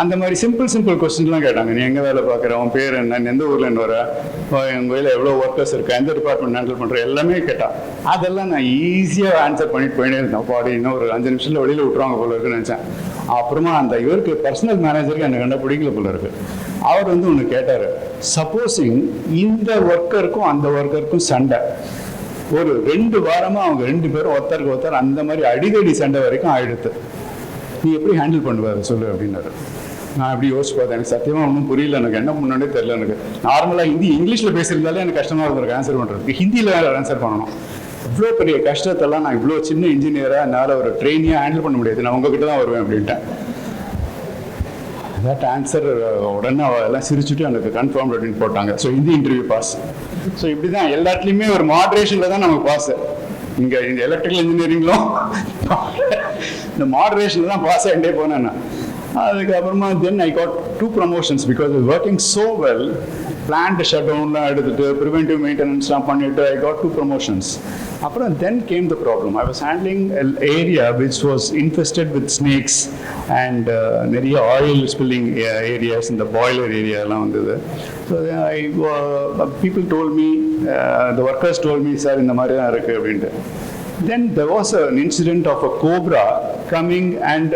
அந்த மாதிரி சிம்பிள் கொஸ்டின்லாம் கேட்டாங்க. நீ எங்கே வேலை பார்க்குற, உன் பேர் என்ன, எந்த ஊர்லேருந்து வர, எங்கள் வேலை எவ்வளோ ஒர்க்கர்ஸ் இருக்கா, எந்த டிபார்ட்மெண்ட் ஹேண்டில் பண்ணுற, எல்லாமே கேட்டான். அதெல்லாம் நான் ஈஸியாக ஆன்சர் பண்ணிட்டு போயிட்டே இருந்தேன். பாடி இன்னும் ஒரு 5 நிமிஷத்தில் வெளியில் விட்டுருவாங்க போல இருக்குன்னு நினச்சேன். அப்புறமா அந்த இவருக்கு பர்சனல் மேனேஜருக்கு என்னை கண்ட பிடிக்கல போல இருக்கு. அவர் வந்து ஒன்று கேட்டார், சப்போஸிங் இந்த ஒர்க்கருக்கும் அந்த ஒர்க்கருக்கும் சண்டை, ஒரு 2 வாரமாக அவங்க 2 பேரும் ஒருத்தருக்கு ஒருத்தர் அந்த மாதிரி அடிக்கடி சண்டை வரைக்கும் ஆயிடுத்து, நீ எப்படி ஹேண்டில் பண்ணுவார் சொல்லு அப்படின்னாரு. நான் எப்படி யோசிச்சு பார்த்தேன். எனக்கு சத்தியமாக ஒன்றும் புரியல, எனக்கு என்ன முன்னாடியே தெரியல. எனக்கு நார்மலாக இங்கிலீஷில் பேசுறதாலே எனக்கு கஷ்டமாக இருந்திருக்கு ஆன்சர் பண்ணுறதுக்கு. ஹிந்தியில் ஆன்சர் பண்ணணும். இவ்வளோ பெரிய கஷ்டத்தெல்லாம் நான் இவ்வளோ சின்ன இன்ஜினியராக என்னால் ஒரு ட்ரெயினியாக ஹேண்டில் பண்ண முடியாது, நான் உங்ககிட்ட தான் வருவேன் அப்படின்ட்டேன். தட் ஆன்சர் உடனே எல்லாம் சிரிச்சுட்டு எனக்கு கன்ஃபார்ம் அப்படின்னு போட்டாங்க. So Hindi interview pass. So இப்படி தான் எல்லாத்துலேயுமே ஒரு மாடரேஷனில் தான் நமக்கு பாஸ். இங்கே இந்த எலக்ட்ரிக்கல் இன்ஜினியரிங்லும் இந்த மாடரேஷனில் தான் பாஸ் ஆகிட்டே போனேன் நான். அதுக்கப்புறமா then I got 2 promotions because I was working so well. plant shutdownலாம் எடுத்துட்டு preventive maintenanceலாம் பண்ணிட்டு I got 2 promotions. அப்புறம் then came the problem. I was handling an area which was infested with snakes and நிறைய oil spilling areas in the boiler area எல்லாம் வந்தது. So people told me, the workers told me, sir இந்த மாதிரி தான் இருக்கு அப்படின்ட்டு. Then there was an incident of a cobra coming and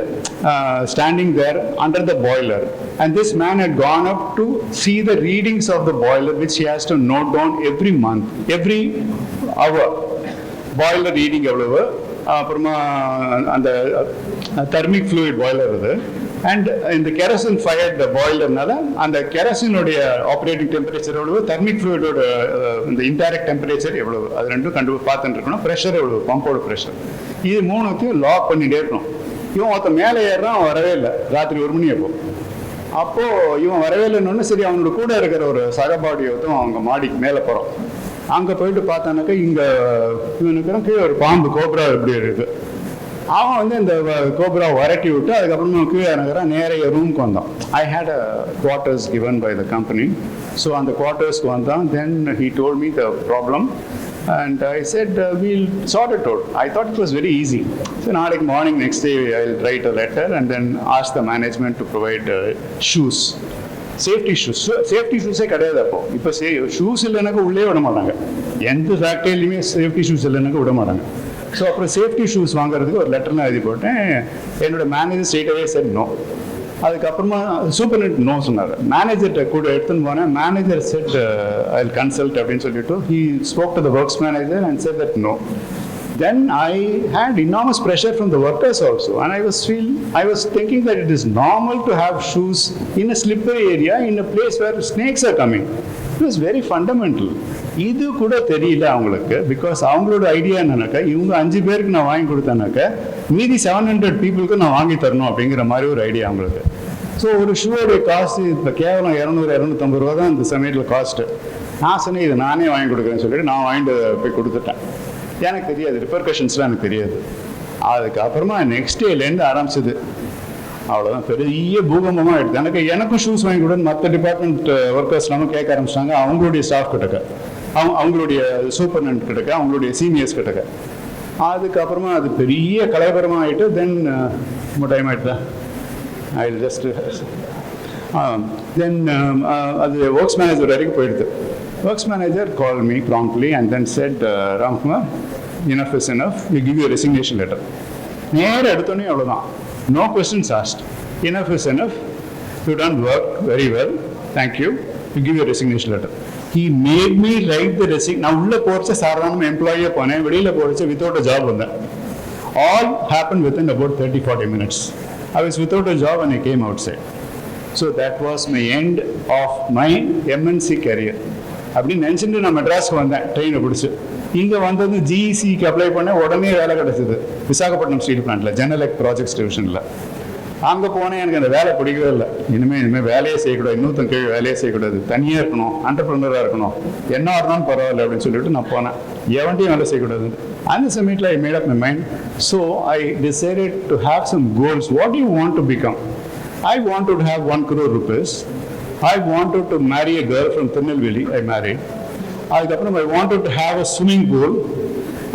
standing there under the boiler. And this man had gone up to see the readings of the boiler, which he has to note down every month, every hour. Boiler reading எவ்வளவு, அப்புறமா அந்த thermic fluid boiler இது. And in the kerosene fired boilerனால அந்த kerosene-உடைய operating temperature எவ்வளவு, thermic ஃப்ளூயிடோட இந்த indirect temperature எவ்வளவு, அது ரெண்டும் பார்த்துட்டு இருக்கணும். ப்ரெஷர் எவ்வளவு, பம்போட ப்ரெஷர், இது மூணுத்தையும் லாக் பண்ணிட்டே இருக்கணும். இவன் ஒருத்த மேலே ஏறான், அவன் வரவே இல்லை. ராத்திரி 1 மணி அப்போ இவன் வரவே இல்லைன்னு சரி அவனோட கூட இருக்கிற ஒரு சகபாடியோத்தும் அவங்க மாடிக்கு மேலே போகிறோம். அங்கே போயிட்டு பார்த்தானாக்கா இங்கே இவனுக்கு கீழே ஒரு பாம்பு கோப்ரா இப்படி இருக்கு. அவன் வந்து இந்த கோப்ரா வரட்டி விட்டு அதுக்கப்புறமா கீழே இறங்குறான். நேரைய ரூமுக்கு வந்தான். I had a quarters given by the company. So அந்த குவார்ட்டர்ஸ்க்கு வந்தான். Then he told me the problem and I said we'll sort it out. I thought it was very easy. So நாளைக்கு morning next day I'll write a letter and then ask the management to provide shoes, safety shoes. Safety shoes கிடையாது. அப்போ இப்போ shoes இல்லைனாக்கா உள்ளே விட மாட்டாங்க. எந்த ஃபேக்டரியிலையுமே safety shoes இல்லைனாக்கா விட மாட்டாங்க. ஸோ அப்புறம் சேஃப்டி ஷூஸ் வாங்குறதுக்கு ஒரு லெட்டர்லாம் எழுதி போட்டேன். என்னோட மேனேஜர் ஸ்ட்ரெயிட்டாகவே செட் நோ. அதுக்கப்புறமா சூப்பர்டென்ட் நோ சொன்னார். மேனேஜர்கிட்ட கூட எடுத்துன்னு போனேன். Manager said I will consult அப்படின்னு சொல்லிட்டு he spoke to the works manager and said that no. Then I had enormous pressure from the workers also, and I was thinking that it is normal to have shoes in a slippery area in a place where snakes are coming. It was very fundamental. இது கூட தெரியல அவங்களுக்கு. Because அவங்களோட idea என்னன்னாக்கா இவங்க 5 பேருக்கு நான் வாங்கி கொடுத்தேனாக்கா மீதி 700 பீப்புளுக்கு நான் வாங்கி தரணும் அப்படிங்கிற மாதிரி ஒரு ஐடியா அவங்களுக்கு. ஸோ ஒரு ஷூவோடைய காஸ்ட் இப்போ கேவலம் 200-250 ரூபா தான் இந்த சமயத்தில் காஸ்ட்டு. நான் சொன்னேன் இது நானே வாங்கி கொடுக்குறேன்னு சொல்லிட்டு நான் வாங்கிட்டு போய் கொடுத்துட்டேன். எனக்கு தெரியாது, ரிப்பர்கஷன்ஸ்லாம் எனக்கு தெரியாது. அதுக்கப்புறமா நெக்ஸ்ட் டேலேருந்து ஆரம்பிச்சது. அவ்வளோதான், பெரிய பூகம்பமாக ஆகிடுது. எனக்கும் ஷூஸ் வாங்கி கொடுன்னு மற்ற டிபார்ட்மெண்ட் ஒர்க்கர்ஸ்லாமும் கேட்க ஆரம்பிச்சிட்டாங்க. அவங்களுடைய ஸ்டாஃப் கிட்டக்க, அவங்களுடைய சூப்பர்டென்ட் கிட்டக்க, அவங்களுடைய சீனியர்ஸ் கிட்டக்க. அதுக்கப்புறமா அது பெரிய கலவரமாக ஆகிட்டு தென் டைம் ஆகிட்டு தான் ஐ ஜஸ்ட் தென் அது ஒர்க்ஸ் மேனேஜர் வரைக்கும் போயிடுது. Works manager called me promptly and then said, Ramkumar, enough is enough, we give you a resignation letter. நேர எடுத்தோன்னே அவ்வளோதான், no questions asked. Enough is enough, you done work very well, thank you, we give you a resignation letter. He made me write the resignation. நான் உள்ளே போகிறச்ச சாதாரண எம்ப்ளாயியாக போனேன், வெளியில் போகிறச்ச without a job வந்தேன். All happened within about 30-40 minutes. I was without a job and I came outside. So that was my end of my MNC career. அப்படின்னு நினச்சிட்டு நான் மெட்ராஸ்க்கு வந்தேன் ட்ரெயினை பிடிச்சி. இங்கே வந்தது ஜிஇசிக்கு அப்ளை பண்ண உடனே வேலை கிடச்சிது விசாகப்பட்டினம் ஸ்டீல் பிளான்ட்டில், ஜெனலெக் ப்ராஜெக்ட்ஸ் டிவிஷனில். அங்கே போனேன், எனக்கு அந்த வேலை பிடிக்கவே இல்லை. இனிமேல் வேலையே செய்யக்கூடாது, இன்னொருத்தன் கீழே வேலையே செய்யக்கூடாது, தனியாக இருக்கணும், என்டர்பிரனராக இருக்கணும், என்ன இருந்தாலும் பரவாயில்ல அப்படின்னு சொல்லிட்டு நான் போனேன். எவன்ட்டையும் வேலை செய்யக்கூடாது. அந்த சமயத்தில் I made up my mind. So I decided to have some goals. What you want to become? I wanted to have 1 crore rupees. I wanted to marry a girl from Tirunelveli. I married. I wanted to have a swimming pool.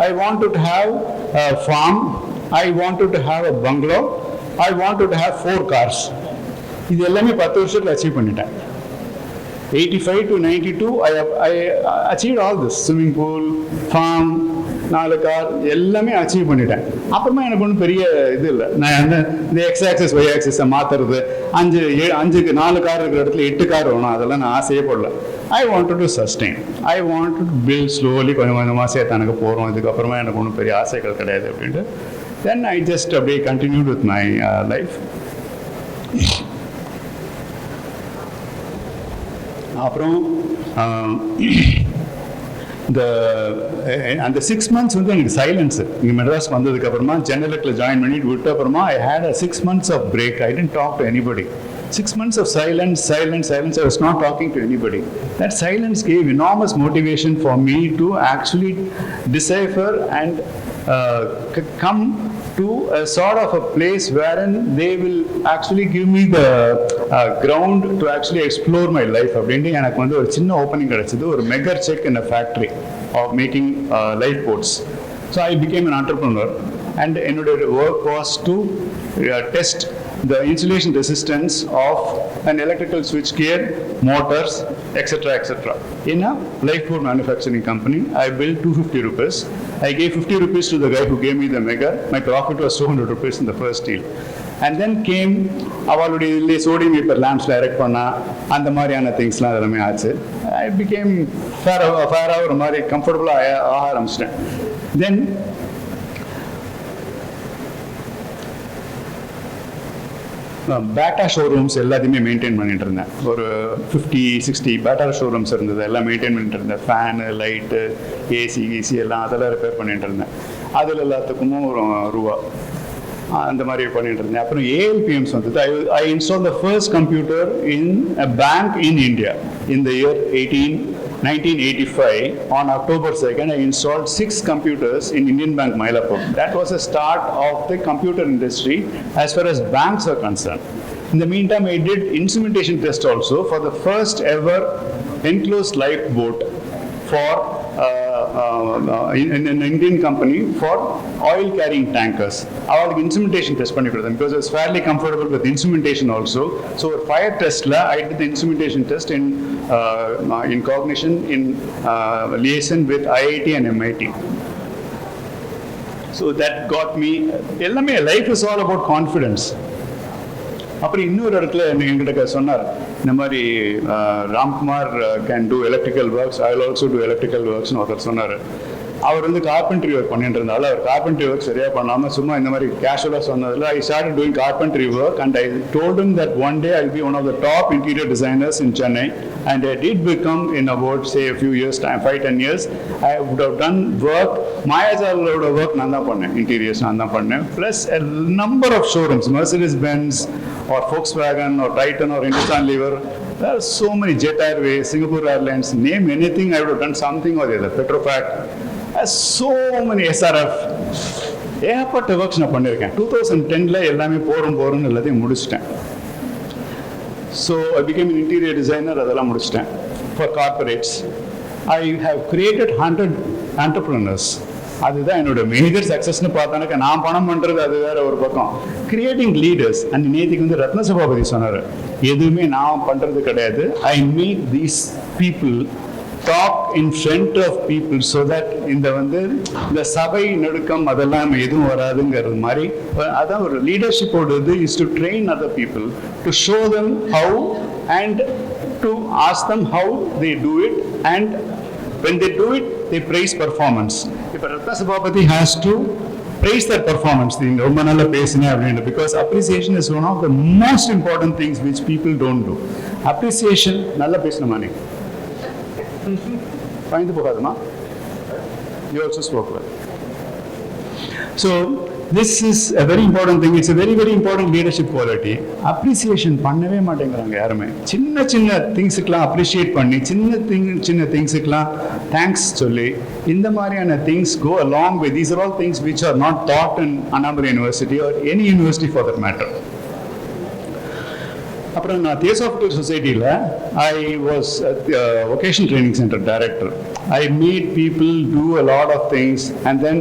I wanted to have a farm. I wanted to have a bungalow. I wanted to have 4 cars. இது எல்லாமே 10 வருஷத்தில் achieve பண்ணிட்டேன். 85 to 92 I achieved all this. Swimming pool, farm, 4 car எல்லாமே achieve பண்ணிட்டேன். அப்புறமா எனக்கு ஒன்றும் பெரிய இது இல்லை. நான் இந்த எக்ஸ் ஆக்சிஸ் ஒய் ஆக்சிஸை மாற்றுறது, 5க்கு 4 கார் இருக்கிற இடத்துல 8 கார் வேணும், அதெல்லாம் நான் ஆசையே போடல. I wanted to sustain, I wanted to build slowly, கொஞ்சம் கொஞ்சமாக சேர்த்து எனக்கு போகிறோம். இதுக்கப்புறமா எனக்கு ஒன்றும் பெரிய ஆசைகள் கிடையாது அப்படின்ட்டு தென் ஐ ஜஸ்ட் அப்படியே கண்டினியூட் வித் மை லைஃப். அப்புறம் அந்த 6 months வந்து எனக்கு சைலன்ஸு. இங்கே மெட்ராஸ் வந்ததுக்கப்புறமா ஜெனரலில் ஜாயின் பண்ணிட்டு விட்ட அப்புறமா ஐ had 6 months of break. I didn't talk to anybody. 6 months of silence. I was not talking to anybody. That silence gave enormous motivation for me to actually decipher and come to a sort of a place wherein they will actually give me the ground to actually explore my life. அப்படின்ட்டு எனக்கு வந்து ஒரு சின்ன opening கிடைச்சது, ஒரு major check in a factory of making light boards. So I became an entrepreneur and என்னுடைய work was to test the insulation resistance of an electrical switchgear, motors, etc. In a light board manufacturing company, I billed 250 rupees. I gave 50 rupees to the guy who gave me the mega. My profit was 200 rupees in the first deal. And then came அவளுடைய sodium vapor lamps direct பண்ணா அந்த மாதிரியான திங்ஸ்லாம் எல்லாமே ஆச்சு. I became ஃபேராக ஒரு மாதிரி கம்ஃபர்டபுளாக ஆக ஆரம்பிச்சிட்டேன். Then பேட்டா ஷோரூம்ஸ் எல்லாத்தையுமே மெயின்டைன் பண்ணிட்டு இருந்தேன். ஒரு 50-60 பேட்டா ஷோரூம்ஸ் இருந்தது, எல்லாம் மெயின்டைன் பண்ணிட்டு இருந்தேன். ஃபேனு, லைட்டு, ஏசி எல்லாம் அதெல்லாம் ரிப்பேர் பண்ணிட்டு இருந்தேன். அதில் எல்லாத்துக்கும் ஒரு ரூபா அந்த மாதிரி பண்ணிட்டு இருந்தேன். அப்புறம் ஏஎல்பிஎம்ஸ் வந்தது. I install the first computer in a bank in India in the year 1985. On October 2nd, I installed 6 computers in Indian Bank, Mylapore. That was the start of the computer industry as far as banks are concerned. In the meantime, I did instrumentation test also for the first ever enclosed lifeboat for in an Indian company for oil carrying tankers. அவளுக்கு instrumentation test பண்ணி கொடுத்தேன் because I was fairly comfortable with instrumentation also. So fire testல I did the instrumentation test in cognition in liaison with IIT and MIT. So that got me, எல்லாமே life is all about confidence. அப்புறம் இன்னொரு இடத்துல என்கிட்ட சொன்னார், இந்த மாதிரி Ramkumar can do electrical works, I will also do electrical ஒர்க்ஸ்னு ஒருத்தர் சொன்னார். அவர் வந்து கார்பென்ட்ரி ஒர்க் பண்ணிட்டு இருந்தாலும் அவர் கார்பென்ட்ரி ஒர்க் சரியாக பண்ணாமல் சும்மா இந்த மாதிரி கேஷுவலாக சொன்னதில் I started doing carpentry work and I told him that one day I'll be one of the top interior designers in Chennai, and I did become in about say a few years time, 5-10 years I would have done work. மாயாஜாலோட work நான் தான் பண்ணேன், interiors நான் தான் பண்ணேன், plus a number of showrooms, Mercedes-Benz or Volkswagen or Titan or Hindustan Lever. There are so many, Jet Airways, Singapore Airlines, name anything, I would have done something or the other. Petrofac, so many SRF, ஏகப்பட்ட works நான் பண்ணியிருக்கேன். 2010ல எல்லாமே போகிறோம்னு எல்லாத்தையும் முடிச்சிட்டேன். So I became an interior designer, அதெல்லாம் முடிச்சிட்டேன். For corporates, I have created 100 entrepreneurs. அதுதான் என்னோட மேஜர் சக்ஸஸ்னு பார்த்தானாக்கா, நான் பணம் பண்ணுறது அது வேற ஒரு பக்கம். Creating leaders. அண்ட் நேற்றுக்கு வந்து ரத்ன சபாபதி சொன்னார், எதுவுமே நான் பண்ணுறது கிடையாது, I make these people talk in front of people so that இந்த சபை நடுக்கம் அதெல்லாம் எதுவும் வராதுங்கிறது மாதிரி. அதான் ஒரு லீடர்ஷிப்போடது is to train other people, to show them how and to ask them how they do it, and when they do it, they praise performance. If Ratna Sabapathy has to praise their performance, ரொம்ப நல்லா பேசினேன் அப்படின்னு, because appreciation is one of the most important things which people don't do. Appreciation, நல்லா பேசணுமா நீ? பயந்து போகாதுமா? You also spoke well. So this is a very important thing. It's a very, very important leadership quality. Appreciation பண்ணவே மாட்டேங்கிறாங்க யாருமே. சின்ன சின்ன திங்ஸுக்கெல்லாம் appreciate பண்ணி, சின்ன திங்ஸுக்கெல்லாம் தேங்க்ஸ் சொல்லி, இந்த மாதிரியான things go along with. These are all things which are not taught in Annamalai University or any university for that matter. அப்புறம் நான் தியோசாபிக்கல் சொசைட்டியில் I was vocational training centre director. I made people do a lot of things, and then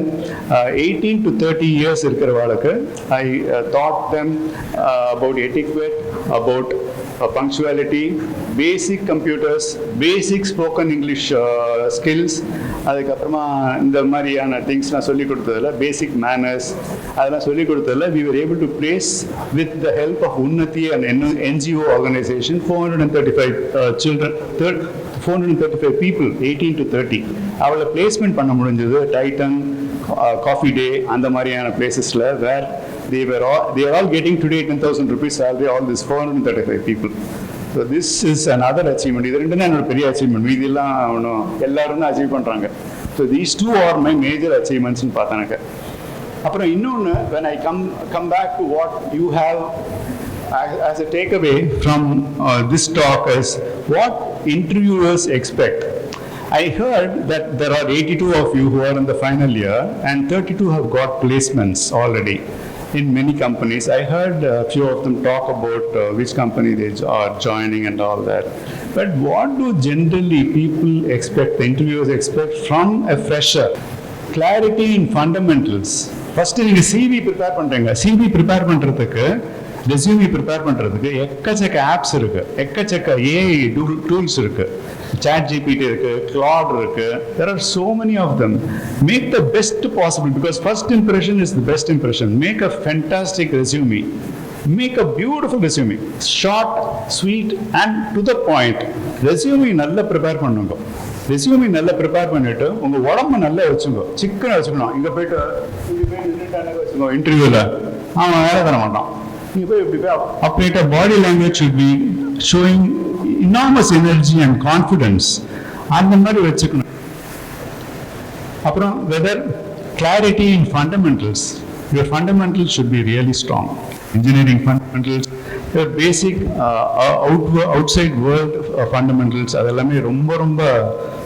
18 to 30 years இருக்கிறவாளுக்கு I taught them about etiquette, about punctuality, basic computers, basic spoken English skills. அதுக்கப்புறமா இந்த மாதிரியான திங்ஸ்லாம் சொல்லிக் கொடுத்ததில் பேசிக் manners அதெல்லாம் சொல்லிக் கொடுத்ததில் we were able to place with the help of Unnati and NGO organization 435 children, 435 people 18 to 30 அவளை placement பண்ண முடிஞ்சது. டைட்டன், காஃபி டே, அந்த மாதிரியான பிளேசஸில் வேர் they are all getting today 10,000 rupees salary, all these 435 people. So this is another achievement. இது ரெண்டு தான் என்னோட பெரிய அச்சீவ்மெண்ட். மீதியெல்லாம் ஒன்றும் எல்லாரும் தான் அச்சீவ் பண்ணுறாங்க. So these two are my major அச்சீவ்மெண்ட்ஸ்னு பார்த்தானாக்க. அப்புறம் இன்னொன்று, when I come back to what you have as a takeaway from this talk is what interviewers expect. I heard that there are 82 of you who are in the final year and 32 have got placements already in many companies. I heard a few of them talk about which company they are joining and all that. But what do generally people expect, the interviewers expect from a fresher? Clarity in fundamentals. First நீங்கள் CV prepare பண்ணுறீங்க. CV prepare பண்ணுறதுக்கு, resume prepare பண்ணுறதுக்கு எக்கச்சக்க apps இருக்குது, எக்கச்சக்க AI tools இருக்குது. Chat GPT இருக்கு, Claude இருக்கு. There are so many of them. Make the best possible, because first impression is the best impression. Make a fantastic resume. Make a beautiful resume. Short, sweet and to the point. Resume நல்லா prepare பண்ணுங்க. Resume நல்லா prepare பண்ணிட்டு உங்க உடம்பு நல்லா வச்சுக்கோ, சிக்கனை வச்சுக்கணும். இங்க போயிட்டு வச்சுக்கோ இன்டர்வியூல அவன் வேலை தர மாட்டான். நீங்க போய் இப்படி போய் அப்படியே body language should be showing enormous energy and confidence. அந்த மாதிரி வச்சுக்கணும். அப்புறம் whether clarity in fundamentals, your fundamentals should be really strong. Engineering fundamentals, your basic outside world fundamentals அதெல்லாமே ரொம்ப ரொம்ப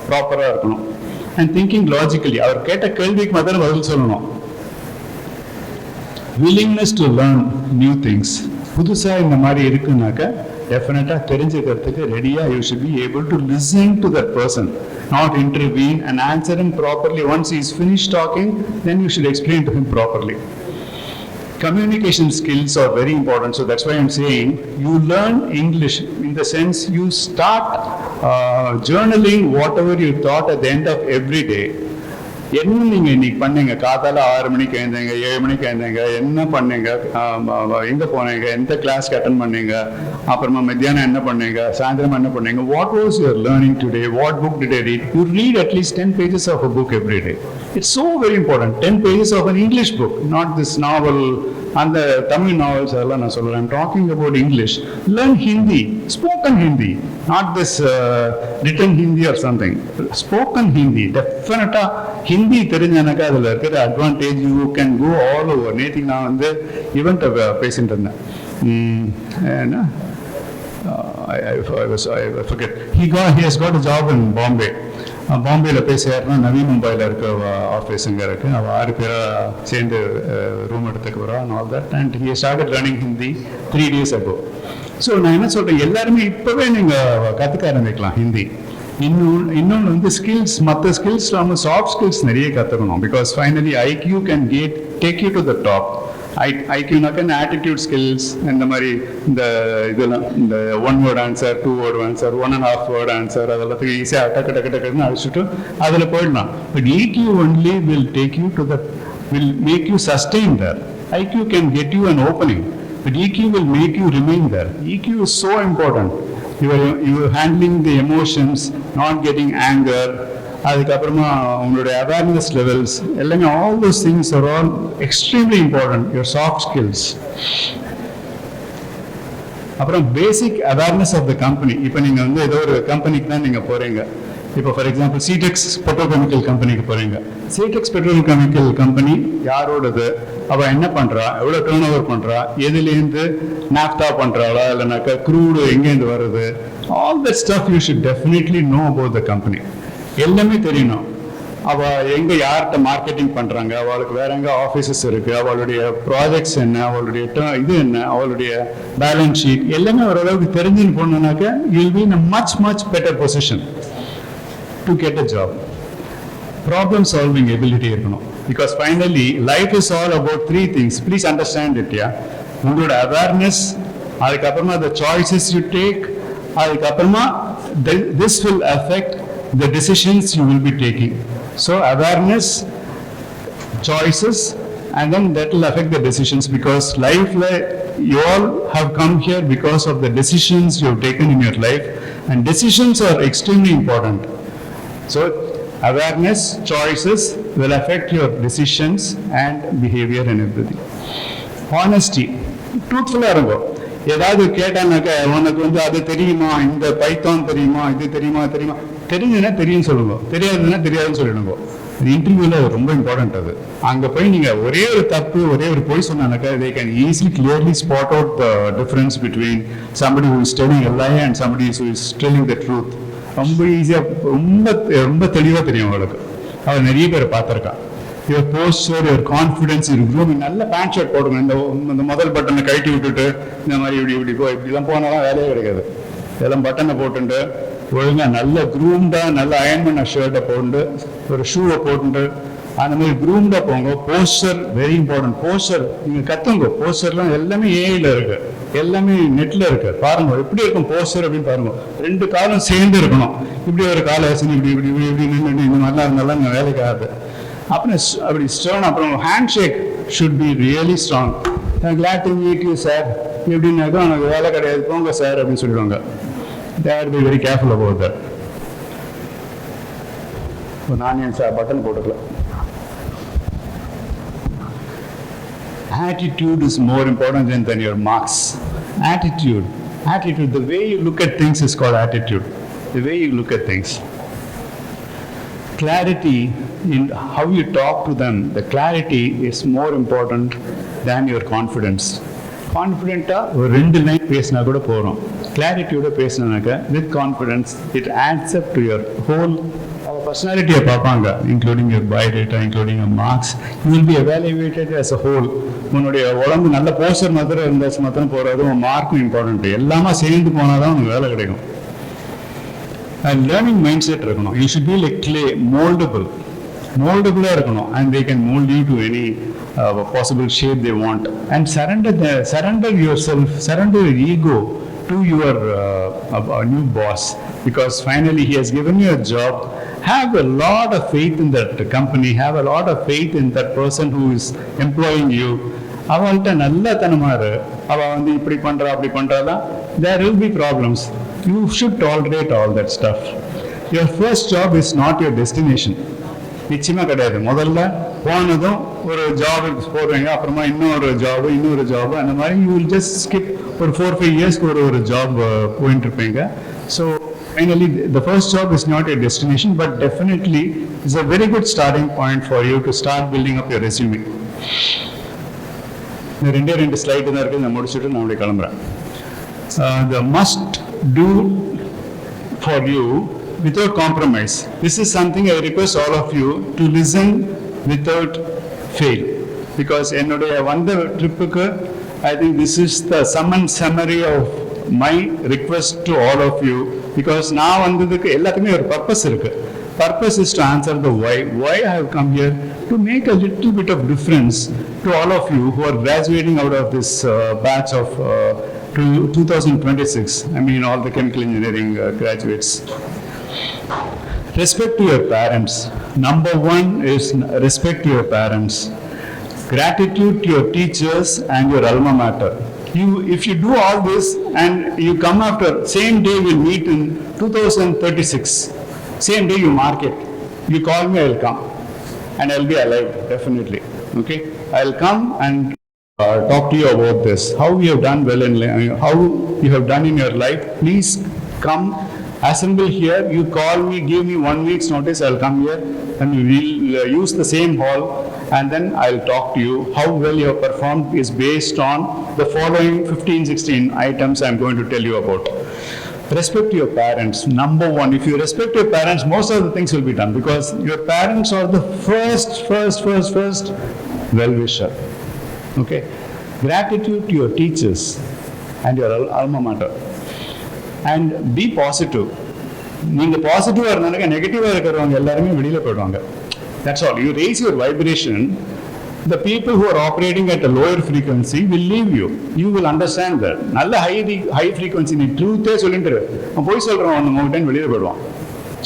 ப்ராப்பராக இருக்கணும். அண்ட் திங்கிங் லாஜிக்கலி, அவர் கேட்ட கேள்விக்கு மட்டும் பதில் சொல்லணும். willingness to learn new things. புதுசாக இந்த மாதிரி இருக்குனாக்க டெஃபினட்டாக தெரிஞ்சுக்கிறதுக்கு ரெடியாக you should be able to listen to that person, not intervene and answer him properly. Once he is finished talking, then you should explain to him properly. Communication skills are very important, so that's why I'm saying you learn English in the sense you start journaling whatever you thought at the end of every day. என்ன நீங்கள் இன்னைக்கு பண்ணீங்க, காத்தால 6 மணிக்கு எழுந்தீங்க, 7 மணிக்கு எழுந்தீங்க, என்ன பண்ணீங்க, எங்கே போனீங்க, எந்த கிளாஸ்க்கு அட்டன் பண்ணீங்க, அப்புறமா மத்தியானம் என்ன பண்ணீங்க, சாயந்தரம் என்ன பண்ணீங்க, what was your learning today, what book did I read. You read at least 10 pages of a book every day. It's so very important. 10 pages of an English book, not this novel, அந்த Tamil novels அதெல்லாம் நான் சொல்கிறேன். I'm talking about English. Learn Hindi, spoken Hindi, not this written Hindi or something. Spoken Hindi, definitely. Hindi தெரிஞ்சனாக்கா அதில் இருக்கிற advantage you can go all over. நேற்றுக்கு நான் வந்து ஈவெண்ட்டை பேசிட்டு இருந்தேன். I forget. He has got a job in Bombay. பாம்பேயில் போய் சேர்னா நவி மும்பையில் இருக்க ஆஃபீஸ் இங்கே இருக்குது. அவள் 6 பேராக சேர்ந்து ரூம் எடுத்துக்க வரா and all that, and he started learning Hindi 3 days ago. So நான் என்ன சொல்கிறேன், எல்லாருமே இப்போவே நீங்கள் கற்றுக்க ஆரம்பிக்கலாம் ஹிந்தி. இன்னொன்று வந்து ஸ்கில்ஸ், மற்ற ஸ்கில்ஸ் இல்லாமல் சாஃப்ட் ஸ்கில்ஸ் நிறைய கற்றுக்கணும். Because finally IQ can take you to the top. ஐக்யூனாக்க இந்த ஆட்டிடியூட் ஸ்கில்ஸ், இந்த மாதிரி இந்த இதெல்லாம், இந்த 1 word answer, 2 word answer, 1.5 word answer, அதெல்லாத்துக்கு ஈஸியாக டக்குன்னு அடிச்சுட்டு அதில் போயிடலாம். But EQ only will take you to the, will make you sustain there. IQ can get you an opening, but EQ will make you remain there. EQ is so important. You are handling the emotions, not getting anger. அதுக்கப்புறமா உங்களுடைய awareness levels எல்லாமே, all those things are all extremely important. Your soft skills. அப்புறம் பேசிக் awareness of the company. இப்போ நீங்கள் வந்து ஏதோ ஒரு கம்பெனிக்கு தான் நீங்கள் போகிறீங்க. இப்போ ஃபார் எக்ஸாம்பிள் சிடெக்ஸ் பெட்ரோகெமிக்கல் கம்பெனிக்கு போகிறீங்க. சிடெக்ஸ் பெட்ரோகெமிக்கல் கம்பெனி யாரோடது, அவள் என்ன பண்ணுறா, எவ்வளோ டேர்ன் ஓவர் பண்ணுறா, எதுலேருந்து நாஃப்டா பண்ணுறாளா, இல்லைனாக்கா க்ரூடு எங்கேருந்து வருது, all that stuff you should definitely know about the company. எல்லாமே தெரியணும். அவள் எங்கே யார்கிட்ட மார்க்கெட்டிங் பண்ணுறாங்க, அவளுக்கு வேற எங்கே ஆஃபீஸஸ் இருக்குது, அவளுடைய ப்ராஜெக்ட்ஸ் என்ன, அவளுடைய இது என்ன, அவளுடைய பேலன்ஸ் ஷீட் எல்லாமே ஓரளவுக்கு தெரிஞ்சுன்னு போனோம்னாக்கா you'll be in a much better position to get a job. Problem solving ability இருக்கணும். Because finally life is all about 3 things. Please understand it. உங்களோட awareness, அதுக்கப்புறமா the choices you take, அதுக்கப்புறமா this will affect the decisions you will be taking. So awareness, choices, and then that will affect the decisions, because life, you all have come here because of the decisions you have taken in your life, and decisions are extremely important. So awareness, choices will affect your decisions and behavior and everything. Honesty, truthful-ஆ இருக்கும். ஏதாவது கேட்டானாக்க உனக்கு வந்து அது தெரியுமா, இந்த Python தெரியுமா, இது தெரியுமா, தெரிஞ்சுன்னா தெரியும்னு சொல்லுங்க, தெரியாதுன்னா தெரியாதுன்னு சொல்லிடுங்க. இன்டர்வியூவில் ரொம்ப இம்பார்ட்டன்ட் அது. அங்கே போய் நீங்கள் ஒரே ஒரு தப்பு, ஒரே ஒரு பொய் சொன்னானாக்கா they can easily clearly spot out the difference between somebody who is telling a lie and somebody who is telling the truth. ரொம்ப ஈஸியாக ரொம்ப தெளிவாக தெரியும் அவளுக்கு. அவள் நிறைய பேர் பார்த்துருக்கான். Your posture, your confidence, your grooming. நல்ல பேண்ட் ஷர்ட் போடுங்க. இந்த முதல் பட்டனை கழட்டி விட்டுட்டு இந்த மாதிரி இப்படிலாம் போனாலும் வேலையே கிடைக்காது. இதெல்லாம் பட்டனை போட்டுட்டு ஒழுங்காக நல்ல க்ரூம்டாக நல்ல அயன் பண்ண ஷர்ட்டை போட்டு ஒரு ஷூவை போட்டுட்டு அந்த மாதிரி க்ரூம்டாக போங்க. Poster very important. போஸ்டர் நீங்கள் கற்றுங்க. போஸ்டர்லாம் எல்லாமே ஏஐயில் இருக்கு, எல்லாமே நெட்டில் இருக்கு. பாருங்க எப்படி இருக்கும் போஸ்டர் அப்படின்னு பாருங்க. 2 காலம் சேர்ந்து இருக்கணும். இப்படி ஒரு காலை வசதி இப்படி இப்படி இப்படி இப்படி நின்று இந்த மாதிரிலாம் இருந்தாலும் இங்கே வேலைக்கு ஆகுது. அப்புறம் அப்படி ஸ்ட்ராங். அப்புறம் handshake should be really strong. Glad to meet you sir எப்படின்னாக்கா எனக்கு வேலை கிடையாது போங்க சார் அப்படின்னு சொல்லிடுவாங்க. They have to be very careful about that. நான் ஏன் சார் பட்டன் போட்டுக்கலாம். Attitude is more important than your marks. Attitude, the way you look at things is called attitude. The way you look at things. Clarity in how you talk to them, the clarity is more important than your confidence. Confident-ஆ ஒரு 2 line பேசினா கூட போகிறோம். கிளாரிட்டியோட பேசினாக்க with confidence it adds up to your whole பர்சனாலிட்டியை பார்ப்பாங்க, including your biodata, including your marks. You will be evaluated as a whole. உன்னுடைய உடம்பு நல்ல போஸ்டர் மாத்திரம் இருந்தால் மாத்திரம் போகிறது, உன் மார்க்கும் இம்பார்ட்டன்ட்டு. எல்லாமே சேர்ந்து போனால் தான் உனக்கு வேலை கிடைக்கும். அண்ட் லேர்னிங் மைண்ட் செட் இருக்கணும். You should be like clay, மோல்டபுளாக இருக்கணும். And they can mould you to any possible shape they want. And surrender yourself, surrender your ego to your new boss, because finally he has given you a job. Have a lot of faith in that company, have a lot of faith in that person who is employing you. அவள்கிட்ட நல்லத்தனமாரு. அவள் வந்து இப்படி பண்றா அப்படி பண்றாதான், there will be problems. You should tolerate all that stuff. Your first job is not your destination. நிச்சயமா கிடையாது. முதல்ல போனதும் ஒரு ஜாப் போடுவீங்க, அப்புறமா இன்னொரு ஜாப் அந்த மாதிரி யூ வில் ஜஸ்ட் ஸ்கிப். ஒரு 4-5 இயர்ஸ்க்கு ஒரு ஜாப் போயிட்டு இருப்பீங்க. So finally the first job is not a destination, but definitely it's a very good starting point for you to start building up your resume. இந்த 2 slide தான் இருக்குது, நான் முடிச்சுட்டு நான் அப்படியே கிளம்புறேன். த must do for you without compromise. This is something I request all of you to listen without fail, because என்னுடைய வந்த ட்ரிப்புக்கு I think this is the sum and summary of my request to all of you, because நான் வந்ததுக்கு எல்லாத்துக்குமே ஒரு purpose இருக்கு. Purpose is to answer the why I have come here, to make a little bit of difference to all of you who are graduating out of this batch of 2026. I mean all the chemical engineering graduates. Respect to your parents. Number 1 is respect to your parents. Gratitude to your teachers and your alma mater. If you do all this and you come after, same day we'll meet in 2036. Same day you mark it. You call me, I'll come. And I'll be alive, definitely. Okay? I'll come and talk to you about this. How you have done well in how you have done in your life. Please come. Assemble here, you call me, give me 1 week's notice, I'll come here and we'll use the same hall, and then I'll talk to you. How well you have performed is based on the following 15-16 items I'm going to tell you about. Respect your parents. Number 1, if you respect your parents, most of the things will be done, because your parents are the first well-wisher. Okay? Gratitude to your teachers and your alma mater. And be positive. நீங்கள் பாசிட்டிவாக இருந்தாங்க, நெகட்டிவாக இருக்கிறவங்க எல்லாருமே வெளியில் போயிடுவாங்க. That's all. You raise your vibration. The people who are operating at a lower frequency will leave you. You will understand that. நல்ல high frequency நீ ட்ரூத்தே சொல்லிட்டு அவன் போய் சொல்கிறவன் உங்கள்கிட்ட வெளியில் போயிடுவான்,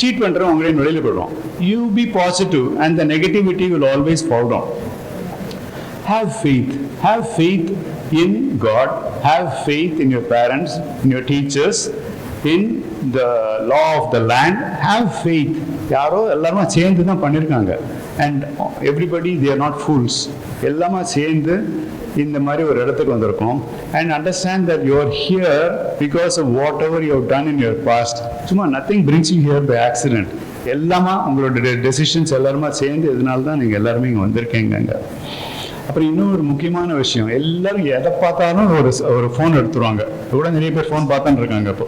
சீட் பண்ணுறவன் உங்கள்கிட்ட வெளியில் போயிடுவான். You be positive and the negativity will always fall down. Have faith in God, have faith in your parents, in your teachers, in the law of the land. Have faith. யாரோ எல்லாருமா சேர்ந்து தான் பண்ணியிருக்காங்க. And everybody, they are not fools. எல்லாமா சேர்ந்து இந்த மாதிரி ஒரு இடத்துக்கு வந்திருக்கோம். And understand that you are here because of whatever you have done in your past. சும்மா nothing brings you here by accident. எல்லாமா உங்களோட டெசிஷன்ஸ் எல்லாருமா சேர்ந்து இதனால தான் நீங்கள் எல்லாருமே இங்கே வந்திருக்கீங்க. அப்புறம் இன்னொரு முக்கியமான விஷயம், எல்லாரும் எதை பார்த்தாலும் ஒரு ஃபோன் எடுத்துருவாங்க. கூட நிறைய பேர் ஃபோன் பார்த்துன்னு இருக்காங்க. இப்போ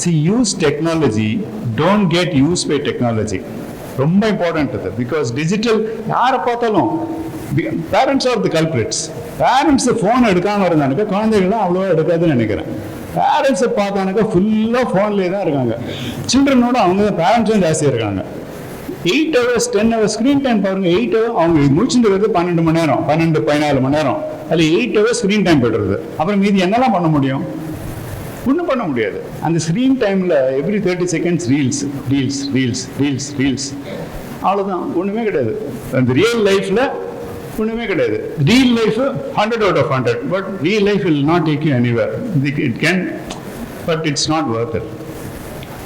See, use technology, don't get used by technology. ரொம்ப இம்பார்ட்டன்ட் இது. பிகாஸ் டிஜிட்டல் யாரை பார்த்தாலும் பேரண்ட்ஸ் ஆர் தி கல்பிரிட்ஸ். பேரண்ட்ஸ் ஃபோன் எடுக்காமல் இருந்தானுக்க குழந்தைகள்லாம் அவ்வளோவா எடுக்காதுன்னு நினைக்கிறேன். பேரண்ட்ஸை பார்த்தானுக்க ஃபுல்லாக ஃபோன்லேயே தான் இருக்காங்க. சில்ட்ரனோட அவங்க தான் பேரண்ட்ஸும் ஜாஸ்தியாக இருக்காங்க. 8 hours 10 hours ஸ்க்ரீன் டைம் பாருங்க. 8 hours அவங்க முடிச்சுட்டு 12 மணி நேரம் 14 மணி நேரம் அதில் 8 hours ஸ்க்ரீன் டைம் போய்டுறது. அப்புறம் மீதி என்னெல்லாம் பண்ண முடியும்? ஒன்றும் பண்ண முடியாது. அந்த ஸ்க்ரீன் டைமில் every 30 seconds reels reels reels reels reels அவ்வளோதான். ஒன்றுமே கிடையாது. அந்த ரியல் லைஃப்பில் ஒன்றுமே கிடையாது. Real life 100 out of 100, but real life will not take you anywhere. It can, but it's not worth it.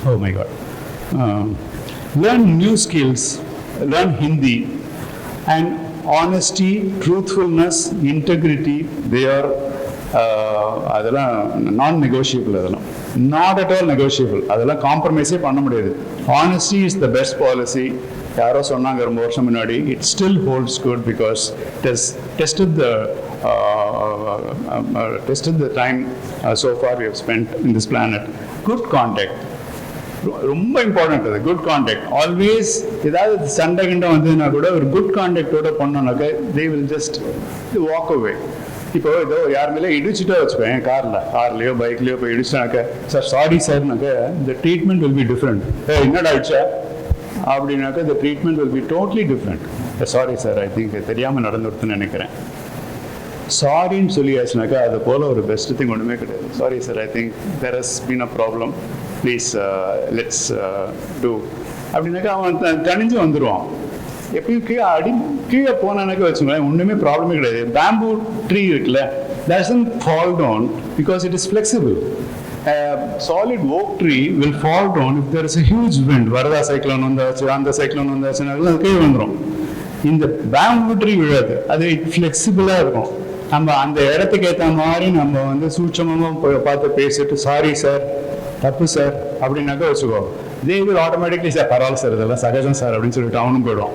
Oh my God. Learn new skills, learn Hindi, and honesty, truthfulness, integrity, they are அதெல்லாம் non-negotiable. அதெல்லாம் not at all negotiable. அதெல்லாம் காம்ப்ரமைஸே பண்ண முடியாது. Honesty is the best policy. யாரோ சொன்னாங்க ரொம்ப வருஷம் முன்னாடி. It still holds good because it has tested the time so far we have spent in this planet. Good contact. ரொம்ப இம்பார்ட்டன்ட் அது. Good contact always. ஏதாவது சண்டை கிண்டை வந்ததுன்னா கூட ஒரு குட் கான்டாக்டோட பண்ணோன்னாக்க they will just walk away. இப்போ ஏதோ யார் மேலே இடிச்சுட்டோ வச்சுப்பேன், கார்லையோ பைக்லையோ போய் இடிச்சானாக்க, சார் சாரி சார்னாக்க the treatment will be different. என்னடா ஆயிடுச்சா அப்படின்னாக்க the treatment will be totally different. Sorry sir, I think தெரியாமல் நடந்துடுதுன்னு நினைக்கிறேன். சாரின்னு சொல்லியாச்சுனாக்கா அது போல் ஒரு பெஸ்ட் திங் ஒன்றுமே கிடையாது. Sorry sir, I think there has been a problem, please let's do அப்படின்னாக்கா அவன் தனிஞ்சு வந்துடுவான். எப்பயும் கீழே போனானாக்கா வச்சுக்கோங்களேன், ஒன்றுமே ப்ராப்ளமே கிடையாது. பேம்பூ ட்ரீ இருக்குல்ல, doesn't fall down because it is flexible. solid oak tree will fall down if there is a huge wind. வரதா சைக்ளோன் வந்தாச்சு, அந்த சைக்ளோன் வந்தாச்சுன்னா அது கீழே வந்துடும். இந்த பேம்பூ ட்ரீ விழாது, அது ஃப்ளெக்சிபிளாக இருக்கும். நம்ம அந்த இடத்துக்கு ஏற்ற மாதிரி நம்ம வந்து சூட்சமாக பார்த்து பேசிட்டு சாரி சார், தப்பு சார் அப்படின்னாக்கா வச்சுக்கோ, தே வில் ஆட்டோமேட்டிக்லி சார் பரவாயில்ல சார், இதெல்லாம் சகஜம் சார் அப்படின்னு சொல்லிட்டு அவனும் போயிடுவான்.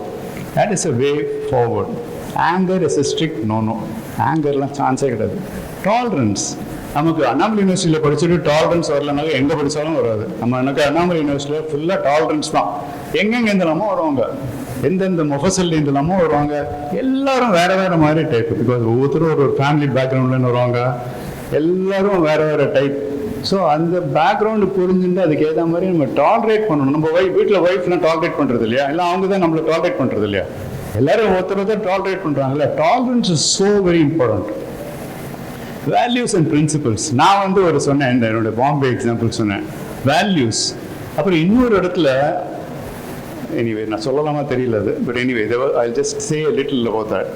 That is a way forward. Anger is a strict no. ஆங்கர்லாம் சான்ஸே கிடையாது. டாலரன்ஸ். நமக்கு அண்ணாமலை யூனிவர்சிட்டியில் படிச்சுட்டு டாலரன்ஸ் வரலனாக்க எங்கே படித்தாலும் வராது. நம்ம எனக்கு அண்ணாமலை யூனிவர்சிட்டியில் ஃபுல்லாக டாலரன்ஸ் தான். எங்கெங்கே இருந்தலாமோ வருவாங்க, எந்தெந்த மொஃபசல் இருந்தலாமோ வருவாங்க. எல்லாரும் வேறு வேறு மாதிரி டைப். பிகாஸ் ஒவ்வொருத்தரும் ஒரு ஃபேமிலி பேக்ரவுண்ட்லேருந்து வருவாங்க. எல்லாரும் வேறு வேறு டைப். ஸோ அந்த பேக்ரவுண்டு புரிஞ்சுட்டு அதுக்கு ஏற்ற மாதிரி நம்ம டாலரேட் பண்ணணும். நம்ம வீட்டில் ஒய்ஃப்லாம் டாலரேட் பண்ணுறது இல்லையா, இல்லை அவங்க தான் நம்மளை டாலரேட் பண்ணுறது இல்லையா, எல்லாரும் ஒருத்தர் தான் டாலரேட் பண்ணுறாங்கல்ல. Tolerance is so very important. Values and principles. நான் வந்து ஒரு சொன்னேன், இந்த என்னோட பாம்பே எக்ஸாம்பிள் சொன்னேன், வேல்யூஸ். அப்புறம் இன்னொரு இடத்துல எனிவே நான் சொல்லலாமா தெரியல அது, but anyway I'll just say a little about that.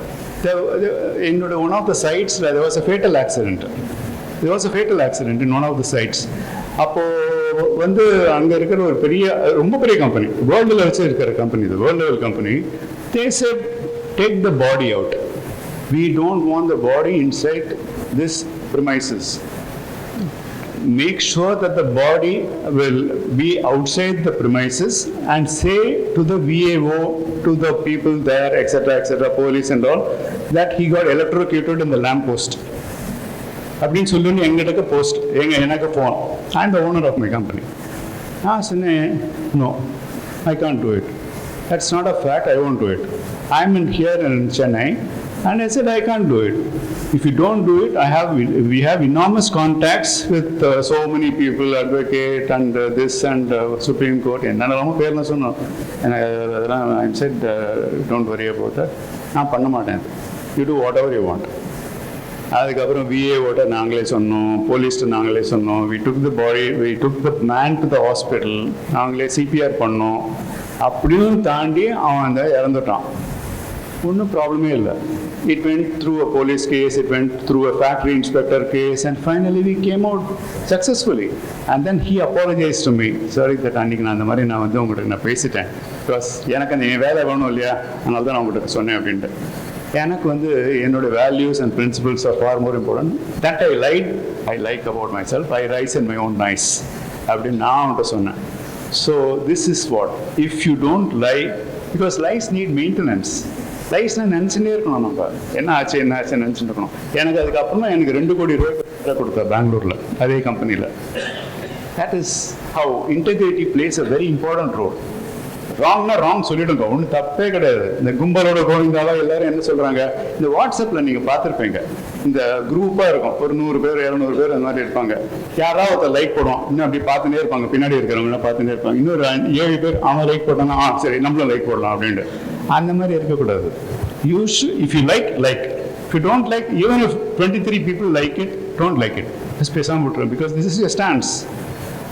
என்னோட ஒன் ஆஃப் த சைட்ஸில் there was a fatal accident. There was a fatal accident in one of the sites. அப்போது வந்து அங்கே இருக்கிற ஒரு பெரிய, ரொம்ப பெரிய கம்பெனி, வேர்ல்டில் வச்சு இருக்கிற கம்பெனி, இது world level company. They said, take the body out. We don't want the body inside this premises. Make sure that the body will be outside the premises and say to the VAO, to the people there, etc., police and all, that he got electrocuted in the lamp post. அப்படின்னு சொல்லி எங்கிட்ட post, எனக்கு phone. I am the owner of my company. நான் சொன்னேன், no, I can't do it. That's not a fact, I won't do it. I am in here in Chennai and I said I can't do it. If you don't do it, we have enormous contacts with so many people, advocate and this and Supreme Court. என்னென்னலாமோ பேர்லாம் சொன்னோம். அதெல்லாம் I said don't worry about that. நான் பண்ண மாட்டேன். You do whatever you want. அதுக்கப்புறம் VAஓட்ட நாங்களே சொன்னோம், போலீஸ்ட்டு நாங்களே சொன்னோம். we took the man to the hospital. நாங்களே CPR பண்ணோம். அப்படியும் தாண்டி அவன் அந்த இறந்துட்டான். ஒன்றும் ப்ராப்ளமே இல்லை. It went through a police case, it went through a factory inspector case, and finally we came out successfully. And then he apologized to me. Sorry that அன்றைக்கி நான் அந்த மாதிரி நான் வந்து உங்கள்கிட்ட நான் பேசிட்டேன். பிகாஸ் எனக்கு அந்த வேலை வேணும் இல்லையா, அதனால தான் நான் உங்கள்கிட்ட சொன்னேன் அப்படின்ட்டு. எனக்கு வந்து என்னோட values and principles are far more important. That I like about myself. I rise in my own nice அப்படின்னு நான் அவன்கிட்ட சொன்னேன். So this is what, if you don't lie, because lies need maintenance. லைஃப்னால் நினச்சிட்டே இருக்கணும். நம்ம என்ன ஆச்சு நினச்சிட்டு இருக்கணும். எனக்கு அதுக்கப்புறமா எனக்கு 2 கோடி ரூபாய் கொடுத்தா பெங்களூரில், அதே கம்பெனியில். That is how integrity plays a very important role. ராங்னா ராங் சொல்லிடுங்க, ஒன்றும் தப்பே கிடையாது. இந்த கும்பலோட கோவிந்தாலும் எல்லாரும் என்ன சொல்கிறாங்க, இந்த வாட்ஸ்அப்பில் நீங்கள் பார்த்துருப்பீங்க, இந்த குரூப்பாக இருக்கும், ஒரு 100 பேர் 200 பேர் அந்த மாதிரி இருப்பாங்க. யாராவது ஒருத்தர் லைக் போடுவோம், இன்னும் அப்படி பார்த்துட்டே இருப்பாங்க, பின்னாடி இருக்கிறவங்க பார்த்துட்டே இருப்பாங்க. இன்னொரு 7 பேர் அவன் லைக் போட்டாங்கன்னா சரி நம்மளும் லைக் போடலாம் அப்படின்ட்டு. அந்த மாதிரி இருக்கக்கூடாது. If you like. If you don't like, even if 23 people like it, don't like it. Just பேசாம விட்டுரு, because this is your stance.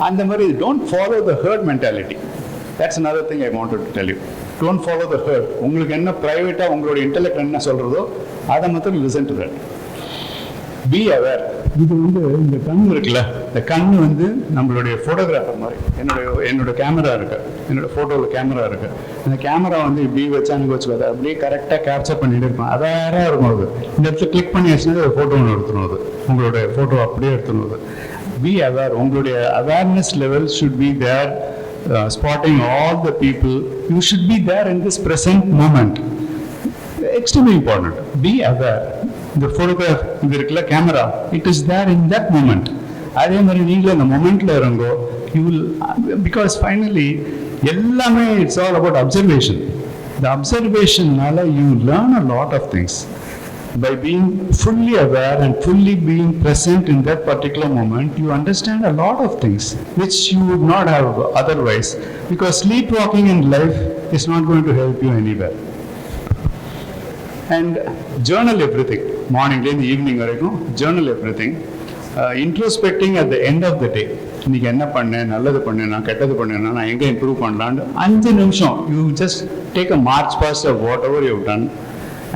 அந்த மாதிரி don't follow the herd mentality. That's another thing I wanted to tell you. Don't follow the herd. உங்களுக்கு என்ன ப்ரைவேட்டா உங்களோட intellect என்ன சொல்றதோ அதை மட்டும் listen to that. Be aware. இது இந்த கண் இருக்குல்ல, இந்த கண் நம்மளுடைய ஃபோட்டோகிராஃபர் மாதிரி. என்னோட கேமரா இருக்கு, என்னோட ஃபோட்டோவில் கேமரா இருக்கு. அந்த கேமரா இப்படி வச்சானுக்கு வச்சுக்காது, அப்படியே கரெக்டாக கேப்சர் பண்ணிட்டு இருப்பான். அதாரா இருக்கும். அது இந்த இடத்துல கிளிக் பண்ணி வச்சுன்னா ஒரு ஃபோட்டோ ஒன்று எடுத்துணும். அது உங்களுடைய ஃபோட்டோ அப்படியே எடுத்துணும். Be aware. உங்களுடைய awareness level should be there. Spotting all the people, you should be there in this present moment. Extremely important. Be aware. The photograph, the camera, it is there in that moment. அதே மாதிரி நீங்களும் அந்த மொமெண்ட்ல இருங்கோ. You will, because finally எல்லாமே it's all about observation. The observationனால you learn a lot of things. By being fully aware and fully being present in that particular moment, you understand a lot of things which you would not have otherwise, because sleepwalking in life is not going to help you anywhere. And journal everything. Morning to evening varaikkum journal everything. Introspecting at the end of the day. இன்னைக்கு என்ன பண்ணேன், நல்லது பண்ணேனா கெட்டது பண்ணேனா, நான் எங்கே improve பண்ணலான்னு 5 நிமிஷம் you just take a march past of whatever you've done.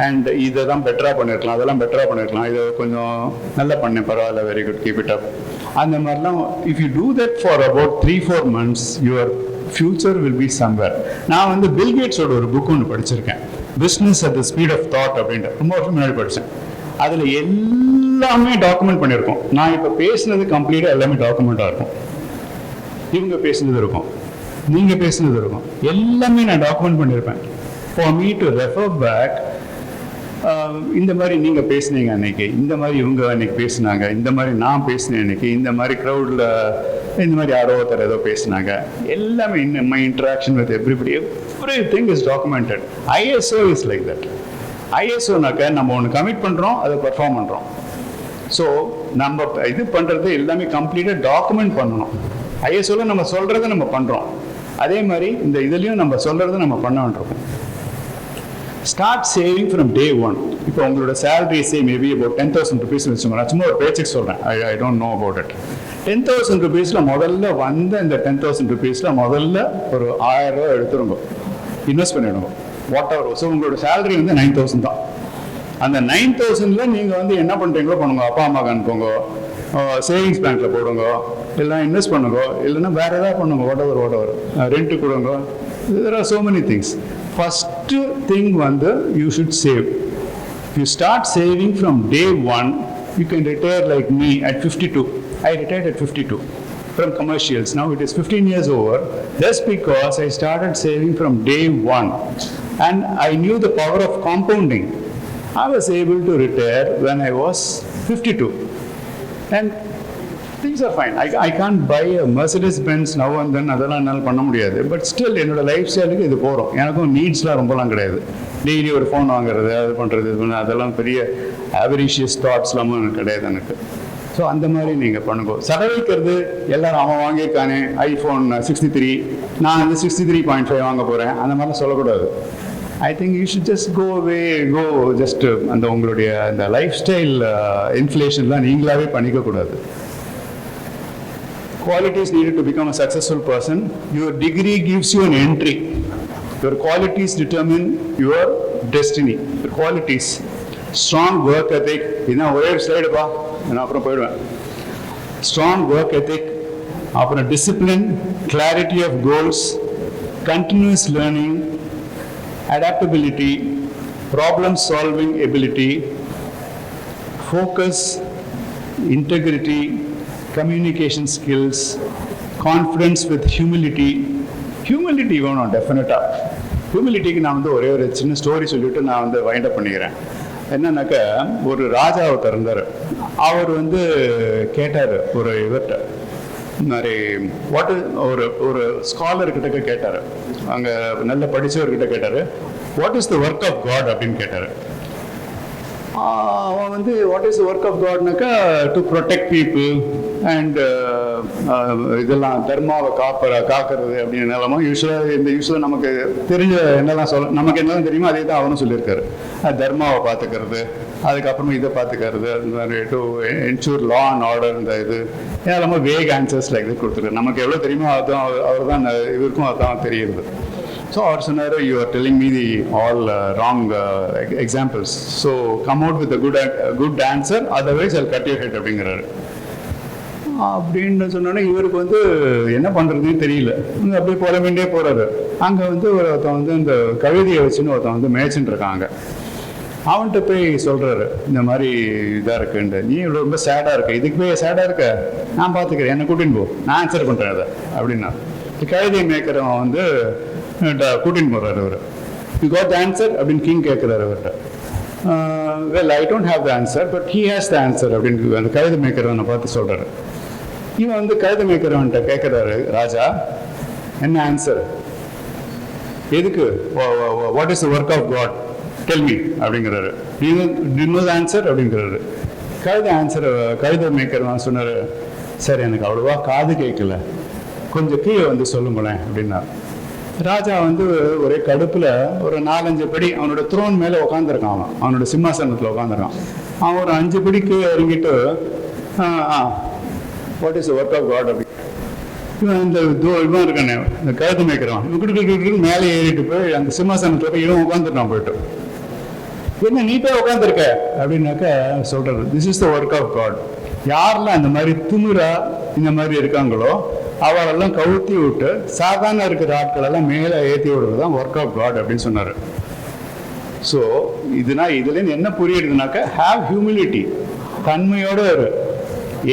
And இதை தான் பெட்டராக பண்ணியிருக்கலாம், அதெல்லாம் பெட்டராக பண்ணியிருக்கலாம், இதை கொஞ்சம் நல்லா பண்ணேன், பரவாயில்ல, very good, keep it up. அந்த மாதிரிலாம் if you do that for about 3-4 months, your future will be somewhere. நான் பில் கேட்ஸோட ஒரு புக் ஒன்று படிச்சிருக்கேன், business at the speed of thought அப்படின்ட்டு. ரொம்ப வருஷம் முன்னாடி படித்தேன். அதில் எல்லாமே டாக்குமெண்ட் பண்ணியிருக்கோம். நான் இப்போ பேசுனது கம்ப்ளீட்டாக எல்லாமே டாக்குமெண்ட்டாக இருக்கும். இவங்க பேசுனது இருக்கும், நீங்கள் பேசுனது இருக்கும், எல்லாமே நான் டாக்குமெண்ட் பண்ணியிருப்பேன். For me to refer back. இந்த மாதிரி நீங்கள் பேசுனீங்க அன்னைக்கு, இந்த மாதிரி இவங்க அன்னைக்கு பேசினாங்க, இந்த மாதிரி நான் பேசினேன் அன்னைக்கு, இந்த மாதிரி க்ரௌடில் இந்த மாதிரி யாரோ ஒருத்தர் ஏதோ பேசினாங்க, எல்லாமே my interaction with everybody, everything is documented. ISO is like that. ISOனாக்க நம்ம ஒன்று கமிட் பண்ணுறோம், அதை பெர்ஃபார்ம் பண்ணுறோம். ஸோ நம்ம இது பண்ணுறது எல்லாமே கம்ப்ளீட்டாக டாக்குமெண்ட் பண்ணணும். ISOவில் நம்ம சொல்கிறத நம்ம பண்ணுறோம், அதே மாதிரி இந்த இதுலேயும் நம்ம சொல்கிறத நம்ம பண்ண வேண்டியிருக்கோம். Start saving from day one. இப்போ உங்களோட salary say maybe about 10,000 rupees வச்சுக்கோங்க. நான் சும்மா ஒரு பேச்சுக்கு சொல்கிறேன், I don't know about it. 10,000 rupeesல முதல்ல இந்த 10,000 rupeesல முதல்ல ஒரு 1000 ரூபா எடுத்துருங்க, இன்வெஸ்ட் பண்ணிவிடுங்க, வாட் எவர். ஸோ உங்களோட சேலரி 9,000 தான். அந்த 9,000ல நீங்கள் என்ன பண்ணுறீங்களோ பண்ணுங்க. அப்பா அம்மாவுக்கு அனுப்புங்க, சேவிங்ஸ் பேங்க்கில் போடுங்க, இல்லைனா இன்வெஸ்ட் பண்ணுங்க, இல்லைன்னா வேறு ஏதாவது பண்ணுங்க, வாட் எவர், ரெண்ட்டு கொடுங்க. There are so many things. First thing you should save. If you start saving from day one, you can retire like me at 52. I retired at 52 from commercials. Now it is 15 years over, just because I started saving from day one. And I knew the power of compounding. I was able to retire when I was 52. And things are fine. I can't buy a Mercedes Benz now and then, அதெல்லாம் என்னால் பண்ண முடியாது. But still என்னோட life ஸ்டைலுக்கு இது போகிறோம். எனக்கும் நீட்ஸ்லாம் ரொம்பலாம் கிடையாது. டெய்லி ஒரு ஃபோன் வாங்குறது, அது பண்ணுறது, இது பண்ண, அதெல்லாம் பெரிய ஆவரிஷியஸ் தாட்ஸ்லாமும் எனக்கு கிடையாது எனக்கு. ஸோ அந்த மாதிரி நீங்கள் பண்ணுங்க. செலவழிக்கிறது எல்லாரும் அவன் வாங்கியிருக்கானே ஐஃபோன் 63, நான் 63.5 வாங்க போகிறேன், அந்த மாதிரிலாம் சொல்லக்கூடாது. I think you should just go just அந்த உங்களுடைய அந்த லைஃப் ஸ்டைல் இன்ஃப்ளேஷன்லாம் நீங்களாவே பண்ணிக்கக்கூடாது. Qualities needed to become a successful person. Your degree gives you an entry. Your qualities determine your destiny. Your qualities. Strong work ethic. Idna ore slide pa na apra poiduven. Strong work ethic, apra discipline, clarity of goals, continuous learning, adaptability, problem solving ability, focus, integrity, communication skills, confidence with humility. Humility வேணும் டெஃபினட்டாக. ஹியூமிலிட்டிக்கு நான் ஒரே ஒரு சின்ன story சொல்லிவிட்டு நான் wind up பண்ணிக்கிறேன். என்னன்னாக்கா, ஒரு ராஜா ஒருத்தர் இருந்தார். அவர் கேட்டார் ஒரு இவர்கிட்ட, மாதிரி ஒரு ஸ்காலர்கிட்ட கேட்டார், அங்கே நல்ல படித்தவர்கிட்ட கேட்டார், what is the work of God அப்படின்னு கேட்டார். அவன் வந்து what is the work of காட்னாக்கா டு ப்ரொடெக்ட் பீப்புள் அண்ட் இதெல்லாம் தர்மாவை காக்கிறது அப்படின்னு நிலமோ யூஸ்வலாக நமக்கு தெரிஞ்ச என்னெல்லாம் நமக்கு என்னெல்லாம் தெரியுமோ அதே தான் அவனும் சொல்லியிருக்காரு. தர்மாவை பார்த்துக்கிறது, அதுக்கப்புறமா இதை பார்த்துக்கிறது, அது மாதிரி to ensure law and order, இந்த இது எல்லாமே வேக் ஆன்சர்ஸ் லைக் இது கொடுத்துருக்காரு. நமக்கு எவ்வளோ தெரியுமோ அதுதான் அவர் தான் இவருக்கும் அதுதான் தெரியுது. ஸோ அவர் சொன்னார், you are telling me the all wrong examples, so come out with good answer, otherwise I'll cut your head அப்படிங்கிறாரு. அப்படின்னு சொன்னோன்னே இவருக்கு வந்து என்ன பண்ணுறதுன்னு தெரியல. அப்படியே போட வேண்டியே போகிறாரு. அங்கே வந்து ஒருத்தன் வந்து இந்த கவிதையை வச்சுன்னு ஒருத்தன் வந்து மேய்ச்சின்னு இருக்காங்க. அவன்கிட்ட போய் சொல்கிறாரு, இந்த மாதிரி இதாக இருக்குன்ட்டு, நீ இவ்வளோ ரொம்ப சேடாக இருக்க, இதுக்கு போய் சேடாக இருக்க, நான் பார்த்துக்கிறேன், என்னை கூட்டின்னு போ, நான் ஆன்சர் பண்ணுறேன் அதை அப்படின்னா. கவிதை மேய்க்கிறவன் வந்து கூட்டின்னு போகிறாரு அவர். யூ காட் த ஆன்சர் அப்படின்னு கிங் கேட்குறாரு அவர்கிட்ட. Well I don't have the answer but he has the answer அப்படின்னு அந்த கவிதை மேய்க்கிறவனை பார்த்து சொல்கிறாரு. இவன் வந்து கவிதை மேய்க்கிறவன்கிட்ட கேட்குறாரு, ராஜா என்ன ஆன்சர், எதுக்கு, what is the work of God, tell me அப்படிங்கிறாரு. நோ ஆன்சர் அப்படிங்கிறாரு. கவிதை மேய்க்கிறவன் சொன்னார், சரி எனக்கு அவ்வளோவா காது கேட்கல, கொஞ்சம் கீழே வந்து சொல்லுங்களேன் அப்படின்னா. ராஜா வந்து ஒரே கடுப்பில் ஒரு 4-5 படி அவனோட த்ரோன் மேலே உட்காந்துருக்கான். அவனோட சிம்மாசனத்தில் உட்காந்துருக்கான். அவன் ஒரு 5 படிக்கு இறங்கிட்டு what is work of God அப்படி இவன் இவன் இருக்கானே இந்த கழுத்து மேய்க்கிறான், இவன் மேலே ஏறிட்டு போய் அந்த சிம்மாசனத்தில் போய் இவன் உட்காந்துருக்கான். போயிட்டு என்ன நீ போய் உட்காந்துருக்க அப்படின்னாக்க சொல்றது, this is the work of God. யாரெல்லாம் இந்த மாதிரி திமிரா இந்த மாதிரி இருக்காங்களோ அவரெல்லாம் கவுத்தி விட்டு சாதாரண இருக்கிற ஆட்கள் எல்லாம் மேலே ஏற்றி விடுறது தான் ஒர்க் ஆஃப் காட் அப்படின்னு சொன்னார். ஸோ இதுலேருந்து என்ன புரியுதுனாக்கா, ஹாவ் ஹியூமிலிட்டி, தன்மையோட இரு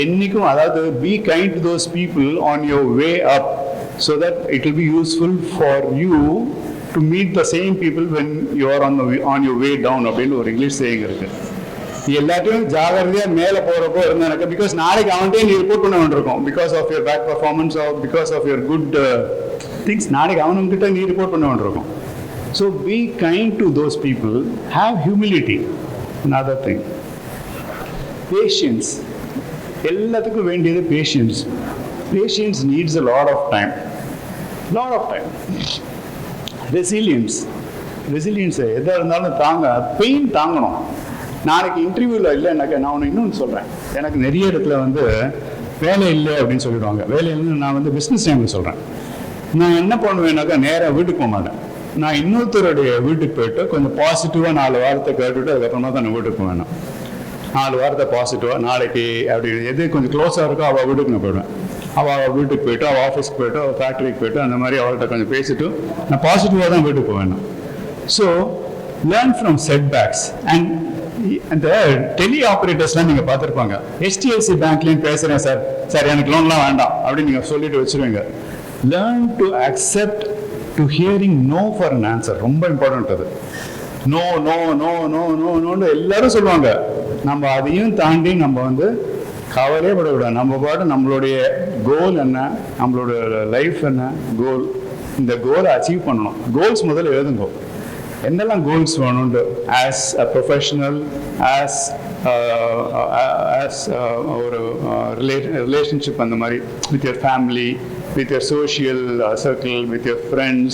என்னைக்கும். அதாவது be kind to those people on your way up so that it will be useful for you to meet the same people when you are on your way down அப்படின்னு ஒரு English saying இருக்கு. எல்லாத்தையும் ஜாகிரதையா மேலே போறப்போ இருந்தாக்க, because நாளைக்கு அவன்கிட்டே நீ ரிப்போர்ட் பண்ண வேண்டியிருக்கும், because of your bad performance or because of your good things, நாளைக்கு அவனுங்கிட்ட நீ ரிப்போர்ட் பண்ண வேண்டியிருக்கும். So be kind to those people, have humility. another thing, patience. எல்லாத்துக்கும் வேண்டியது patience. Patience needs a lot of time. Resilience எதாக இருந்தாலும் pain தாங்கணும். நாளைக்கு இன்டர்வியூவில் இல்லைன்னாக்கா நான் ஒன்று இன்னொன்று சொல்கிறேன். எனக்கு நிறைய இடத்துல வந்து வேலை இல்லை அப்படின்னு சொல்லிடுவாங்க. வேலை இல்லைன்னு நான் வந்து பிஸ்னஸ் டைமில் சொல்கிறேன். நான் என்ன பண்ணுவேன்னாக்கா நேராக வீட்டுக்கு போக மாட்டேன். நான் இன்னொருத்தருடைய வீட்டுக்கு போயிட்டு கொஞ்சம் பாசிட்டிவாக 4 வாரத்தை கேட்டுவிட்டு அதுக்கப்புறமா தான் நான் வீட்டுக்கு போவேன். 4 வாரத்தை பாசிட்டிவாக நாளைக்கு அப்படி எது கொஞ்சம் க்ளோஸாக இருக்கோ அவள் வீட்டுக்கு நான் போயிடுவேன். அவள் வீட்டுக்கு போய்ட்டு அவள் ஆஃபீஸ்க்கு போய்ட்டு அவள் ஃபேக்ட்ரிக்கு போய்ட்டு அந்த மாதிரி அவள்கிட்ட கொஞ்சம் பேசிட்டு நான் பாசிட்டிவாக தான் வீட்டுக்கு போவேன். So learn from setbacks. And அந்த டெலி ஆப்ரேட்டர்ஸ்லாம் நீங்கள் பார்த்துருப்பாங்க. HDFC பேங்க்லேயும் பேசுகிறேன் சார் எனக்கு லோன்லாம் வேண்டாம் அப்படின்னு நீங்கள் சொல்லிட்டு வச்சுருவீங்க. Learn to accept to hearing no for an answer. ரொம்ப இம்பார்ட்டன்ட் அது. No no no no no நோன்னு எல்லாரும் சொல்லுவாங்க. நம்ம அதையும் தாண்டி நம்ம வந்து கவலையே படக்கூடாது. நம்ம பாட்டு நம்மளுடைய கோல் என்ன, நம்மளோட லைஃப் என்ன கோல், இந்த கோலை அச்சீவ் பண்ணணும். கோல்ஸ் முதல்ல எழுதுங்க. என்னெல்லாம் கோல்ஸ் வேணும்னு ஆஸ் அ ப்ரொஃபஷனல், ஆஸ் ஒரு ரிலேஷன்ஷிப், அந்த மாதிரி with your family, with your social circle, with your friends,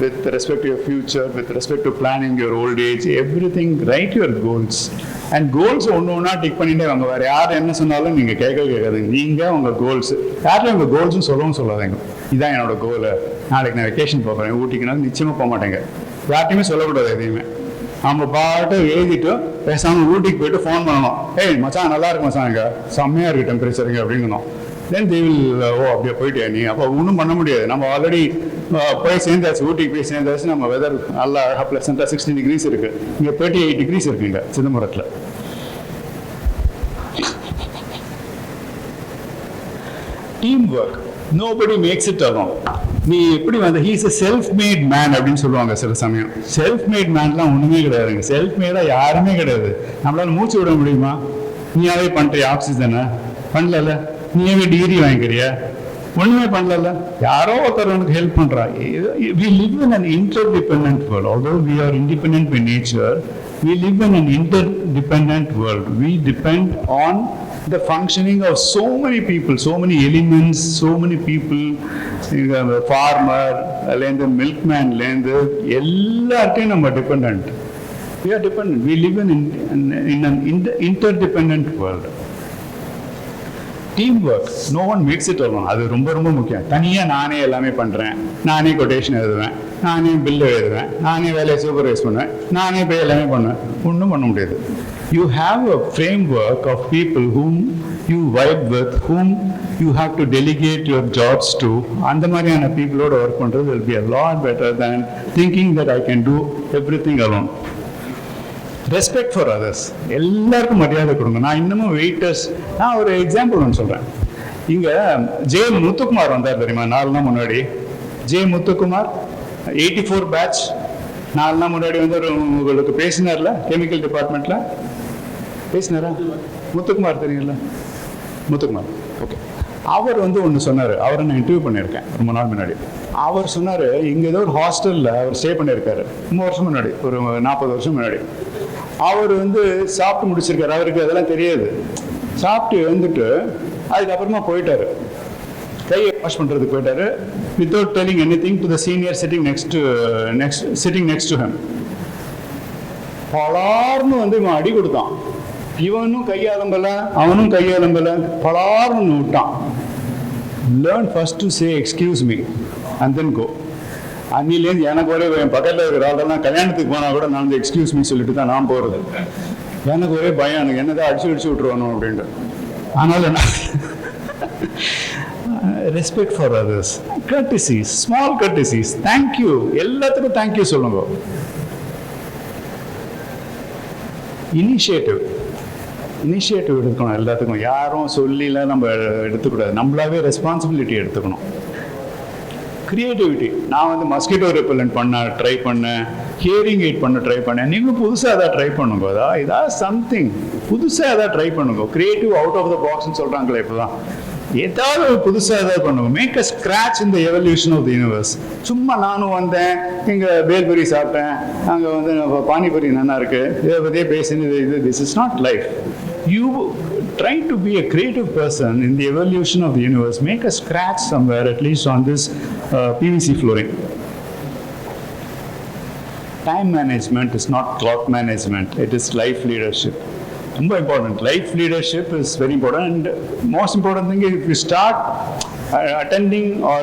with respect to your future, with respect to planning your old age, everything, write your goals. And goals ஒன்றா tick பண்ணிட்டே வாங்க. வேறு யார் என்ன சொன்னாலும் நீங்கள் கேட்காதீங்க. நீங்கள் உங்கள் கோல்ஸ் யார்ட்டையும் உங்கள் கோல்ஸும் சொல்லவும் சொல்லாதீங்க. இதுதான் என்னோட கோலு, நாளைக்கு நான் வெக்கேஷன் போகிறேன் ஊட்டிக்குன்னா நிச்சயமாக போக மாட்டேங்க. யார்ட்டையுமே சொல்லக்கூடாது எதையுமே. நம்ம பாட்டு எழுதிட்டு பேசாமல் ஊட்டிக்கு போயிட்டு ஃபோன் பண்ணணும். ஏய் மச்சான் நல்லா இருக்கு மச்சான், இங்கே செம்மையாக இருக்குது டெம்பரேச்சருங்க அப்படிங்கணும். தென் தே வில் அப்படியே போயிட்டே நீ அப்போ ஒன்றும் பண்ண முடியாது. நம்ம ஆல்ரெடி போய் சேர்ந்தாச்சு, ஊட்டிக்கு போய் சேர்ந்தாச்சு. நம்ம வெதர் நல்லா அழகாக ப்ளசண்ட்டாக 60 degrees இருக்குது. இங்கே 38 degrees இருக்குங்க சிதம்பரத்தில். Team work, nobody makes it alone. நீ எப்படி வந்து he's a self mat man அப்படின்னு சொல்லுவாங்க சில சமயம். செல்ஃப் மேட் மேன்லாம் ஒன்றுமே கிடையாதுங்க. செல்ஃப் மேடாக யாருமே கிடையாது. நம்மளால மூச்சு விட முடியுமா? நீயாவே பண்ணுறிய ஆக்சிஜனை பண்ணல, நீயாவே டிகிரி வாங்கிக்கிறியா, ஒண்ணுமே பண்ணல, யாரோ ஒருத்தர் உனக்கு ஹெல்ப் பண்றா. We live in an interdependent world. Although we are independent by nature, we live in an interdependent world. We depend on the functioning of so many people, so many elements, so many people. Farmer, milkman, எல்லார்ட்டையும் நம்ம dependent. We are dependent. We live in an interdependent world. Teamwork. No one makes it alone. அது ரொம்ப ரொம்ப முக்கியம். தனியா நானே எல்லாமே பண்றேன், நானே கொட்டேஷன் எழுதுவேன், நானே பில் எழுதுவேன், நானே வேலையை சூப்பர்வைஸ் பண்ணுவேன், நானே போய் எல்லாமே பண்ணுவேன், ஒன்றும் பண்ண முடியாது. You have a framework of people whom you vibe with, whom you have to delegate your jobs to. அந்த மாதிரியான peopleோட ஒர்க் பண்றது will be a lot better than thinking that I can do everything alone. Respect for others. எல்லாருக்கும் மரியாதை கொடுங்க. நான் இன்னமும் waiters, நான் ஒரு எக்ஸாம்பிள் ஒன்று சொல்கிறேன். இங்கே ஜே முத்துக்குமார் வந்தார் தெரியுமா 4 நாள் முன்னாடி. ஜே முத்துக்குமார் 84 பேட்ச் 4 நாள் முன்னாடி வந்து உங்களுக்கு பேசினார்ல, கெமிக்கல் டிபார்ட்மெண்ட்டில் பேசினாரா? முத்துக்குமார் தெரியும்ல, முத்துக்குமார். ஓகே, அவர் வந்து ஒன்று சொன்னார். அவரை நான் இன்டர்வியூ பண்ணியிருக்கேன் ரொம்ப நாள் முன்னாடி. அவர் சொன்னார், இங்கே ஏதோ ஒரு ஹாஸ்டலில் அவர் ஸ்டே பண்ணியிருக்காரு ரொம்ப வருஷம் முன்னாடி, ஒரு 40 வருஷம் முன்னாடி. அவர் வந்து சாப்பிட்டு முடிச்சிருக்காரு, அவருக்கு அதெல்லாம் தெரியாது. சாப்பிட்டு வந்துட்டு அதுக்கப்புறமா போயிட்டாரு, கையை வாஷ் பண்ணுறதுக்கு போயிட்டாரு, without telling anything to the senior sitting next to him. பலார்னு வந்து இவன் அடி கொடுத்தான். இவனும் கையாளம்பல, அவனும் கையாளம்பல, பலார்னு விட்டான். Learn first to say excuse me and then go. அன்னிலேருந்து எனக்கு ஒரே என் பக்கத்தில் இருக்கிற ஆளெல்லாம் கல்யாணத்துக்கு போனால் கூட நான் வந்து எக்ஸ்கியூஸ் மீ சொல்லிட்டு தான் நான் போகிறது. எனக்கு ஒரே பயம், எனக்கு என்னதான் அடிச்சு விட்டுருவானோ அப்படின்ட்டு. அதனால respect for others, courtesies, small courtesies, thank you, எல்லாத்துக்கும் தேங்க்யூ சொல்லுங்க. இனிஷியேட்டிவ் எடுக்கணும் எல்லாத்துக்கும். யாரும் சொல்லிலாம் நம்ம எடுத்துக்கூடாது, நம்மளாவே ரெஸ்பான்சிபிலிட்டி எடுத்துக்கணும். கிரியேட்டிவிட்டி. நான் வந்து மஸ்கிட்டோ ரெப்பலண்ட் ட்ரை பண்ணேன், ஹியரிங் எய்ட் ட்ரை பண்ணேன். நீங்களும் புதுசாக எதாவது ட்ரை பண்ணுங்க. ஏதாவது சம்திங் புதுசாக எதாவது ட்ரை பண்ணுங்க. கிரியேட்டிவ் அவுட் ஆஃப் த பாக்ஸ்ன்னு சொல்கிறாங்களே இப்போதான். ஏதாவது புதுசாக ஏதாவது பண்ணுங்க. Make a scratch in the evolution of the universe. சும்மா நானும் வந்தேன், இங்கே பேல்புரி சாப்பிட்டேன், அங்கே வந்து பானிபூரி நல்லா இருக்கு, இதை பற்றியே பேசினது, this is not life. You try to be a creative person in the evolution of the universe. Make a scratch somewhere, at least on this PVC flooring. Time management is not clock management. It is life leadership. Very important. Life leadership is very important. And most important thing is, if you start attending or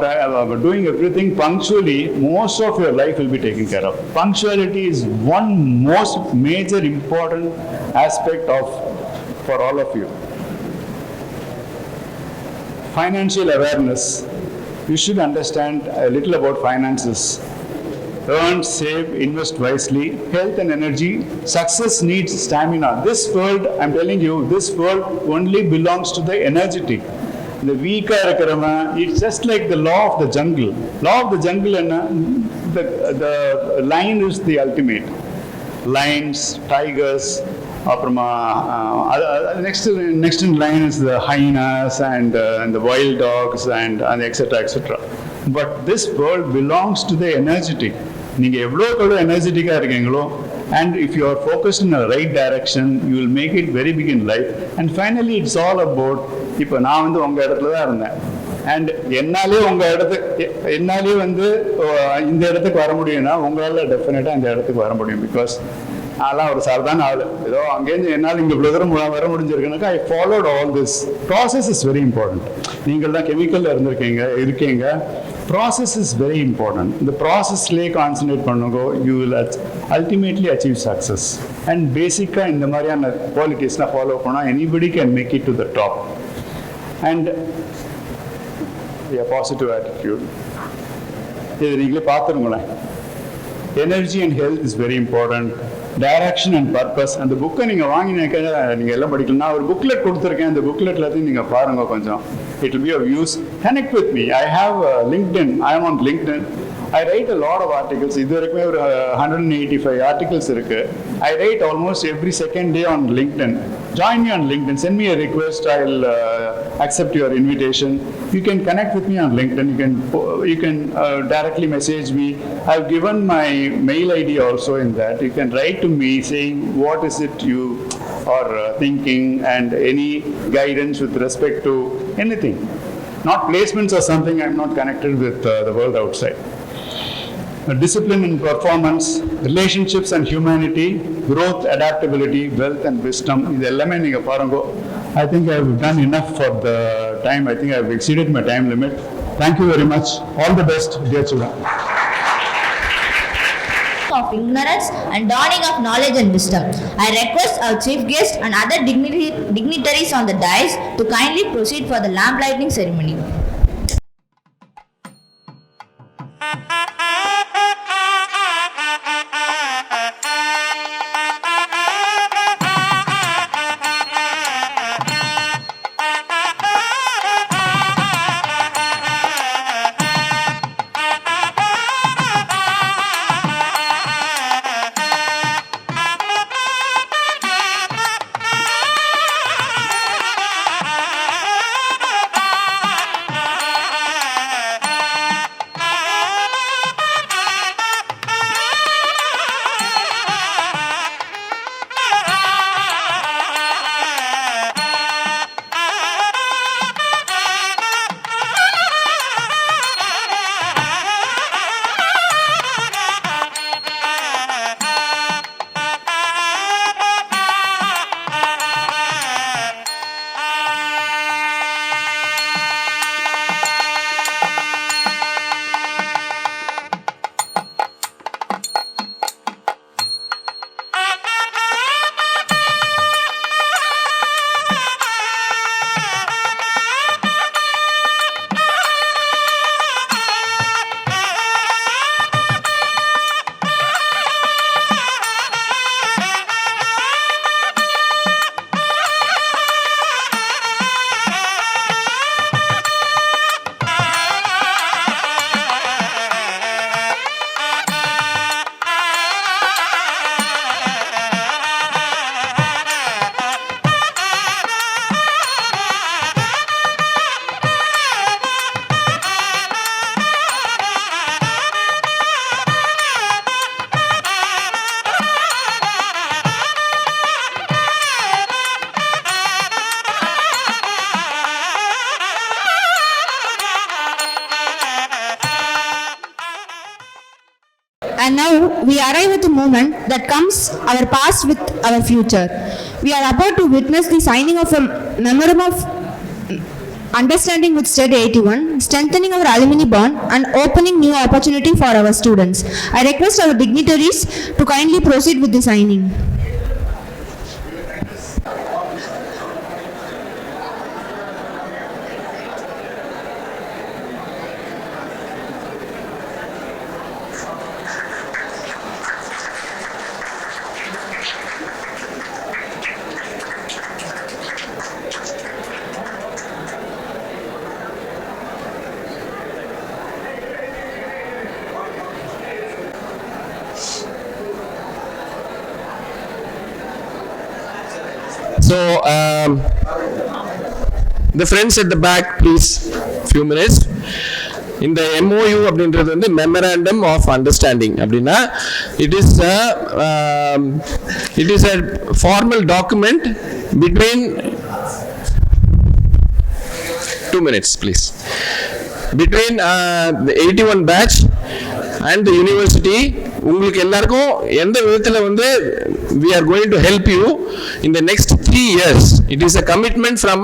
doing everything punctually, most of your life will be taken care of. Punctuality is one most major important aspect for all of you. Financial awareness. You should understand a little about finances. Earn, save, invest wisely. Health and energy. Success needs stamina. This world, I'm telling you, this world only belongs to the energetic. The weaker, it's just like the law of the jungle. Law of the jungle, the lion is the ultimate. Lions, tigers, next in line is the hyenas and the wild dogs and etc. etc. But this world belongs to the energetic. நீங்க எவ்வளவு எனர்ஜெட்டிக்கா இருக்கீங்களோ, and if you are focused in the right direction, you will make it very big in life. And finally, it's all about, இப்போ நான் வந்து உங்க இடத்துல தான் இருந்தேன், அண்ட் என்னாலே வந்து இந்த இடத்துக்கு வர முடியும்னா உங்களால டெஃபினட்டா இந்த இடத்துக்கு வர முடியும். பிகாஸ் அதெல்லாம் ஒரு சாதாரண ஆள், ஏதோ அங்கேருந்து என்னால் இங்கே இவ்வளோ தூரம் வர முடிஞ்சிருக்குனாக்கா I followed all this. Process is very important. நீங்கள் தான் கெமிக்கலில் இருக்கீங்க. Process is very important. இந்த ப்ராசஸ்லேயே கான்சன்ட்ரேட் பண்ணுங்க, you will ultimately achieve success. And பேசிக்காக இந்த மாதிரியான குவாலிட்டிஸ்லாம் ஃபாலோ பண்ணால் anybody can make it to the top. And positive attitude, இது நீங்களே பார்த்துருங்களேன். Energy and health is very important. Direction and purpose. அந்த புக்கை நீங்கள் வாங்கினாக்க நீங்கள் எல்லாம் படிக்கலாம். நான் ஒரு புக்லெட் கொடுத்துருக்கேன், அந்த புக்லெட் எல்லாத்தையும் நீங்கள் பாருங்கள் கொஞ்சம். It will be of use. Connect with me. I have LinkedIn. I am on LinkedIn. I write a lot of articles. இது வரைக்குமே ஒரு 185 articles இருக்கு. I write almost every second day on LinkedIn. Join me on LinkedIn. Send me a request. I'll accept your invitation. You can connect with me on LinkedIn. You can directly message me. I've given my mail ID also in that. You can write to me saying what is it you are thinking and any guidance with respect to anything. Not placements or something. I'm not connected with the world outside. Discipline and performance, relationships and humanity, growth, adaptability, wealth and wisdom. இது எல்லாமே நீங்க பாருங்க. I think I have done enough for the time. I think I have exceeded my time limit. Thank you very much. All the best, dear children. Of ignorance and dawning of knowledge and wisdom. I request our chief guest and other dignitaries on the dais to kindly proceed for the lamp lighting ceremony. And now we arrive at a moment that comes our past with our future. We are about to witness the signing of a memorandum of understanding with State 81, strengthening our alumni bond and opening new opportunity for our students. I request our dignitaries to kindly proceed with the signing. So, the friends at the back, please, few minutes. In the MOU அப்படின்றது வந்து Memorandum of Understanding அப்படின்னா it is a formal document between 2 minutes, please, between the 81 batch and the university. உங்களுக்கு எல்லாருக்கும் எந்த விதத்துல வந்து we are going to help you in the next 3 years. It is a commitment from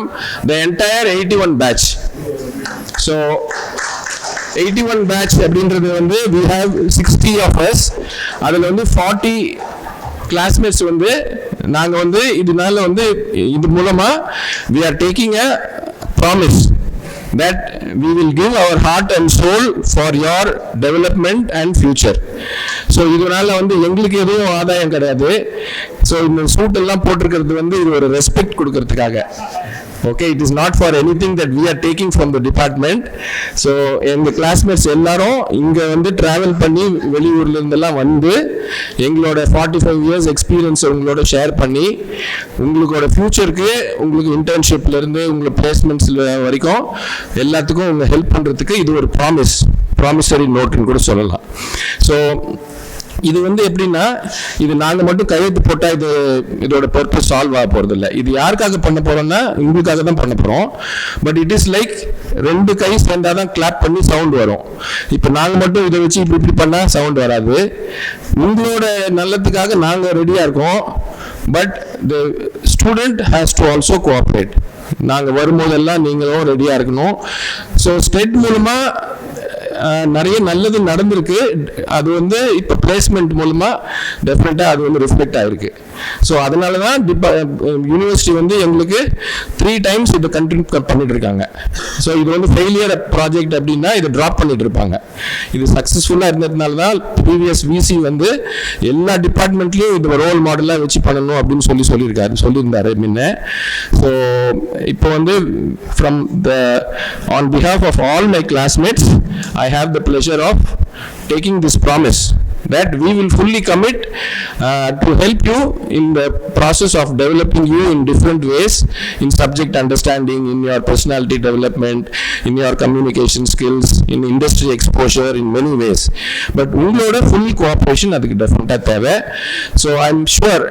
the entire 81 batch. So 81 batch அப்படின்றது வந்து we have 60 of us. அதுல வந்து 40 classmates வந்து நாங்க வந்து இதனால வந்து இது மூலமா we are taking a promise that we will give our heart and soul for your development and future. So இதனால வந்து எங்களுக்கு எதுவும் ஆதாயம் கிடையாது. ஸோ இந்த சூட் எல்லாம் போட்டிருக்கிறது வந்து இது ஒரு ரெஸ்பெக்ட் கொடுக்கறதுக்காக. Okay, it is not for anything that we are taking from the department. So எங்க classmates எல்லாரும் இங்க வந்து travel பண்ணி வெளியூர்ல இருந்தெல்லாம் வந்து எங்களோட 45 years experience உங்களோட ஷேர் பண்ணி உங்களோட ஃபியூச்சருக்கு உங்களுக்கு இன்டர்ன்ஷிப்ல இருந்து உங்க பிளேஸ்மெண்ட்ஸ்ல வரைக்கும் எல்லாத்துக்கும் உங்க ஹெல்ப் பண்றதுக்கு இது ஒரு ப்ராமிசரி நோட்னு கூட சொல்லலாம். ஸோ இது வந்து எப்படின்னா, இது நாங்கள் மட்டும் கையெழுத்து போட்டால் இதோட பர்பஸ் சால்வ் ஆக போகிறது இல்லை. இது யாருக்காக பண்ண போகிறோம்னா உங்களுக்காக தான் பண்ண போகிறோம். பட் இட் இஸ் லைக் 2 கை சேர்ந்தால் தான் கிளாப் பண்ணி சவுண்ட் வரும். இப்போ நாங்கள் மட்டும் இதை வச்சு இப்படி பண்ணால் சவுண்ட் வராது. உங்களோட நல்லதுக்காக நாங்கள் ரெடியாக இருக்கோம். But the student has to also cooperate. நாங்கள் வரும்போதெல்லாம் நீங்களும் ரெடியாக இருக்கணும். ஸோ ஸ்டெட் மூலமாக நிறைய நல்லது நடந்திருக்கு. அது வந்து இப்போ பிளேஸ்மெண்ட் மூலமாக டெஃபினட்டாக அது வந்து ரிஃப்ளெக்ட் ஆகிருக்கு. ஸோ அதனால தான் யூனிவர்சிட்டி வந்து எங்களுக்கு 3 times இதை கண்டினியூ பண்ணிட்டு இருக்காங்க. ஸோ இது வந்து ஃபெயிலியர் ப்ராஜெக்ட் அப்படின்னா இதை ட்ராப் பண்ணிட்டு இருப்பாங்க. இது சக்ஸஸ்ஃபுல்லாக இருந்ததுனால தான் ப்ரீவியஸ் விசி வந்து எல்லா டிபார்ட்மெண்ட்லேயும் இது ரோல் மாடலாக வச்சு பண்ணணும் அப்படின்னு சொல்லியிருந்தாரு முன்ன. ஸோ இப்போ வந்து from on behalf of all my classmates I have the pleasure of taking this promise that we will fully commit to help you in the process of developing you in different ways, in subject understanding, in your personality development, in your communication skills, in industry exposure, in many ways. But ungaloda full cooperation adukku definitely theva. So I'm sure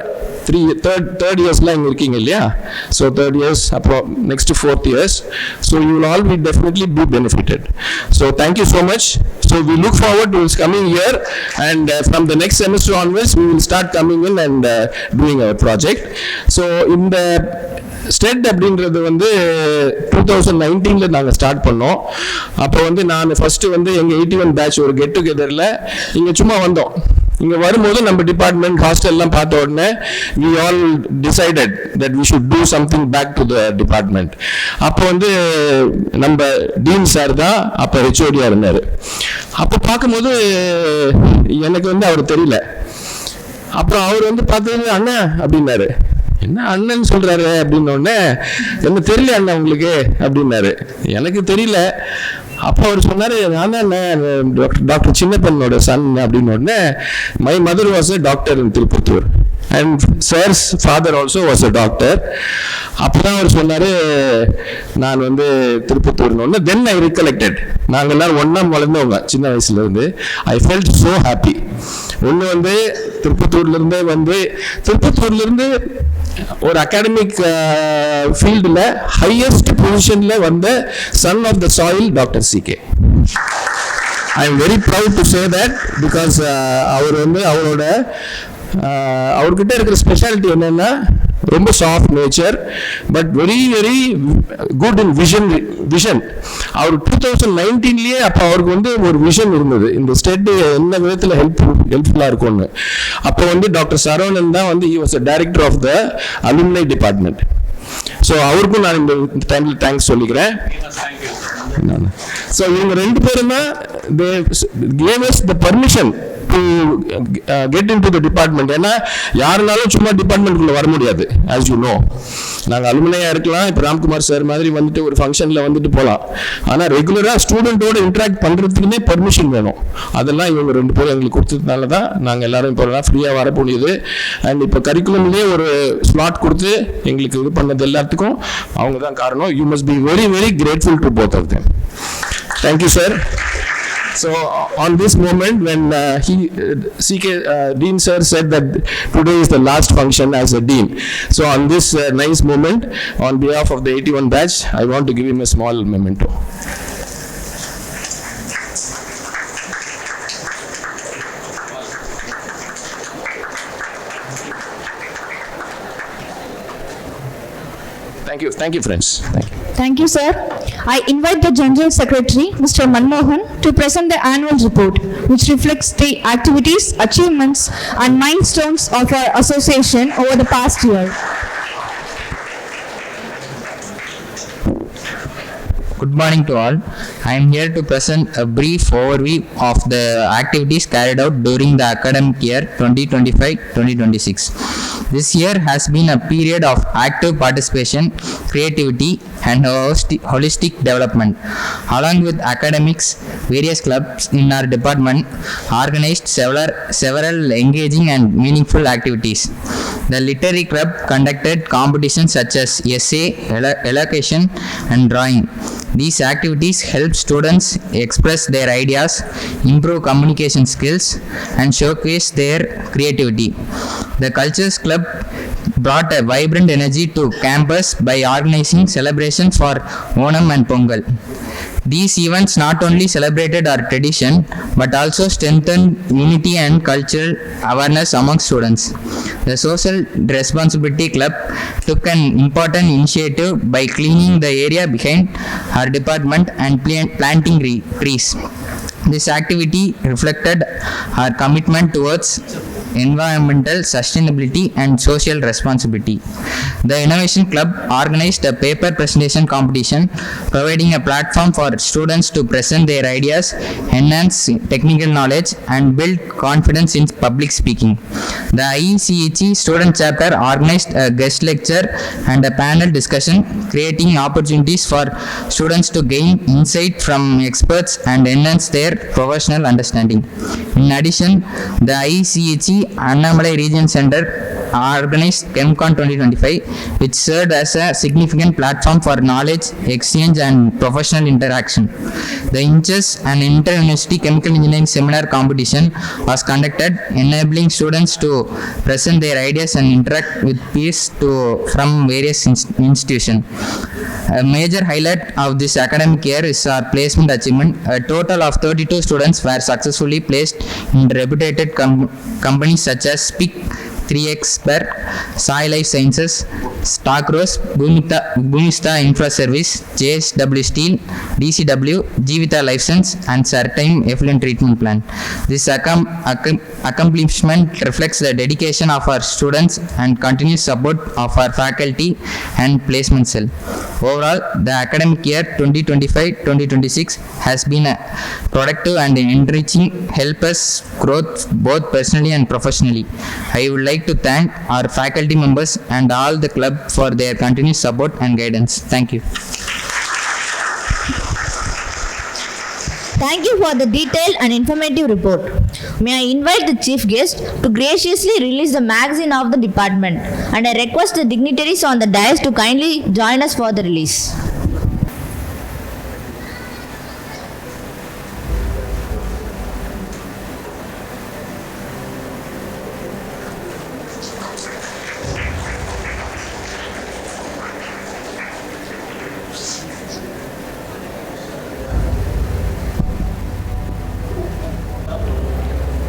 third years la inga irkeenga illaya. So third years appo next 4th years, so you will all be definitely be benefited. So thank you so much. So we look forward to this coming year, and from the next semester onwards we will start coming in and doing our project. So in the stud அப்படின்றது வந்து 2019 நாங்கள் start பண்ணோம். அப்போ வந்து நான் first வந்து எங்கள் 81 batch ஒரு கெட் டுகெதரில் இங்கே சும்மா வந்தோம். இங்கே வரும்போது நம்ம டிபார்ட்மெண்ட் ஹாஸ்டல்லாம் பார்த்த உடனே we all decided that we should do something back to the department. அப்போ வந்து நம்ம டீன் சார் தான் அப்போ ஹெச்ஓடியாக இருந்தார். அப்போ பார்க்கும்போது எனக்கு வந்து அவர் தெரியல. அப்புறம் அவர் வந்து பார்த்தது அண்ணா அப்படின்னாரு. என்ன அண்ணன் சொல்றாரு அப்படின்னோடனே என்ன தெரியல அண்ணா உங்களுக்கு அப்படின்னாரு. எனக்கு தெரியல. அப்போ அவர் சொன்னார், நான் தான் டாக்டர் சின்னப்பனோட சன் அப்படின்னு உடனே my mother was a doctor in Tirupattur and sir's father also was a doctor. அப்போ தான் அவர் சொன்னார் நான் வந்து திருப்பத்தூர்னு ஒன்று. Then I recollected. நாங்கள் எல்லாரும் ஒன்றா வளர்ந்தவங்க சின்ன வயசுலேருந்து. I felt so happy. ஒன்று வந்து திருப்பத்தூர்லேருந்து ஒரு அகாடமிக் ஃபீல்டில் ஹையஸ்ட் பொசிஷனில் வந்த son of the soil doctor CK. I am very proud to say that because அவர் வந்து அவர்கிட்ட இருக்கிற ஸ்பெஷாலிட்டி என்னன்னா ரொம்ப soft nature but very very good in vision. அவர் 2019 அப்போ அவருக்கு வந்து ஒரு விஷன் இருந்தது, இந்த ஸ்டேட் என்ன விதத்தில் ஹெல்ப்ஃபுல்லாக இருக்கும்னு. அப்போ வந்து டாக்டர் சரவணன் தான் வந்து he was a director of the alumni department. So அவருக்கும் நான் இந்த டைமில் தேங்க்ஸ் சொல்லிக்கிறேன். ஸோ இவங்க 2 பேரும் தான் they gave us the permission to get into the department. ஏன்னா யாருனாலும் சும்மா டிபார்ட்மெண்ட்குள்ளே வர முடியாது. as you know, நாங்கள் அலுமினியாக இருக்கலாம். இப்போ ராம்குமார் சார் மாதிரி வந்துட்டு ஒரு ஃபங்க்ஷனில் வந்துட்டு போகலாம். ஆனால் ரெகுலராக ஸ்டூடெண்ட்டோட இன்ட்ராக்ட் பண்ணுறதுக்குன்னே பர்மிஷன் வேணும். அதெல்லாம் இவங்க 2 பேரும் எங்களுக்கு கொடுத்ததுனால தான் நாங்கள் எல்லாரும் இப்போ ஃப்ரீயாக வர முடியுது. அண்ட் இப்போ கரிக்குலம்லேயே ஒரு ஸ்லாட் கொடுத்து எங்களுக்கு இது பண்ணது எல்லாத்துக்கும் அவங்க தான் காரணம். You must be very very grateful to both of them. Thank you sir. So on this moment when CK Dean sir said that today is the last function as a dean, so on this nice moment on behalf of the 81 batch I want to give him a small memento. Thank you friends. Thank you, sir. I invite the General Secretary, Mr. Manmohan, to present the annual report, which reflects the activities, achievements, and milestones of our association over the past year. Good morning to all. I am here to present a brief overview of the activities carried out during the academic year 2025-2026. This year has been a period of active participation, creativity, and holistic development. Along with academics, various clubs in our department organized several engaging and meaningful activities. The literary club conducted competitions such as essay, elocution, and drawing. These activities help students express their ideas, improve communication skills, and showcase their creativity. The Cultures Club brought a vibrant energy to campus by organizing celebrations for Onam and Pongal. These events not only celebrated our tradition but also strengthened unity and cultural awareness among students. The Social Responsibility Club took an important initiative by cleaning the area behind our department and planting trees. This activity reflected our commitment towards environmental sustainability and social responsibility. The Innovation Club organized a paper presentation competition, providing a platform for students to present their ideas, enhance technical knowledge, and build confidence in public speaking. The IECHE student chapter organized a guest lecture and a panel discussion, creating opportunities for students to gain insight from experts and enhance their professional understanding. In addition, the IECHE Annamalai Region Center organized ChemCon 2025, which served as a significant platform for knowledge exchange and professional interaction. The INCHES and Inter-University Chemical Engineering Seminar competition was conducted, enabling students to present their ideas and interact with peers from various institutions. A major highlight of this academic year is our placement achievement. A total of 32 students were successfully placed in reputed companies such as PIC 3X, Sai Life Sciences, Starkros, Bhumista Infra Service, JSW Steel, DCW, Jivita Life Science, and Certain Effluent Treatment Plant. This accomplishment reflects the dedication of our students and continuous support of our faculty and placement cell. Overall, the academic year 2025-2026 has been a productive and enriching, help us growth both personally and professionally. I would like to thank our faculty members and all the club for their continuous support and guidance. Thank you. Thank you for the detailed and informative report. May I invite the chief guest to graciously release the magazine of the department, and I request the dignitaries on the dais to kindly join us for the release.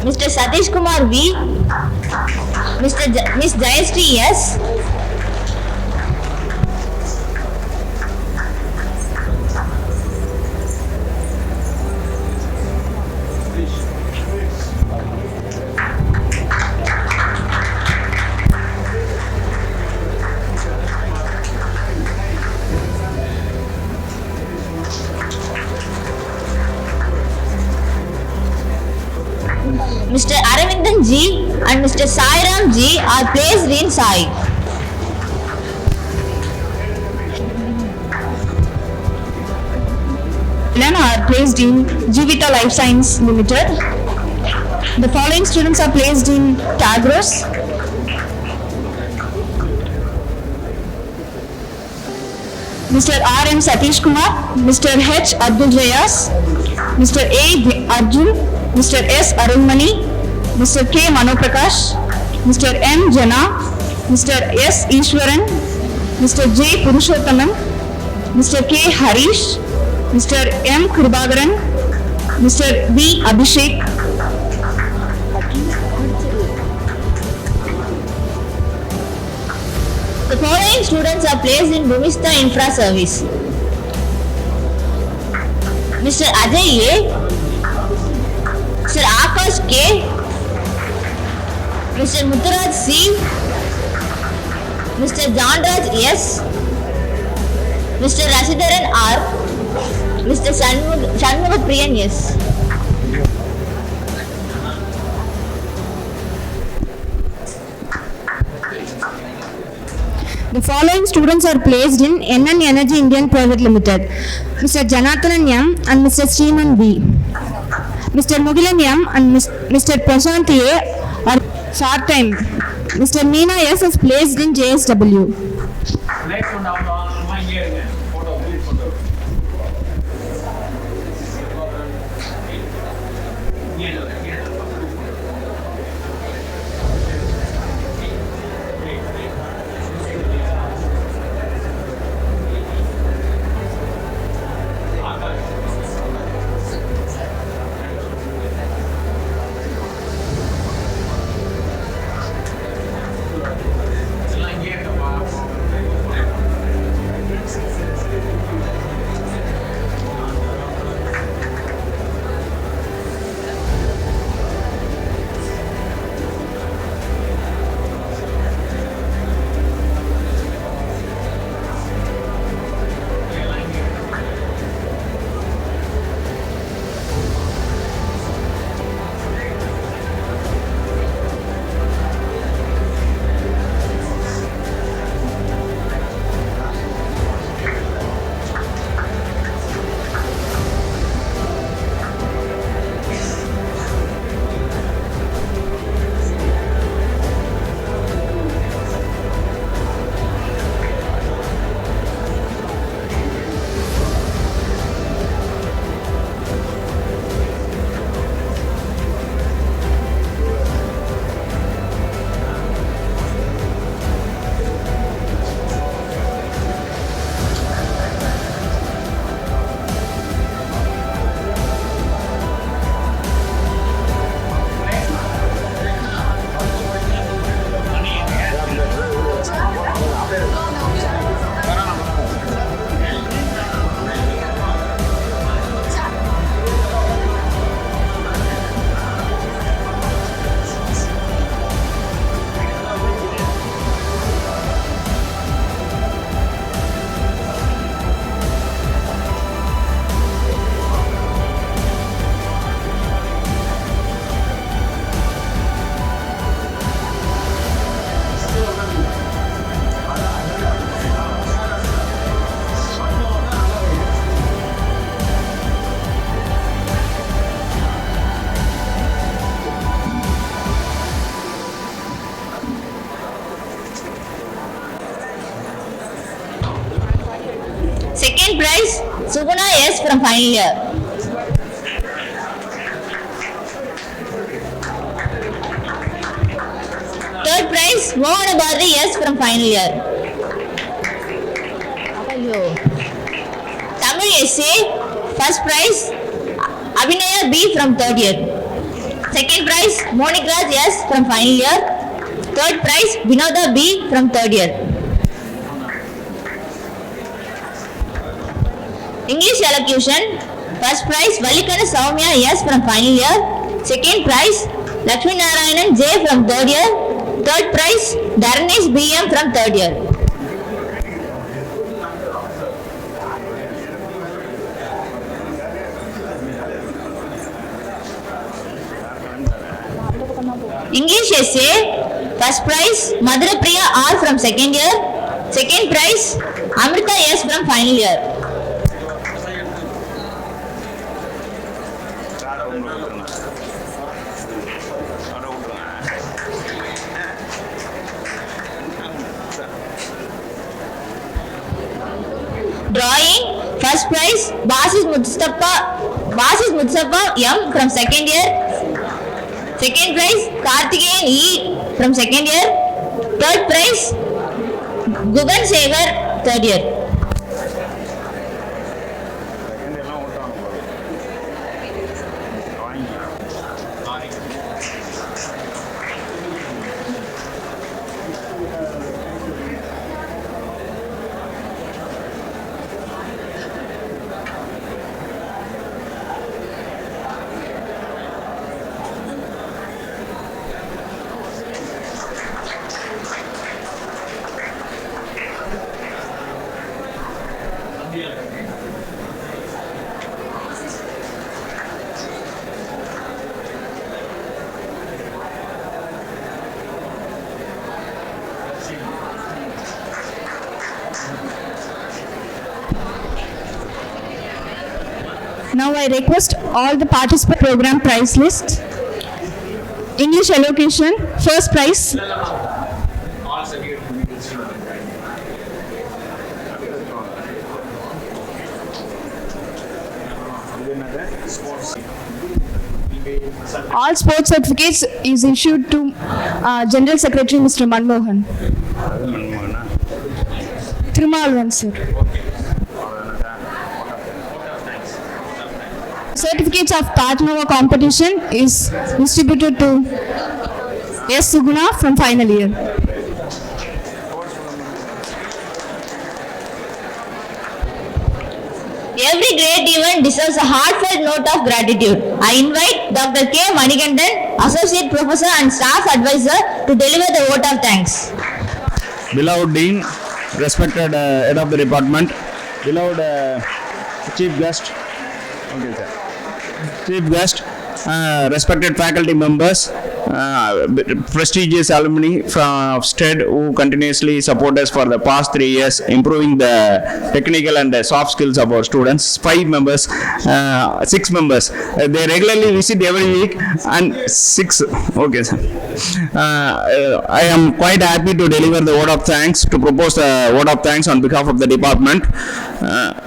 Mr. Satish Kumar V, Miss Jayashree S, Mr. Aravindan G and Mr. Sairam G are placed in Sai. Are placed in Jivita Life Science Limited. The following students are placed in Tagros. Mr. R. M. Satish Kumar, Mr. H. Abdul Rayas, Mr. A. Arjun, Mr. S. Arunmani, Mr. K. Manoprakash, Mr. M. Jana, Mr. S. Ishwaran, Mr. J. Purushottamam, Mr. K. Harish, Mr. M. Kribagaran, Mr. V. Abhishek, The following students are placed in Bhumista Infra Service. Mr. Ajay A, Mr. Akash K, Mr. Mutturaj C, Mr. Janraj S, Mr. Rashidharan R, Mr. Shanmugapriyan S. The following students are placed in NN Energy Indian Private Limited. Mr. Janathan M. and Mr. Sriman B. Mr. Mugilan M. and Mr. Prashant A. are part-time. Mr. Meena S. is placed in JSW. Second prize, Suguna S. from final year. Third prize, Mohan Bharati S. from final year. Tamil essay, first prize, Abhinaya B. from third year. Second prize, Monikraj S. from final year. Third prize, Vinoda B. from third year. English elocution, first prize, Valikana Soumya S. from final year. Second prize, Lakshmi Narayanan J. from third year. Third prize, Dharnesh B. M. from third year. English essay, first prize, Madhura Priya R. from second year. Second prize, Amrita S. from final year. Drawing, first prize, Basis Mustafa M. from second year. Second prize, Karthikeyan E. from second year. Third prize, Gugan Segar, third year. Now I request all the participant program prize list. English allocation, first prize. All sports certificates is issued to General Secretary Mr. Manmohan. Thirumalvan, sir. Certificates of Patnova competition is distributed to S. Suguna from final year. Every great event deserves a heartfelt note of gratitude. I invite Dr. K. Manikandan, Associate Professor and Staff Advisor, to deliver the vote of thanks. Beloved Dean, respected Head of the Department, beloved Chief Guest, Chief Guest, respected faculty members, prestigious alumni from STED who continuously support us for the past 3 years, improving the technical and soft skills of our students. 5 members, 6 members. They regularly visit every week, and 6. Okay, sir. I am quite happy to deliver the vote of thanks, to propose the vote of thanks on behalf of the department.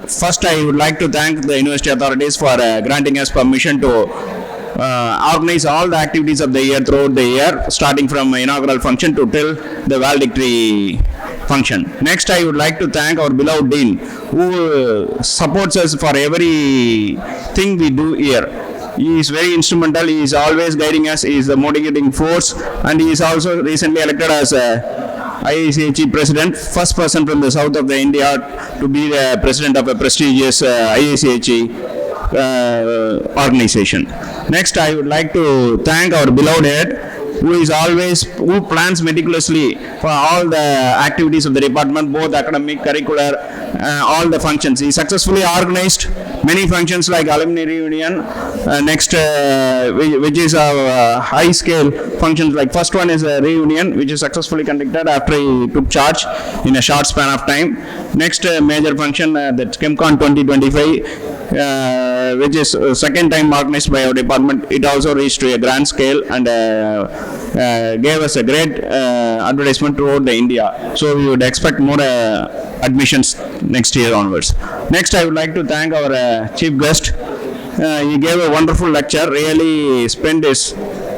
First, I would like to thank the university authorities for granting us permission to organize all the activities of the year throughout the year, starting from inaugural function to till the valedictory function. Next, I would like to thank our beloved Dean who supports us for everything we do here. He is very instrumental. He is always guiding us. He is the motivating force, and he is also recently elected as IACHE president, first person from the south of the India to be the president of a prestigious IACHE organization. Next, I would like to thank our beloved head who plans meticulously for all the activities of the department, both academic, curricular, all the functions. He successfully organized many functions like alumni reunion, which is a high scale functions. Like first one is a reunion which is successfully conducted after he took charge in a short span of time. Next major function, that ChemCon 2025, which is second time organized by our department. It also reached to a grand scale and gave us a great advertisement throughout the India. So we would expect more admissions next year onwards. Next, I would like to thank our chief guest. He gave a wonderful lecture, really spent his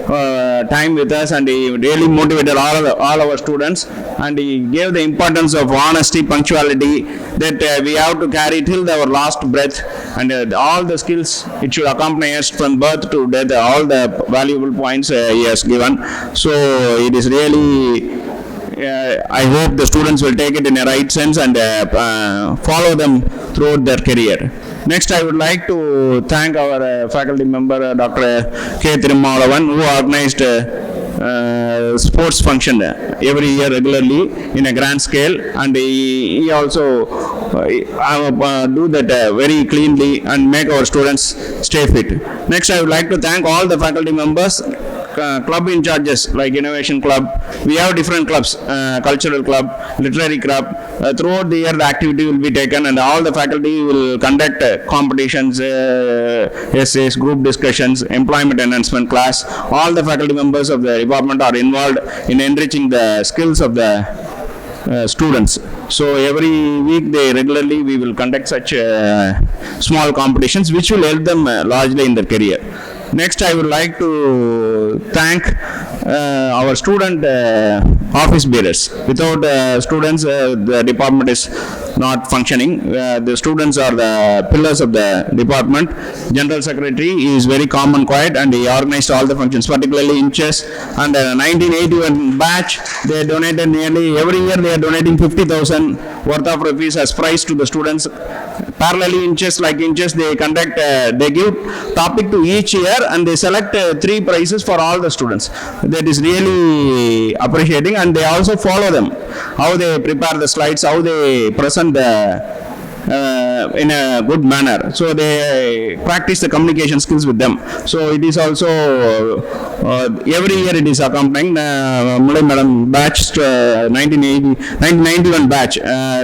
time with us, and he really motivated all our students, and he gave the importance of honesty, punctuality, that we have to carry till our last breath, and all the skills it should accompany us from birth to death, all the valuable points he has given. So it is really I hope the students will take it in a right sense and follow them throughout their career. Next, I would like to thank our faculty member, Dr. K. Thirumalvan, who organized sports function every year regularly in a grand scale, and he also do that very cleanly and make our students stay fit. Next, I would like to thank all the faculty members, club in charges like Innovation Club. We have different clubs, cultural club, literary club. Throughout the year the activity will be taken, and all the faculty will conduct competitions, essays, group discussions, employment enhancement class. All the faculty members of the department are involved in enriching the skills of the students. So every week we will conduct such small competitions which will help them largely in their career. Next, I would like to thank our student office bearers. Without students, the department is not functioning. The students are the pillars of the department. General Secretary is very calm and quiet, and he organized all the functions, particularly in chess. And 1981 batch, they donated nearly every year. They are donating 50,000 worth of rupees as prize to the students. Parallelly in chess, they conduct, they give topic to each year, and they select 3 prizes for all the students. That is really appreciating, and they also follow them, how they prepare the slides, how they present the in a good manner. So they practice the communication skills with them. So it is also every year it is accompanying Mulai Madam batch 1991 batch.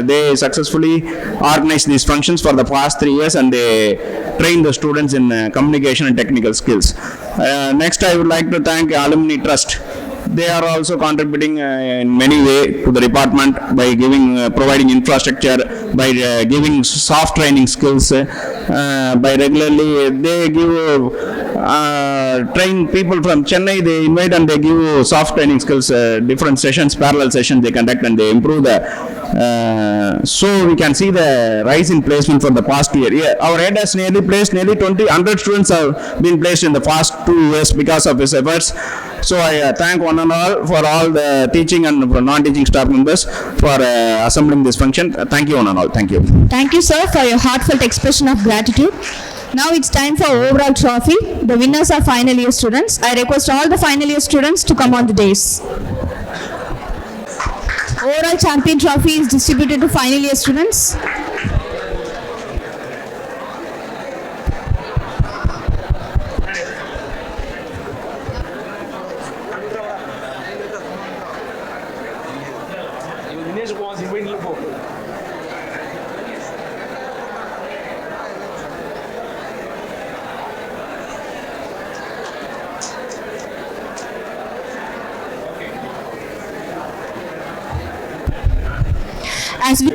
They successfully organized these functions for the past 3 years and they train the students in communication and technical skills. Next, I would like to thank Alumni Trust. They are also contributing in many ways to the department by providing infrastructure, by giving soft training skills, by regularly they give train people from Chennai. They invite and they give soft training skills, different sessions, parallel sessions they conduct, and they improve the. So we can see the rise in placement for the past year. Yeah, our head has nearly placed nearly 100 students have been placed in the past 2 years because of his efforts. So I thank one and all for all the teaching and non-teaching staff members for assembling this function. Thank you one and all. Thank you. Thank you, sir, for your heartfelt expression of gratitude. Now it's time for overall trophy. The winners are final year students. I request all the final year students to come on the dais. Overall champion trophy is distributed to final year students. As we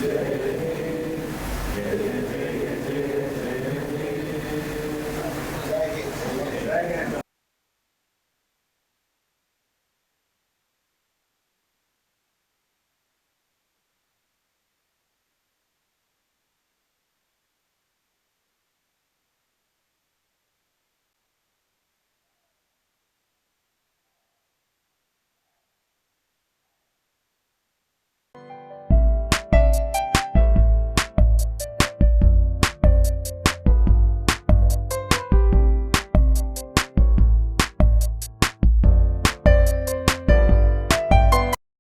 Jai